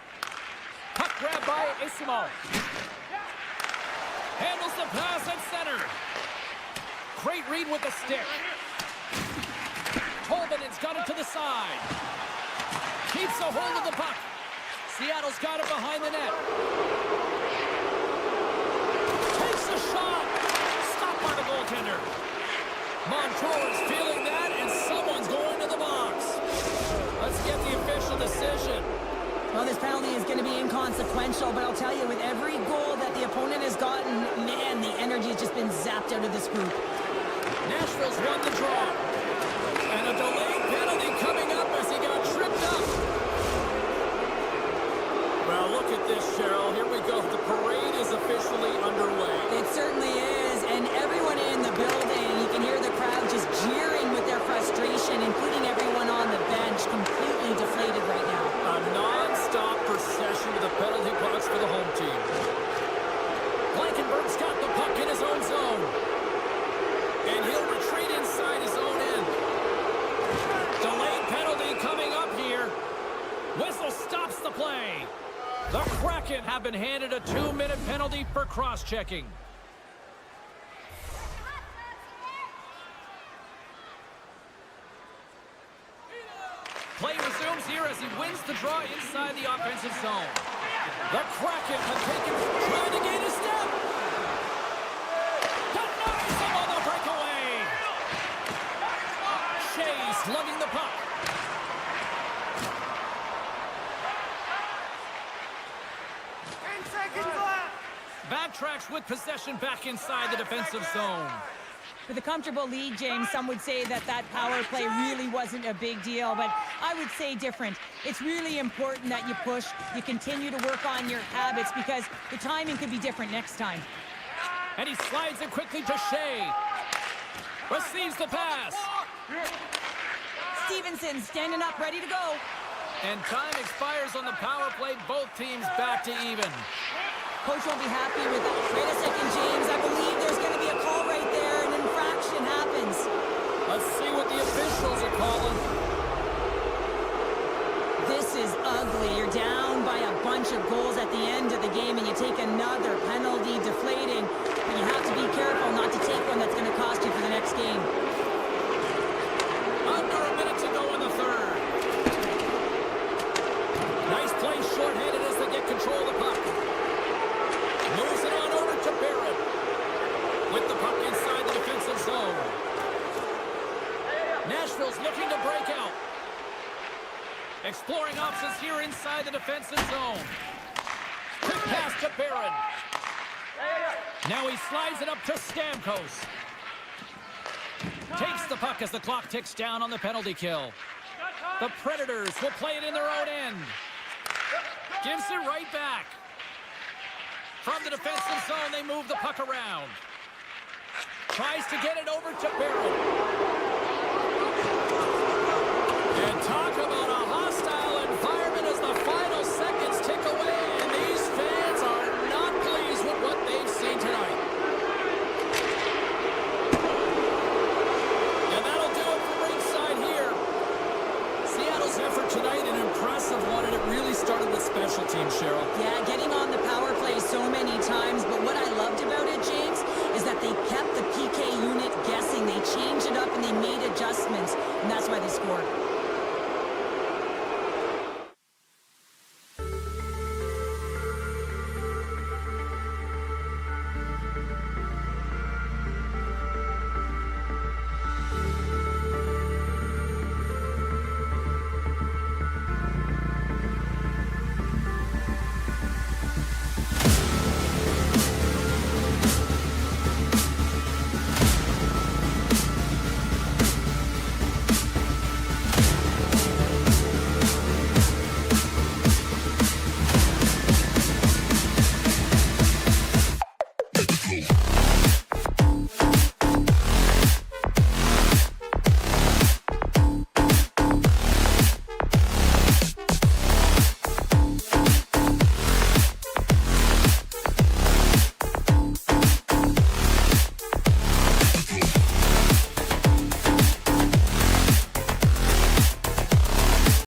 Puck grab by Isimo. Handles the pass at center. Great read with the stick. Tolvanen's got it to the side. Keeps a hold of the puck. Seattle's got it behind the net. Takes a shot. Stopped by the goaltender. Montour's feeling that, and someone's going to the box. Let's get the official decision. Well, this penalty is going to be inconsequential, but I'll tell you, with every goal that the opponent has gotten, man, the energy has just been zapped out of this group. Nashville's won the draw. And a delayed penalty coming up as he got tripped up. Well, look at this, Cheryl. Here we go. The parade is officially underway. It certainly is, and everyone in the building, you can hear the crowd just jeering with their frustration, including everyone on the bench, completely deflated right now. A non-stop procession with the penalty box for the home team. Blankenberg's got the puck in his own zone. And he'll retreat inside his own end. Delayed penalty coming up here. Whistle stops the play. The Kraken have been handed a 2-minute penalty for cross-checking. Play resumes here as he wins the draw inside the offensive zone. The Kraken have taken, trying to gain a step. Denies him on the breakaway. Shea slugging the puck. Backtracks with possession back inside the defensive zone. With a comfortable lead, James, some would say that power play really wasn't a big deal, but I would say different. It's really important that you push, you continue to work on your habits, because the timing could be different next time. And he slides it quickly to Shea. Receives the pass. Stevenson standing up, ready to go. And time expires on the power play. Both teams back to even. Coach won't be happy with that. Wait a second, James. I believe there's going to be a call right there. An infraction happens. Let's see what the officials are calling. This is ugly. You're down by a bunch of goals at the end of the game, and you take another penalty, deflating. But you have to be careful not to take one that's going to cost you for the next game. Under a minute to go in the third. Nice play, shorthanded as they get control of the puck. Moves it on over to Barrett. With the puck inside the defensive zone. Nashville's looking to break out. Exploring options here inside the defensive zone. Quick pass to Barrett. Now he slides it up to Stamkos. Takes the puck as the clock ticks down on the penalty kill. The Predators will play it in their own end. Gives it right back. From the defensive zone, they move the puck around. Tries to get it over to Barrett. And talk about a hostile environment as the final seconds tick away, and these fans are not pleased with what they've seen tonight. And that'll do it for ringside here. Seattle's effort tonight, an impressive one, and it really score.